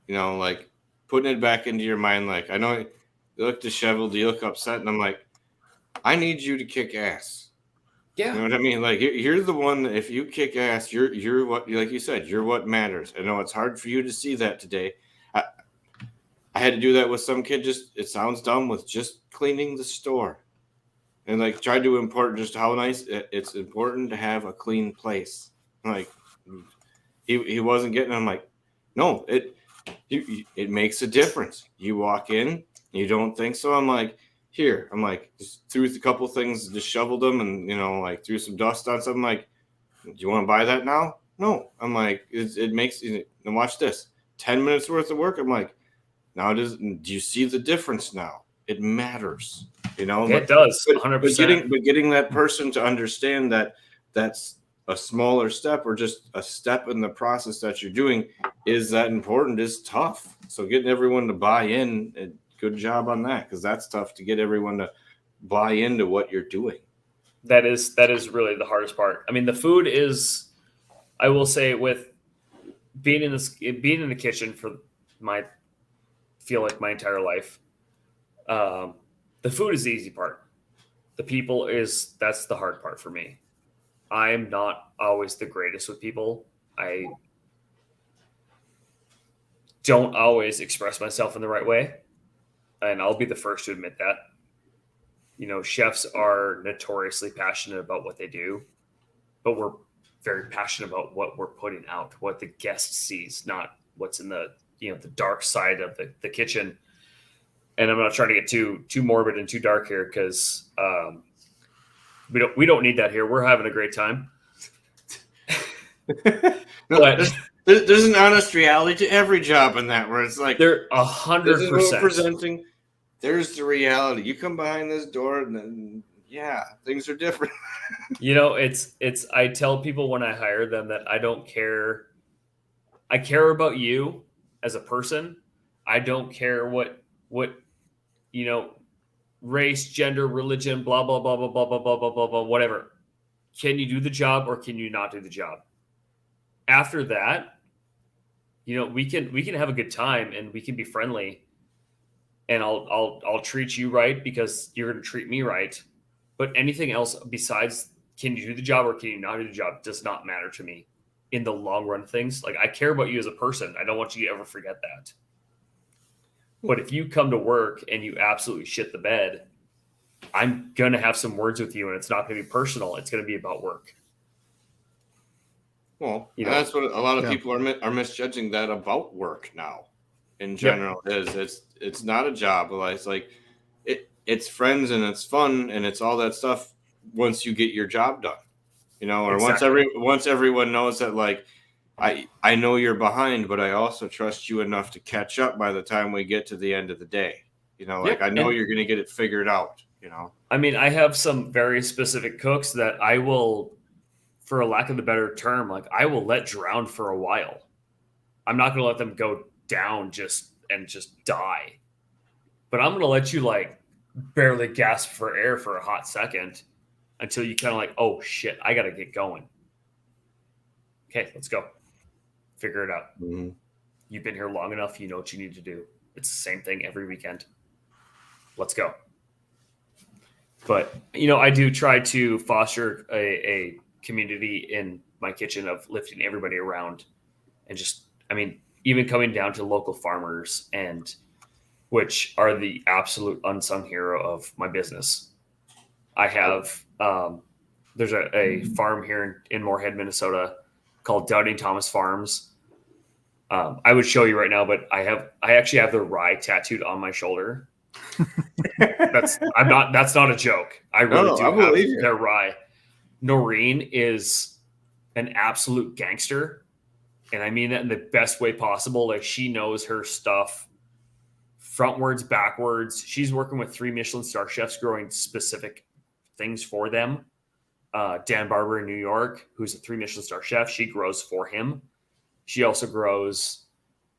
A: like putting it back into your mind. Like, I know you look disheveled, you look upset, and I'm like, I need you to kick ass.
C: Yeah.
A: You know what I mean? Like, you're the one that if you kick ass, you're what, like you said, you're what matters. I know it's hard for you to see that today. I had to do that with some kid. It sounds dumb, with just cleaning the store. And like tried to impart just how nice it's important to have a clean place. Like he wasn't getting. I'm like, no, it makes a difference. You walk in, you don't think so. I'm like, here. I'm like, just threw a couple things, just shoveled them, and like threw some dust on something. Like, do you want to buy that now? No. I'm like, it makes. And watch this. 10 minutes worth of work. I'm like, now do you see the difference now? It matters,
C: It does, 100%.
A: But getting that person to understand that that's a smaller step or just a step in the process that you're doing is that important is tough. So getting everyone to buy in, good job on that, because that's tough to get everyone to buy into what you're doing.
C: That is really the hardest part. I mean, the food is, I will say, with being in the kitchen for my entire life, the food is the easy part. The people that's the hard part for me. I'm not always the greatest with people. I don't always express myself in the right way, and I'll be the first to admit that. Chefs are notoriously passionate about what they do, but we're very passionate about what we're putting out, what the guest sees, not what's in the the dark side of the kitchen. And I'm not trying to get too morbid and too dark here, because we don't need that here. We're having a great time.
A: But there's an honest reality to every job in that, where it's like
C: they're 100%
A: presenting. There's the reality. You come behind this door, and then things are different.
C: It's. I tell people when I hire them that I don't care. I care about you as a person. I don't care what race, gender, religion, blah blah blah blah blah blah blah blah blah blah, whatever. Can you do the job or can you not do the job? After that, we can have a good time and we can be friendly, and I'll treat you right because you're going to treat me right. But anything else besides can you do the job or can you not do the job does not matter to me in the long run of things. Like, I care about you as a person. I don't want you to ever forget that. But if you come to work and you absolutely shit the bed, I'm going to have some words with you, and it's not going to be personal. It's going to be about work.
A: Well, that's what a lot of people are misjudging that about work now. In general, it's not a job. It's like it's friends and it's fun and it's all that stuff once you get your job done, or
C: Exactly.
A: once everyone knows that, like, I know you're behind, but I also trust you enough to catch up by the time we get to the end of the day. I know you're going to get it figured out.
C: I mean, I have some very specific cooks that I will, for a lack of a better term, like, I will let drown for a while. I'm not going to let them go down just die. But I'm going to let you, like, barely gasp for air for a hot second until you kind of like, oh shit, I got to get going. Okay, let's go. Figure it out.
A: Mm-hmm.
C: You've been here long enough. You know what you need to do. It's the same thing every weekend. Let's go. But, I do try to foster a community in my kitchen of lifting everybody around, and just, even coming down to local farmers, and which are the absolute unsung hero of my business. I have, there's a farm here in Moorhead, Minnesota called Doubting Thomas Farms. I would show you right now, but I actually have the rye tattooed on my shoulder. That's not a joke. I really do have their rye. Noreen is an absolute gangster, and I mean that in the best way possible. Like, she knows her stuff frontwards, backwards. She's working with 3 Michelin star chefs growing specific things for them. Dan Barber in New York, who's a 3 Michelin star chef, she grows for him. She also grows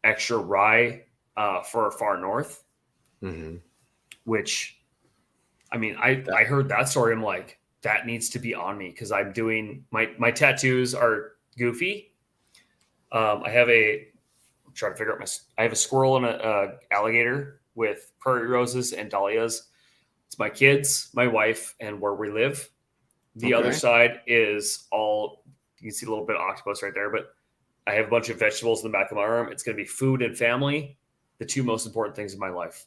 C: extra rye for Far North, which, I heard that story. I'm like, that needs to be on me, because I'm doing my tattoos are goofy. I have I'm trying to figure out I have a squirrel and a alligator with prairie roses and dahlias. It's my kids, my wife, and where we live. The other side is all, you can see a little bit of octopus right there, but I have a bunch of vegetables in the back of my arm. It's going to be food and family, the 2 most important things in my life.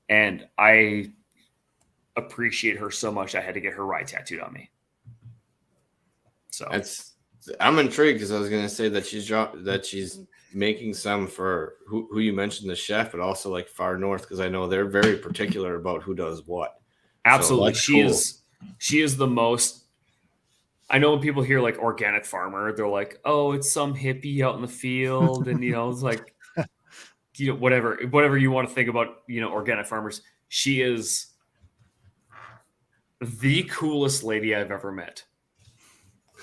C: And I appreciate her so much, I had to get her rye tattooed on me. So
A: it's I'm intrigued because I was gonna say that she's making some for who you mentioned, the chef, but also like Far North, because I know they're very particular about who does what.
C: Absolutely.
A: So
C: She is the most. I know when people hear like organic farmer, they're like, oh, it's some hippie out in the field. And, it's like, whatever you want to think about, organic farmers. She is the coolest lady I've ever met.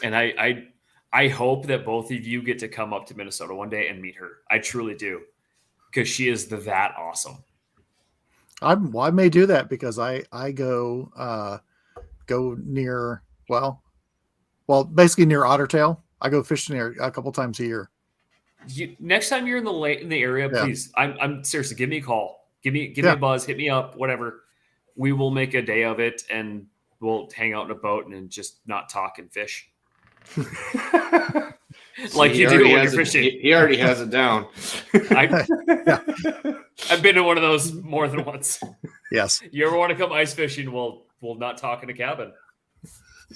C: And I hope that both of you get to come up to Minnesota one day and meet her. I truly do. Because she is that awesome.
B: I may do that because I go near, basically near Ottertail. I go fishing there a couple times a year.
C: Next time you're in the area, please. I'm seriously, give me a call. Give me a buzz. Hit me up. Whatever. We will make a day of it, and we'll hang out in a boat and just not talk and fish. Like you do when you're fishing.
A: He already has it down.
C: I've been to one of those more than once.
B: Yes.
C: You ever want to come ice fishing? We'll not talk in a cabin.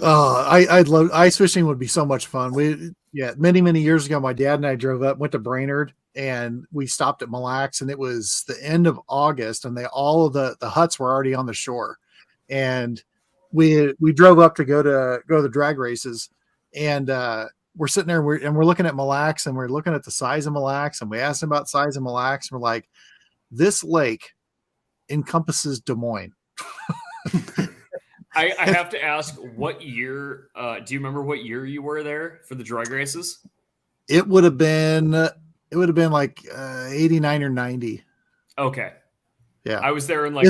B: I'd love ice fishing. Would be so much fun. Many years ago, my dad and I drove up, went to Brainerd, and we stopped at Mille Lacs, and it was the end of August, and all of the huts were already on the shore, and we drove up to go to the drag races, and we're sitting there and we're looking at Mille Lacs, and we're looking at the size of Mille Lacs, and we asked him about size of Mille Lacs, and we're like, this lake encompasses Des Moines.
C: I have to ask, what year? Do you remember what year you were there for the drag races?
B: It would have been like 89 or 90.
C: Okay.
B: Yeah,
C: I was there in like.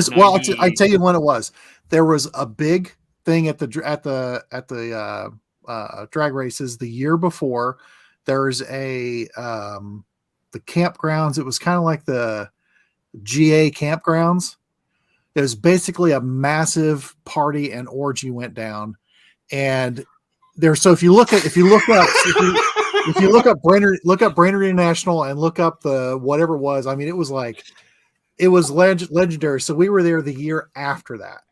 B: I tell you when it was. There was a big thing at the drag races the year before. There's the campgrounds. It was kind of like the GA campgrounds. It was basically a massive party and orgy went down, and so if you look up Brainerd, look up Brainerd International and look up the whatever it was. I mean, it was legendary. So we were there the year after that,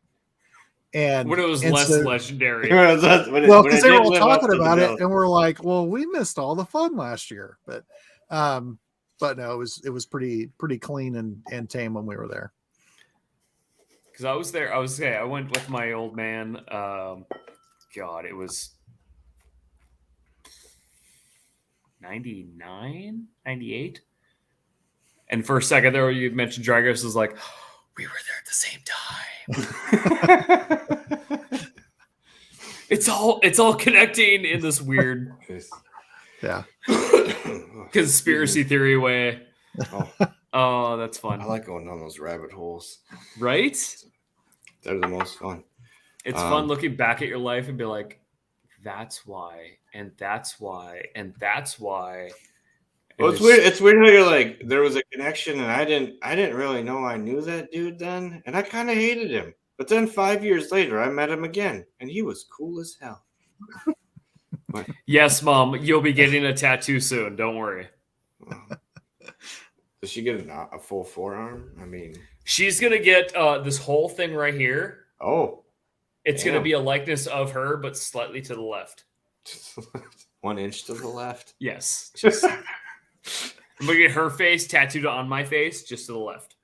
B: and
C: when it was less legendary.
B: Because they were all talking about it, and we're like, well, we missed all the fun last year, but no, it was pretty clean and tame when we were there.
C: Because I was there. I went with my old man. God, it was 99, 98. And for a second there, you mentioned Drag Race, was like, we were there at the same time. It's all connecting in this weird, conspiracy theory way. Oh, that's fun.
A: I like going down those rabbit holes.
C: Right?
A: They're the most fun.
C: It's fun looking back at your life and be like, that's why, and that's why, and that's why.
A: Well, it's weird. It's weird how you're like, there was a connection, and I didn't really know I knew that dude then, and I kind of hated him. But then 5 years later, I met him again, and he was cool as hell.
C: Yes, Mom, you'll be getting a tattoo soon. Don't worry.
A: Does she get a full forearm? I mean,
C: she's gonna get this whole thing right here.
A: Oh,
C: it's gonna be a likeness of her, but slightly to the left.
A: 1 inch to the left.
C: Yes. Just I'm gonna get her face tattooed on my face, just to the left.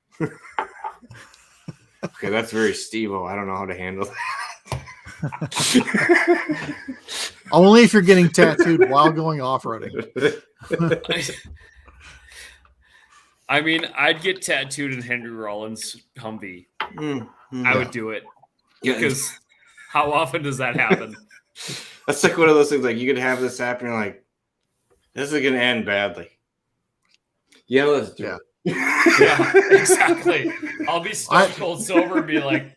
A: Okay, that's very Steve-O. I don't know how to handle that.
B: Only if you're getting tattooed while going off-roading.
C: I mean, I'd get tattooed in Henry Rollins' Humvee. I would do it. Because how often does that happen?
A: That's like one of those things, like, you could have this happen, you're like, this is going to end badly. Yeah, let's do it.
C: Yeah, exactly. I'll be stone cold sober and be like,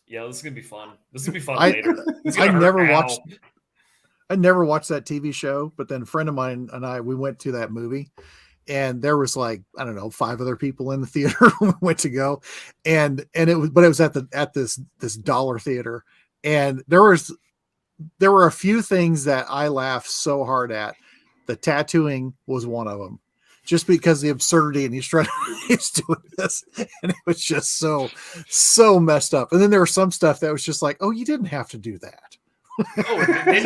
C: yeah, this is going to be fun. This is going to be fun later.
B: I never watched that TV show, but then a friend of mine and we went to that movie. And there was like, I don't know, 5 other people in the theater when we went to go. And it was at this dollar theater. And there were a few things that I laughed so hard at. The tattooing was one of them, just because the absurdity, and he's doing this, and it was just so messed up. And then there was some stuff that was just like, oh, you didn't have to do that.
C: Oh, they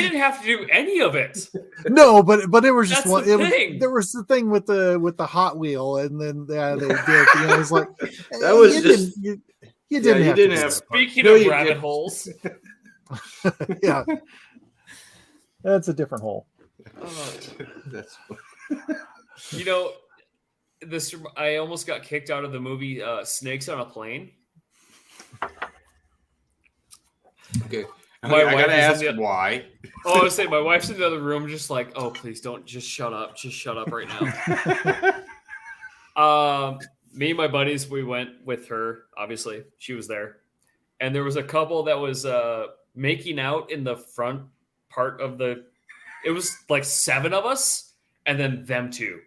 C: didn't have to do any of it.
B: No, but it was just
C: That's
B: one.
C: the thing.
B: There was the thing with the Hot Wheel, and then they did. You know, it was like
A: That was
B: you
A: just-
B: didn't, you didn't
A: you
B: have
A: didn't
B: to do
A: have-
B: that part.
C: Speaking
A: No,
C: of
A: you
C: rabbit
A: didn't.
C: holes,
B: Yeah, that's a different hole.
A: That's
C: you know, this I almost got kicked out of the movie Snakes on a Plane.
A: okay.
C: My
A: I
C: wife
A: gotta
C: is in
A: ask
C: the-
A: why.
C: Oh, I was saying my wife's in the other room, just like, oh, please don't, just shut up right now. Me and my buddies, we went with her. Obviously, she was there, and there was a couple that was making out in the front part of the. It was like 7 of us, and then them 2.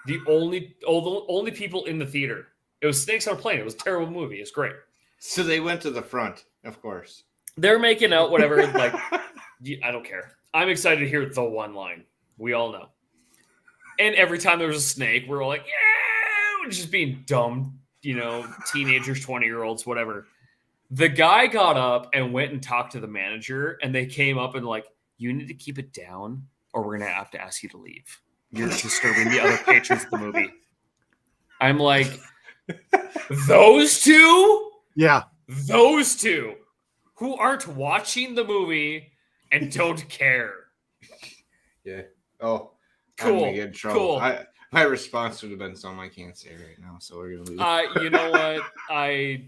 C: The only people in the theater. It was Snakes on a Plane. It was a terrible movie. It's great.
A: So they went to the front, of course.
C: They're making out, whatever. Like, I don't care. I'm excited to hear the one line. We all know. And every time there was a snake, we're all like, yeah, we're just being dumb, teenagers, 20-year-olds, whatever. The guy got up and went and talked to the manager, and they came up and like, you need to keep it down, or we're gonna have to ask you to leave. You're disturbing the other patrons of the movie. I'm like, those two?
B: Yeah,
C: Those two who aren't watching the movie and don't care.
A: Yeah. Oh,
C: Cool.
A: I'm gonna get in trouble.
C: Cool.
A: My response would have been something I can't say right now, so we're gonna leave.
C: You know what?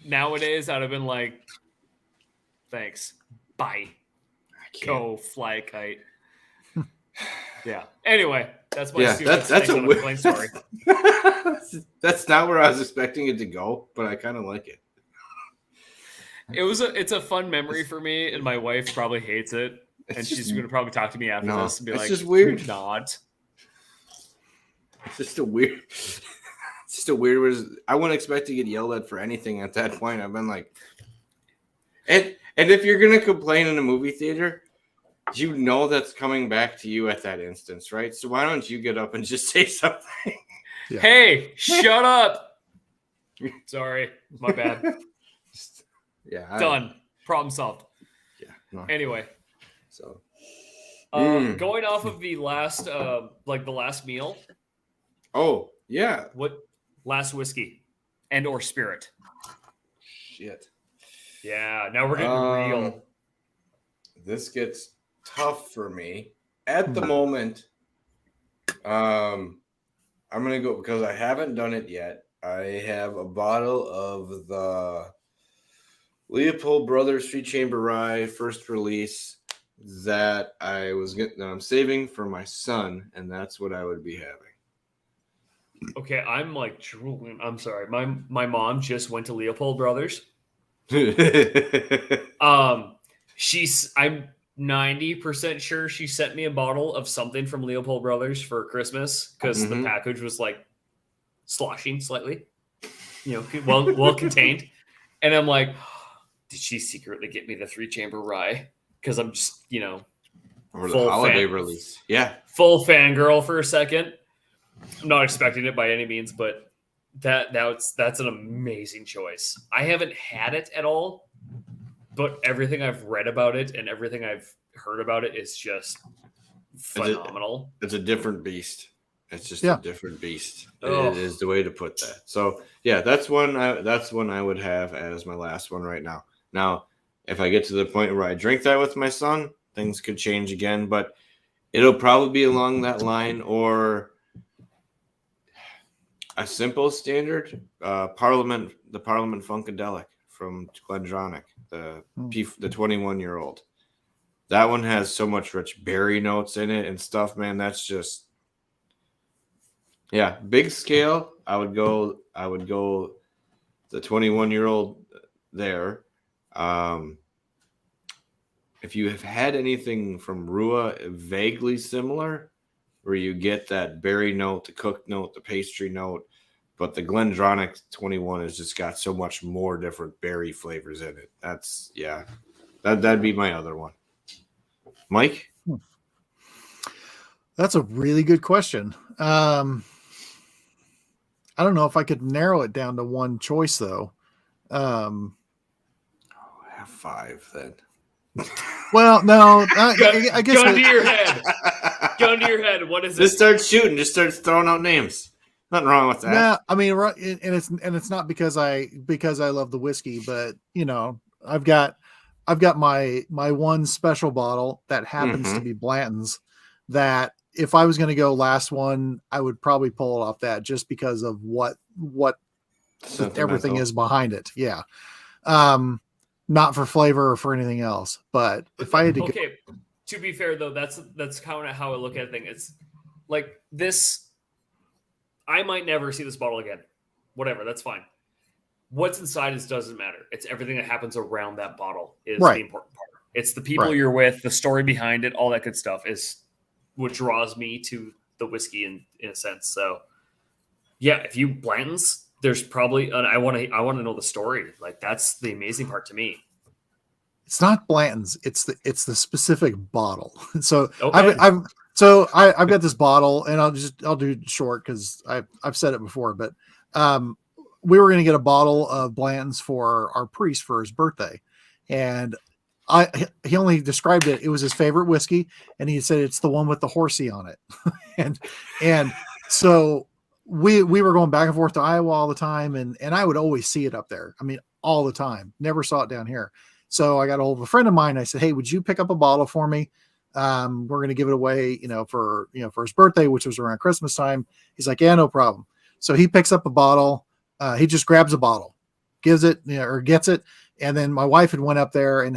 C: Nowadays I'd have been like, thanks. Bye. Go fly a kite. Yeah. Anyway, that's my stupid
A: that's a
C: on
A: weird
C: plane story.
A: That's not where I was expecting it to go, but I kind of like it.
C: It's a fun memory for me, and my wife probably hates it. And she's going to probably talk to me after this and be
A: it's
C: like,
A: just weird.
C: "Do not."
A: It's just a weird. It's just a weird. I wouldn't expect to get yelled at for anything at that point. I've been like, and if you're gonna complain in a movie theater, you know that's coming back to you at that instance, right? So why don't you get up and just say something?
B: Yeah.
C: Hey, shut up! Sorry, my bad.
A: Yeah,
C: Done. Problem solved.
A: Yeah. No.
C: Anyway,
A: So
C: going off of the last, the last meal.
A: Oh yeah.
C: What last whiskey and or spirit?
A: Shit.
C: Yeah, now we're getting real.
A: This gets tough for me at the moment. I'm gonna go because I haven't done it yet. I have a bottle of the Leopold Brothers Three Chamber Rye first release that I'm saving for my son, and that's what I would be having.
C: Okay, I'm like drooling. I'm sorry. My mom just went to Leopold Brothers. I'm 90% sure she sent me a bottle of something from Leopold Brothers for Christmas because the package was like sloshing slightly, well contained. And I'm like, did she secretly get me the 3-chamber rye? Because I'm just,
A: Or the
C: full
A: holiday
C: fan.
A: release. Yeah.
C: Full fangirl for a second. I'm not expecting it by any means, but that's an amazing choice. I haven't had it at all, but everything I've read about it and everything I've heard about it is just phenomenal.
A: It's a different beast. It's just
B: Yeah.
A: a different beast.
C: Oh.
A: It is the way to put that. So yeah, that's one I would have as my last one right now. Now, if I get to the point where I drink that with my son, things could change again, but it'll probably be along that line or a simple standard the Parliament Funkadelic from Glendronach, the 21-year-old. That one has so much rich berry notes in it and stuff, man. That's just big scale. I would go the 21-year-old there. If you have had anything from Rua vaguely similar, where you get that berry note, the cooked note, the pastry note, but the Glendronach 21 has just got so much more different berry flavors in it. That'd be my other one. Mike?
B: That's a really good question. I don't know if I could narrow it down to one choice though.
A: I have 5 then.
B: Well, no, I guess
C: gun to your head. Gun to your head. What is it?
A: Just start shooting. Just start throwing out names. Nothing wrong with that.
B: Yeah, I mean, and it's not because I love the whiskey, but I've got my one special bottle that happens to be Blanton's. That if I was going to go last one, I would probably pull it off that just because of what everything is behind it. Yeah, not for flavor or for anything else, but if I had to,
C: to be fair though, that's kind of how I look at things. It's like this. I might never see this bottle again. Whatever, that's fine. What's inside doesn't matter. It's everything that happens around that bottle is the important part. It's the people you're with, the story behind it, all that good stuff is what draws me to the whiskey in a sense. So yeah, if you Blanton's, there's probably I want to know the story. Like that's the amazing part to me.
B: It's not Blanton's. It's the specific bottle. So
C: okay.
B: I've got this bottle, and I'll do it short because I've said it before, but we were going to get a bottle of Blanton's for our priest for his birthday, and he only described it. It was his favorite whiskey, and he said it's the one with the horsey on it, and so we were going back and forth to Iowa all the time, and I would always see it up there. I mean, all the time. Never saw it down here. So I got a hold of a friend of mine. I said, "Hey, would you pick up a bottle for me? We're going to give it away, for his birthday, which was around Christmas time." He's like, "Yeah, no problem." So he picks up a bottle. He just grabs a bottle, gives it, or gets it. And then my wife had went up there and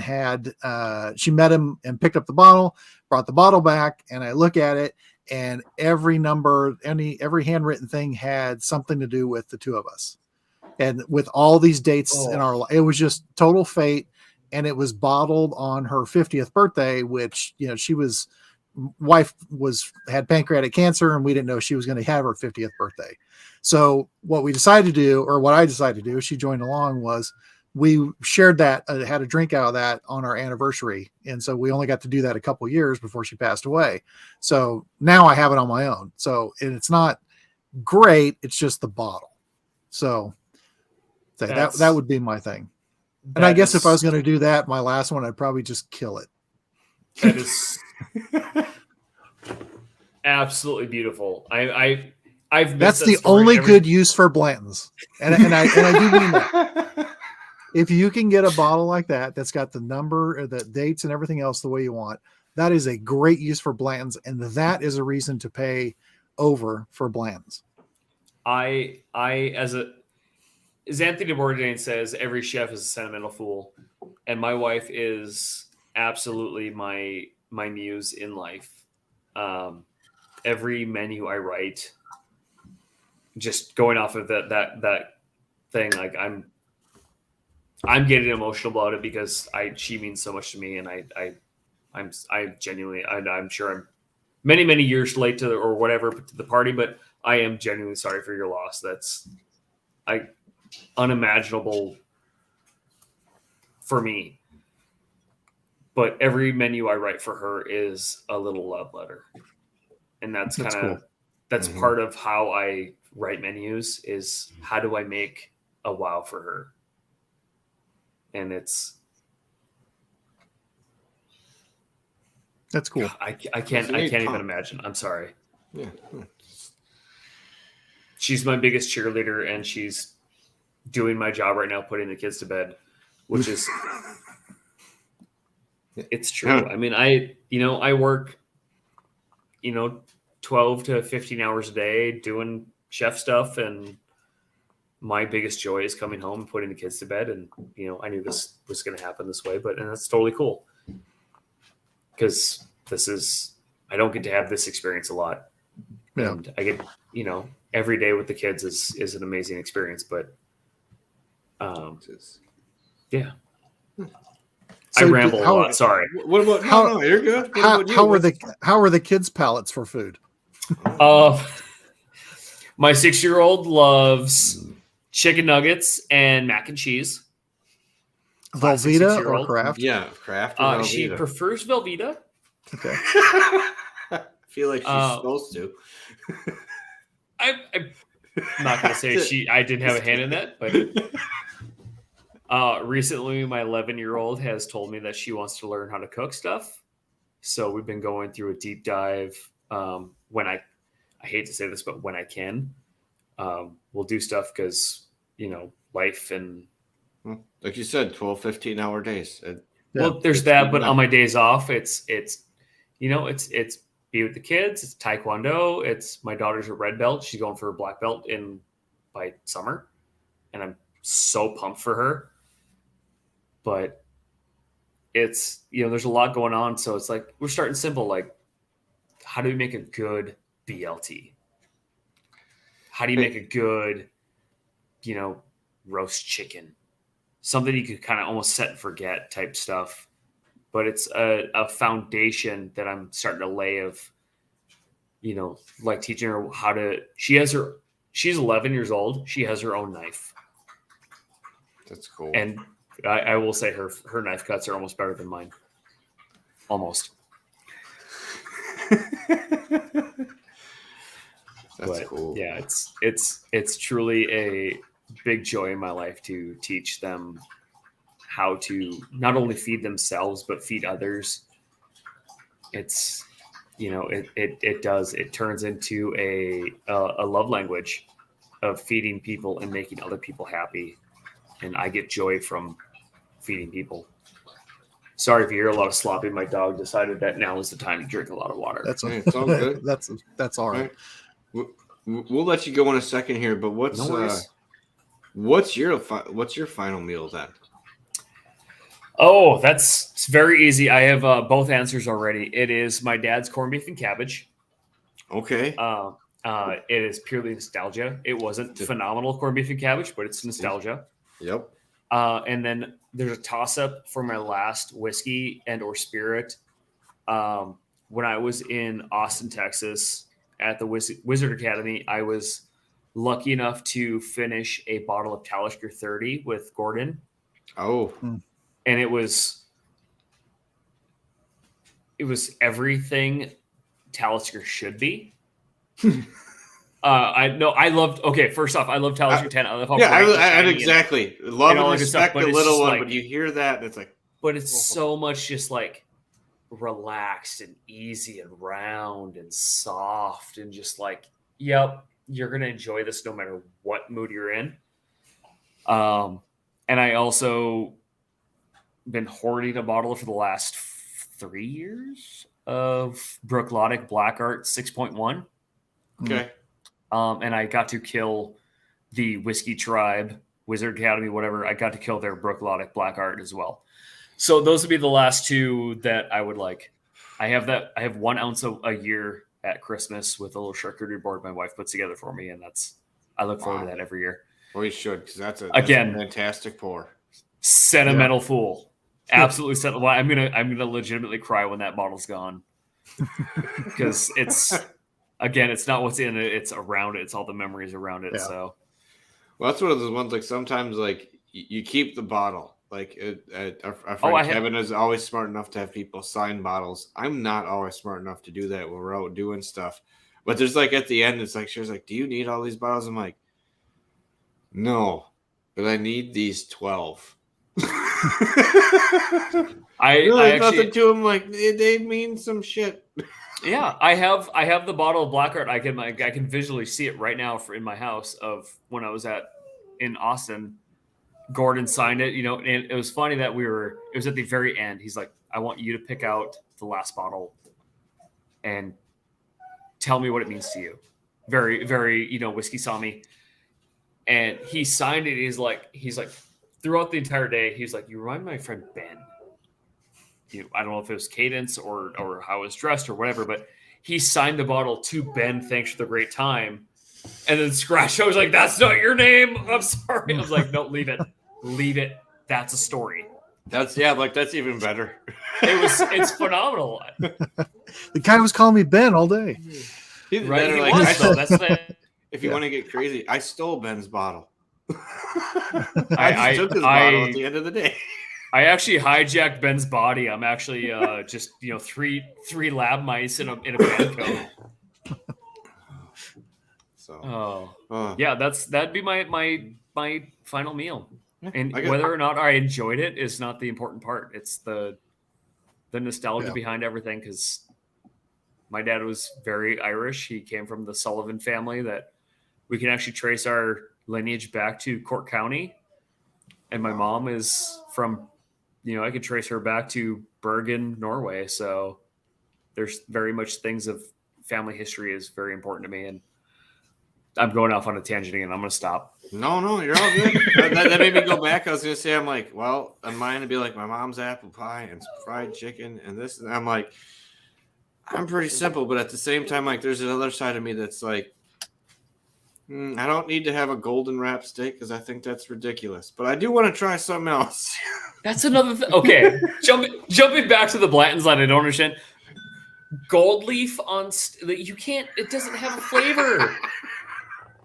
B: she met him and picked up the bottle, brought the bottle back. And I look at it, and every number, every handwritten thing had something to do with the two of us. And with all these dates in our life, it was just total fate. And it was bottled on her 50th birthday, which, wife had pancreatic cancer, and we didn't know she was going to have her 50th birthday. So what we decided to do, or what I decided to do, she joined along, was we shared that, had a drink out of that on our anniversary. And so we only got to do that a couple years before she passed away. So now I have it on my own. So it's not great. It's just the bottle. So that would be my thing. And I guess if I was going to do that, my last one, I'd probably just kill it.
C: That is absolutely beautiful.
B: That's the only good use for Blanton's, and I do mean that. If you can get a bottle like that that's got the number, or the dates, and everything else the way you want, that is a great use for Blanton's, and that is a reason to pay over for Blanton's.
C: As Anthony Bourdain says, every chef is a sentimental fool, and my wife is absolutely my muse in life. Every menu I write, just going off of that thing, like I'm getting emotional about it because she means so much to me, and I genuinely, I'm sure I'm many years late to the party, but I am genuinely sorry for your loss. That's unimaginable for me. But every menu I write for her is a little love letter. And that's kind of cool. That's part of how I write menus, is how do I make a wow for her? And
B: that's cool.
C: I can't even imagine. I'm sorry.
A: Yeah.
C: She's my biggest cheerleader, and she's doing my job right now, putting the kids to bed, which is, it's true. I mean, I work, 12 to 15 hours a day doing chef stuff, and my biggest joy is coming home and putting the kids to bed. And, I knew this was going to happen this way, and that's totally cool, because I don't get to have this experience a lot. Yeah. And I get, every day with the kids is an amazing experience, but yeah. So I ramble a lot. Sorry.
A: What about no, you're good.
B: How are the kids' palates for food?
C: My 6-year-old loves chicken nuggets and mac and cheese.
B: Velveeta or Kraft?
A: Yeah, Kraft.
C: She prefers Velveeta.
B: Okay.
A: I feel like she's supposed to.
C: I'm not going to say I didn't have a hand in that, but Recently, my 11-year-old has told me that she wants to learn how to cook stuff. So we've been going through a deep dive. When I hate to say this, but when I can, we'll do stuff because, life and
A: Like you said, 12, 15-hour days.
C: well, there's that. But on my days off, it's be with the kids. It's Taekwondo. It's my daughter's a red belt. She's going for a black belt by summer, and I'm so pumped for her. But it's, there's a lot going on. So it's like, we're starting simple. Like, how do we make a good BLT? How do you make a good, roast chicken? Something you could kind of almost set and forget type stuff. But it's a foundation that I'm starting to lay of, like teaching her how to, she's 11 years old. She has her own knife.
A: That's cool.
C: And I will say her knife cuts are almost better than mine. Almost.
A: That's cool.
C: Yeah, it's truly a big joy in my life to teach them how to not only feed themselves but feed others. It's it turns into a love language of feeding people and making other people happy, and I get joy from feeding people. Sorry if you hear a lot of slopping. My dog decided that now is the time to drink a lot of water.
B: That's
A: It's all good.
B: that's all right.
A: We'll let you go in a second here, but what's your final meal then?
C: Oh, it's very easy. I have both answers already. It is my dad's corned beef and cabbage.
A: Okay.
C: It is purely nostalgia. It wasn't phenomenal corned beef and cabbage, but it's nostalgia.
A: Yep.
C: And then there's a toss-up for my last whiskey and or spirit. When I was in Austin, Texas at the Wizard Academy, I was lucky enough to finish a bottle of Talisker 30 with Gordon.
A: Oh.
C: And it was everything Talisker should be. I loved. Okay, first off, I love Talisker 10. I love how
A: exactly love and respect the little one,
C: like,
A: but you hear that and it's like,
C: but it's so much just like relaxed and easy and round and soft and just like, yep, you're gonna enjoy this no matter what mood you're in. And I also been hoarding a bottle for the last 3 years of Brooklotic Black Art 6.1.
A: Okay.
C: And I got to kill the Whiskey Tribe, Wizard Academy, whatever. I got to kill their Brooklotic Black Art as well. So those would be the last two that I would like. I have 1 ounce a year at Christmas with a little charcuterie board my wife puts together for me, and I look forward to that every year.
A: Well, you should, because that's a fantastic pour.
C: Sentimental fool. Absolutely sentimental. I'm gonna legitimately cry when that bottle's gone, because it's not what's in it; it's around it. It's all the memories around it. Yeah. So,
A: well, that's one of those ones. Like sometimes, like you keep the bottle. Like our friend Kevin is always smart enough to have people sign bottles. I'm not always smart enough to do that when we're out doing stuff. But there's like at the end, it's like she was like, "Do you need all these bottles?" I'm like, "No, but I need these 12." I really thought the two of them like they mean some shit.
C: Yeah, I have the bottle of Black Art. I can visually see it right now in my house of when I was in Austin. Gordon signed it, and it was funny that it was at the very end. He's like, "I want you to pick out the last bottle and tell me what it means to you." Very, very, whiskey saw me, and he signed it. He's like. Throughout the entire day, he's like, "You remind my friend Ben." I don't know if it was cadence or how it was dressed or whatever, but he signed the bottle to Ben. Thanks for the great time. And then Scratch, I was like, "That's not your name. I'm sorry." I was like, "No, leave it. That's a story."
A: That's even better.
C: It's phenomenal.
B: The guy was calling me Ben all day.
C: Right?
A: If you want to get crazy, I stole Ben's bottle. I took his bottle at the end of the day.
C: I actually hijacked Ben's body. I'm actually just three lab mice in a band coat.
A: So
C: yeah, that'd be my final meal. And whether or not I enjoyed it is not the important part. It's the nostalgia behind everything, because my dad was very Irish. He came from the Sullivan family that we can actually trace our lineage back to Cork County. And my mom is from, I could trace her back to Bergen, Norway. So there's very much things of family history is very important to me. And I'm going off on a tangent again. I'm going to stop.
A: No, you're all good. that made me go back. I was going to say, I'm like, well, on mine it'd be like my mom's apple pie and fried chicken and this. And I'm like, I'm pretty simple. But at the same time, like, there's another side of me that's like, I don't need to have a golden wrap steak because I think that's ridiculous. But I do want to try something else.
C: That's another thing. Okay, jumping back to the Blanton's line, I don't understand. Gold leaf on you can't. It doesn't have a flavor.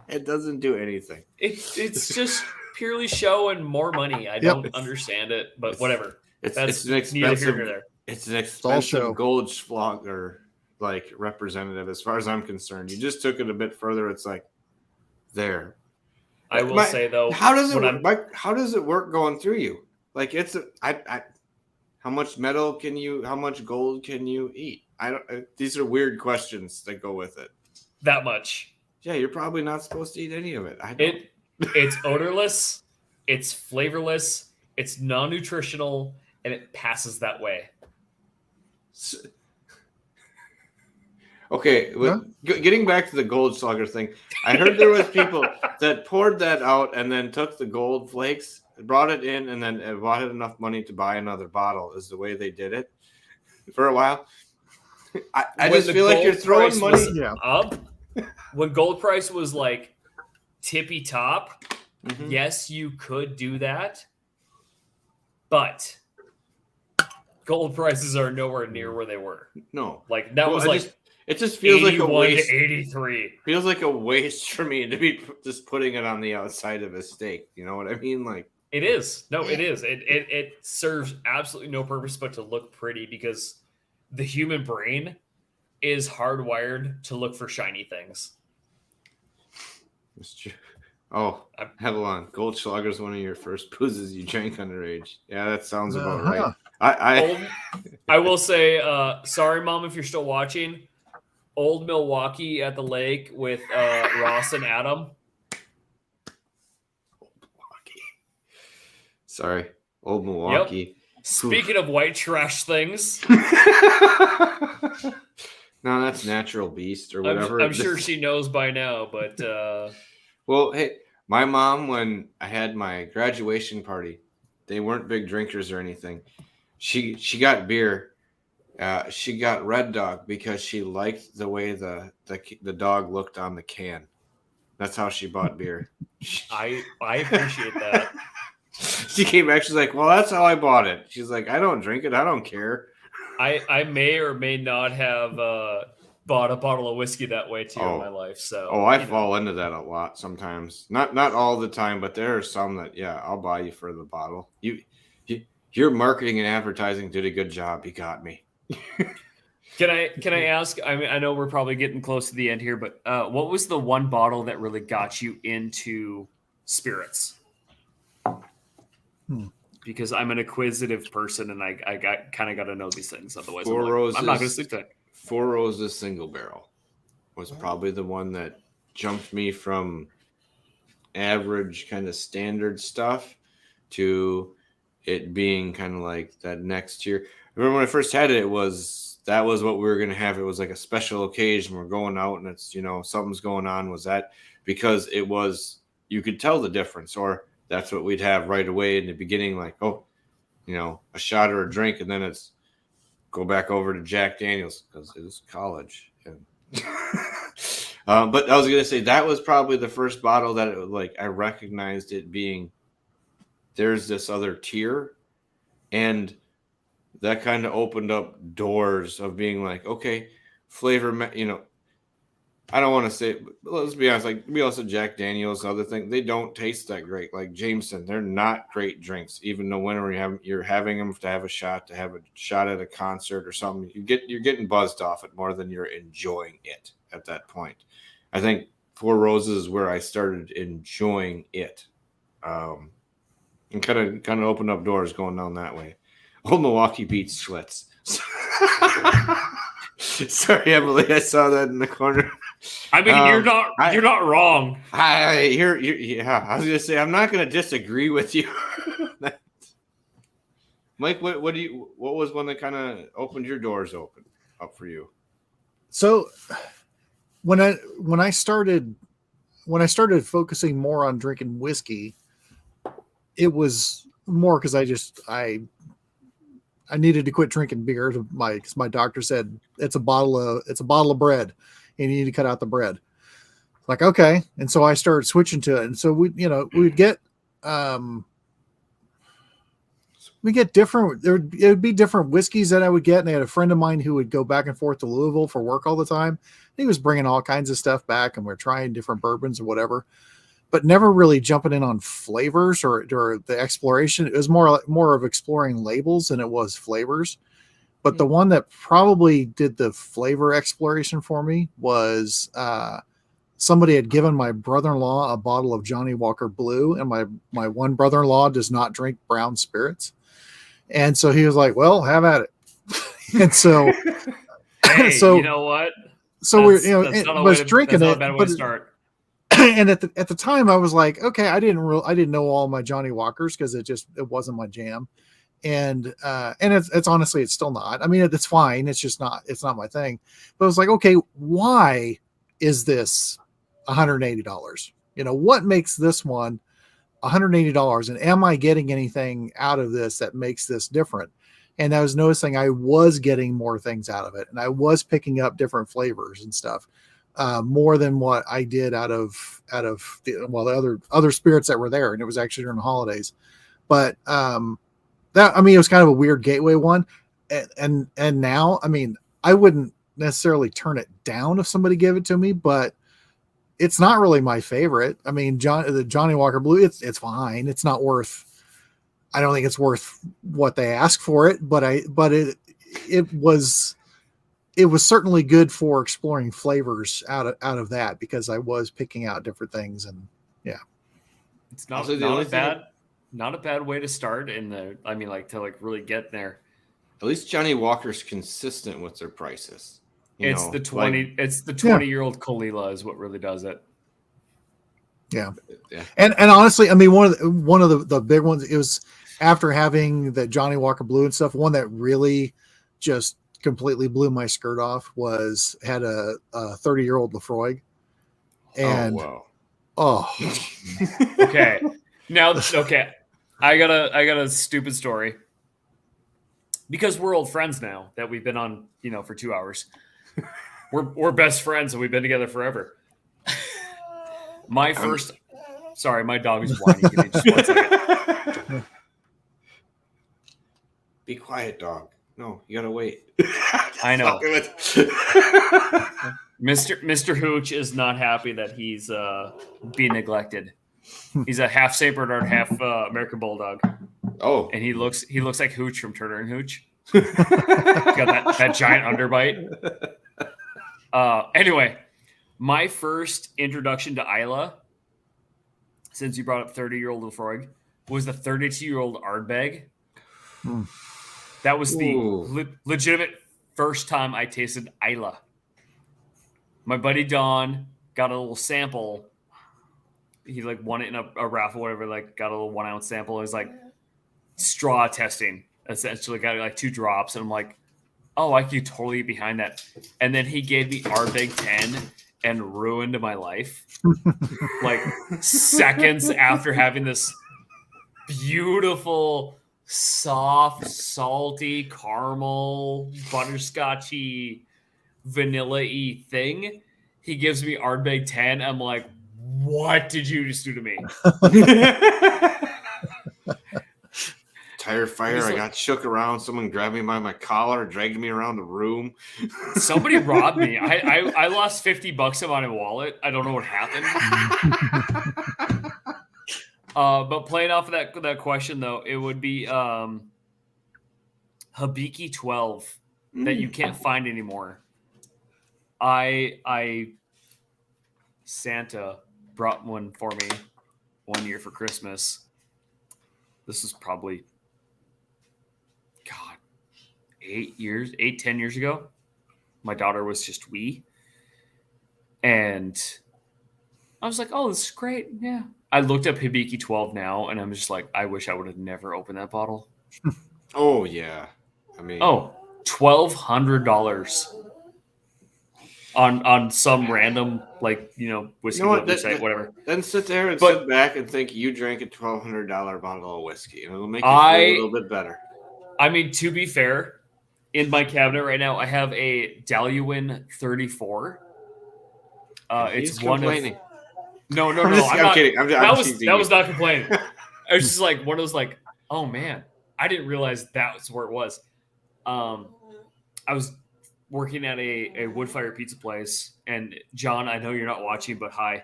A: It doesn't do anything.
C: It's just purely show and more money. I don't understand it, but whatever.
A: It's an expensive. It's an expensive Goldschlager like representative as far as I'm concerned. You just took it a bit further. It's like there.
C: I will say though,
A: how does it work? How does it work going through you? Like how much metal can you? How much gold can you eat? These are weird questions that go with it.
C: That much.
A: Yeah, you're probably not supposed to eat any of it.
C: It's odorless, it's flavorless, it's non-nutritional, and it passes that way.
A: Okay, getting back to the Goldschlager thing, I heard there was people that poured that out and then took the gold flakes, brought it in, and then bought enough money to buy another bottle. Is the way they did it for a while. I just feel like you're throwing money
C: up. When gold price was like tippy top, yes, you could do that. But gold prices are nowhere near where they were.
A: No.
C: Like that was like
A: it just feels like a waste.
C: To 83.
A: Feels like a waste for me to be just putting it on the outside of a steak. You know what I mean? Like
C: it is. No, it is. It serves absolutely no purpose but to look pretty, because the human brain is hardwired to look for shiny things.
A: Oh, hold on. Goldschlager is one of your first boozes you drank underage. Yeah, that sounds about right.
C: I will say, sorry, Mom, if you're still watching. Old Milwaukee at the lake with Ross and Adam.
A: Sorry, Old Milwaukee.
C: Yep. Speaking of white trash things.
A: No, that's Natural Beast or whatever.
C: I'm sure she knows by now, but
A: well, hey, my mom, when I had my graduation party, they weren't big drinkers or anything. She got beer. She got Red Dog because she liked the way the dog looked on the can. That's how she bought beer.
C: I appreciate that.
A: She came back. She's like, "Well, that's how I bought it." She's like, "I don't drink it. I don't care."
C: I may or may not have bought a bottle of whiskey that way too in my life. So
A: I fall into that a lot sometimes. Not all the time, but there are some that I'll buy you for the bottle. Your marketing and advertising did a good job. You got me.
C: Can I ask? I mean, I know we're probably getting close to the end here, but what was the one bottle that really got you into spirits? Because I'm an acquisitive person and I kind of got to know these things. Otherwise, I'm not going to sleep tonight.
A: Four Roses Single Barrel was probably the one that jumped me from average kind of standard stuff to it being kind of like that next tier. I remember when I first had it, that was what we were going to have. It was like a special occasion. We're going out and it's, something's going on. Was that because it was, you could tell the difference, or that's what we'd have right away in the beginning, like, a shot or a drink, and then it's go back over to Jack Daniels because it was college. And but I was going to say that was probably the first bottle that I recognized it being there's this other tier, and that kind of opened up doors of being like, okay, flavor, I don't want to say, but let's be honest, like we also Jack Daniels and other things, they don't taste that great. Like Jameson, they're not great drinks. Even though whenever you're having them to have a shot at a concert or something, you're getting buzzed off it more than you're enjoying it at that point. I think Four Roses is where I started enjoying it. And kind of opened up doors going down that way. Old Milwaukee Beach Schlitz. Sorry, Emily, I saw that in the corner.
C: I mean, you're not wrong.
A: Yeah, I was gonna say I'm not gonna disagree with you. Mike, what was one that kind of opened your doors up for you?
B: So when I started focusing more on drinking whiskey, it was more because I needed to quit drinking beer because my doctor said it's a bottle of bread and you need to cut out the bread. Like, okay. And so I started switching to it. And so we'd get different, it would be different whiskeys that I would get. And I had a friend of mine who would go back and forth to Louisville for work all the time. He was bringing all kinds of stuff back and we're trying different bourbons or whatever, but never really jumping in on flavors or the exploration. It was more of exploring labels than it was flavors. But the one that probably did the flavor exploration for me was somebody had given my brother-in-law a bottle of Johnny Walker Blue, and my one brother-in-law does not drink brown spirits. And so he was like, well, have at it. And so,
C: hey,
B: so
C: you know what?
B: So was drinking it,
C: bad way to start.
B: And at the time I was like, okay, I didn't know all my Johnny Walkers because it wasn't my jam. And it's honestly, it's still not. I mean, it's fine. It's not my thing. But I was like, okay, why is this $180? What makes this one $180? And am I getting anything out of this that makes this different? And I was noticing I was getting more things out of it, and I was picking up different flavors and stuff, more than what I did out of the other spirits that were there. And it was actually during the holidays, but it was kind of a weird gateway one. And now, I mean, I wouldn't necessarily turn it down if somebody gave it to me, but it's not really my favorite. I mean, the Johnny Walker Blue, it's fine. It's not worth, I don't think it's worth what they ask for it, but it was certainly good for exploring flavors out of that, because I was picking out different things. And yeah,
C: it's not a bad way to start to really get there.
A: At least Johnny Walker's consistent with their prices.
C: It's the 20-year-old Kalila is what really does it.
B: Yeah. And honestly, I mean, one of the big ones, it was after having the Johnny Walker Blue and stuff, one that really just completely blew my skirt off had a 30-year-old Lefroy. And
C: okay. Now, okay. I got a stupid story, because we're old friends now that we've been on, for 2 hours. We're best friends and we've been together forever. Sorry, my dog is whining. Give me just 1 second.
A: Be quiet, dog. No, you gotta wait.
C: I know. Mr. Hooch is not happy that he's being neglected. He's a half Saint Bernard, half American Bulldog.
A: Oh,
C: and he looks like Hooch from Turner and Hooch. He's got that giant underbite. Anyway, my first introduction to Isla, since you brought up 30-year-old Lefroy, was the 32-year-old Ardbeg. That was the legitimate first time I tasted Isla. My buddy Don got a little sample. He won it in a raffle, whatever. Got a little 1 ounce sample. It was straw testing. Essentially, got 2 drops, and I'm like, oh, I could totally get behind that. And then he gave me Ardbeg 10 and ruined my life. Seconds after having this beautiful, soft, salty, caramel, butterscotchy, vanilla-y thing, he gives me Ardbeg 10. I'm like, what did you just do to me?
A: Tire fire. I got shook around. Someone grabbed me by my collar, dragged me around the room.
C: Somebody robbed me. I lost $50 in my wallet. I don't know what happened. But playing off of that question, though, it would be Hibiki 12 that you can't find anymore. Santa brought one for me one year for Christmas. this is probably, God, 10 years ago. My daughter was just wee. And I was like, oh, this is great. Yeah. I looked up Hibiki 12 now, and I'm just like, I wish I would have never opened that bottle.
A: Oh, yeah. I mean,
C: Oh, $1,200 on some random, like, whiskey delivery site, whatever.
A: Then sit there and sit back and think you drank a $1,200 bottle of whiskey, and it'll make you feel a little bit better.
C: I mean, to be fair, in my cabinet right now, I have a Daluin 34. It's one
A: complaining.
C: of. No.
A: I'm kidding.
C: That was not complaining. I was just like one of those like, oh man, I didn't realize that's where it was. I was working at a wood fire pizza place, and John, I know you're not watching, but hi,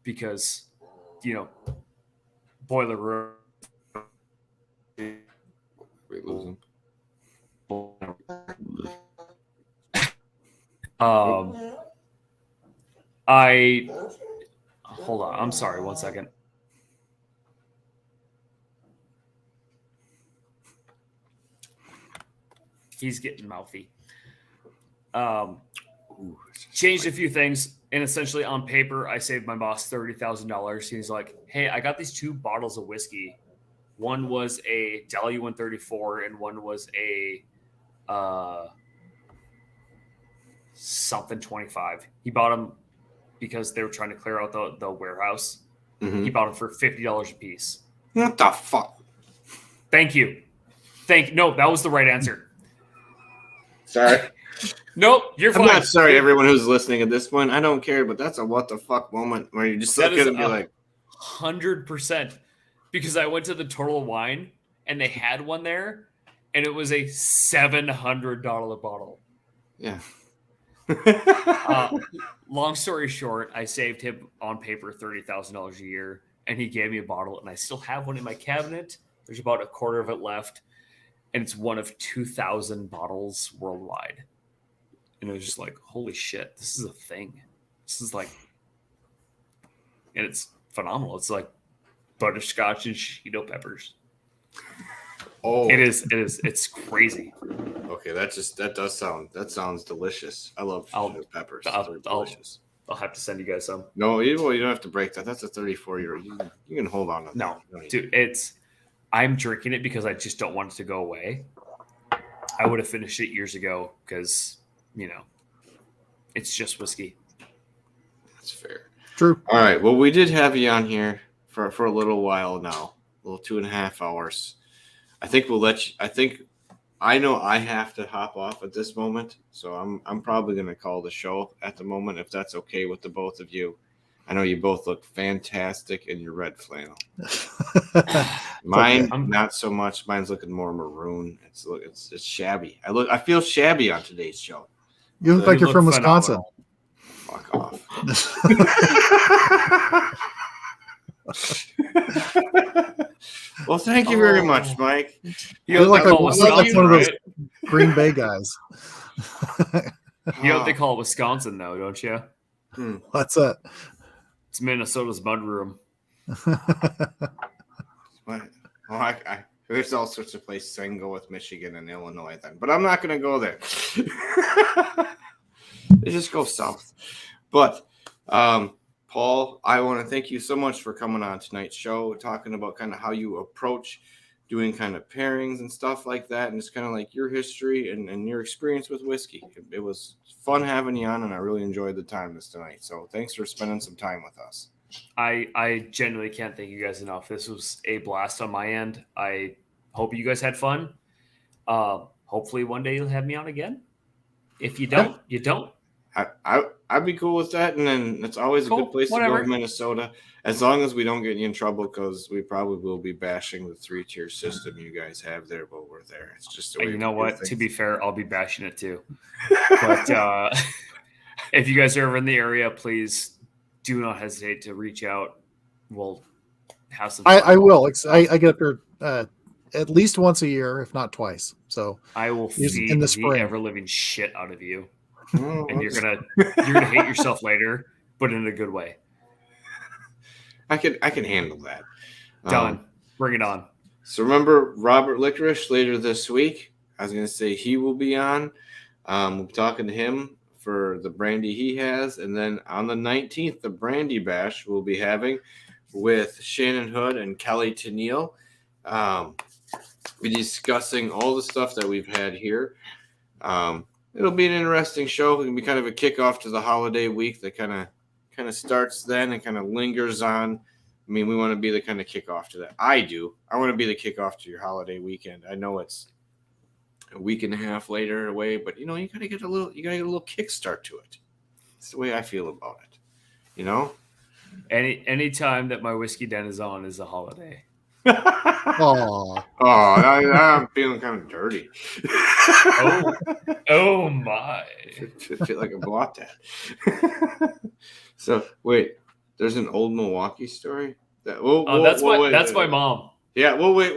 C: because boiler room.
A: We lose him.
C: Hold on. I'm sorry. 1 second. He's getting mouthy. Changed a few things, and essentially on paper, I saved my boss $30,000. He's like, "Hey, I got these 2 bottles of whiskey. One was a Daluin 34, and one was a something 25. He bought them because they were trying to clear out the warehouse.
A: Mm-hmm.
C: He bought them for $50 a piece.
A: What the fuck?
C: Thank you. No, that was the right answer.
A: Sorry.
C: Nope, you're fine.
A: I'm not sorry, everyone who's listening at this point. I don't care, but that's a what the fuck moment where you just look at it and be like,
C: 100%. Because I went to the Total Wine and they had one there, and it was a $700 bottle.
A: Yeah.
C: Long story short, I saved him on paper $30,000 a year, and he gave me a bottle, and I still have one in my cabinet. There's about a quarter of it left, and it's one of 2,000 bottles worldwide. And it was just like, holy shit, this is a thing. This is like, and it's phenomenal. It's like butterscotch and Cheeto peppers.
A: Oh,
C: it is. It's crazy.
A: Okay, that sounds delicious. I love Cheeto peppers. They're delicious.
C: I'll have to send you guys some.
A: No, you don't have to break that. That's a 34-year-old. You can hold on to that.
C: No, dude, I'm drinking it because I just don't want it to go away. I would have finished it years ago because, it's just whiskey.
A: That's fair.
B: True.
A: All right. Well, we did have you on here for a little while now, a little 2.5 hours. I think we'll let you. I know I have to hop off at this moment, so I'm probably going to call the show at the moment if that's okay with the both of you. I know you both look fantastic in your red flannel. Mine, not so much. Mine's looking more maroon. It's shabby. I feel shabby on today's show.
B: You look like you're from Wisconsin.
A: Fuck off. Well, thank you very much, Mike.
B: You look like one of those Green Bay guys.
C: You know what they call Wisconsin, though, don't you?
B: What's that?
C: It's Minnesota's mudroom.
A: There's all sorts of places I can go with Michigan and Illinois then, but I'm not going to go there. They just go south. But Paul, I want to thank you so much for coming on tonight's show, talking about kind of how you approach doing kind of pairings and stuff like that, and just kind of like your history and your experience with whiskey. It was fun having you on, and I really enjoyed the time tonight. So thanks for spending some time with us.
C: I genuinely can't thank you guys enough. This was a blast on my end. I hope you guys had fun. Hopefully one day you'll have me on again. If you don't, you don't.
A: I'd be cool with that, and then it's always a good place to go to Minnesota, as long as we don't get you in trouble, because we probably will be bashing the 3-tier system you guys have there while we're there. It's just the way
C: you know what? Things. To be fair, I'll be bashing it too. But if you guys are ever in the area, please do not hesitate to reach out. We'll have some.
B: I will. I get there at least once a year, if not twice. So
C: I will feed
B: in the spring.
C: The ever living shit out of you. And you're gonna hate yourself later, but in a good way.
A: I can handle that.
C: Done. Bring it on.
A: So remember Robert Licorice later this week. I was going to say he will be on. We'll be talking to him for the brandy he has. And then on the 19th, the brandy bash we'll be having with Shannon Hood and Kelly Tennille. Be discussing all the stuff that we've had here. It'll be an interesting show. It'll be kind of a kickoff to the holiday week that kind of starts then and kind of lingers on. I mean, we want to be the kind of kickoff to that. I do. I want to be the kickoff to your holiday weekend. I know it's a week and a half later away, but you gotta get a little kickstart to it. It's the way I feel about it.
C: Any time that my whiskey den is on is a holiday.
B: Oh,
A: I'm feeling kind of dirty.
C: Oh my!
A: Feel like a blot that. So wait, there's an old Milwaukee story.
C: That's my mom.
A: Yeah. Well, wait.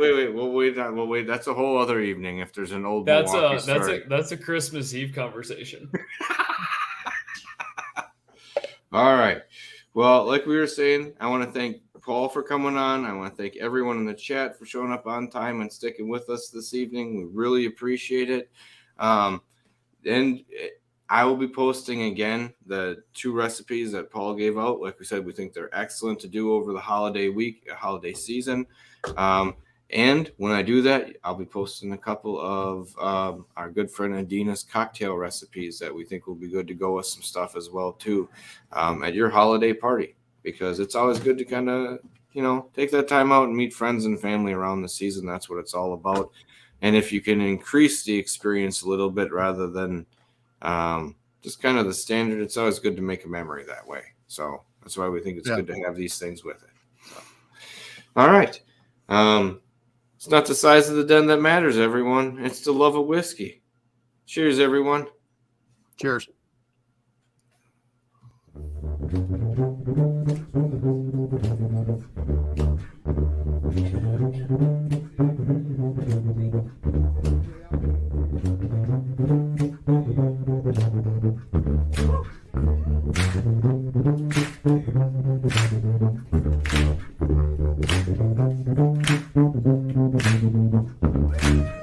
A: That's a whole other evening. If there's an old Milwaukee story.
C: That's a Christmas Eve conversation.
A: All right. Well, like we were saying, I want to thank Paul for coming on. I want to thank everyone in the chat for showing up on time and sticking with us this evening. We really appreciate it. And I will be posting again the 2 recipes that Paul gave out. Like we said, we think they're excellent to do over the holiday season. And when I do that, I'll be posting a couple of our good friend Adina's cocktail recipes that we think will be good to go with some stuff as well too at your holiday party, because it's always good to kind of take that time out and meet friends and family around the season. That's what it's all about. And if you can increase the experience a little bit rather than just kind of the standard, it's always good to make a memory that way. So that's why we think it's good to have these things with it. So, all right. It's not the size of the den that matters, everyone. It's the love of whiskey. Cheers, everyone.
B: cheers.
D: Thank you.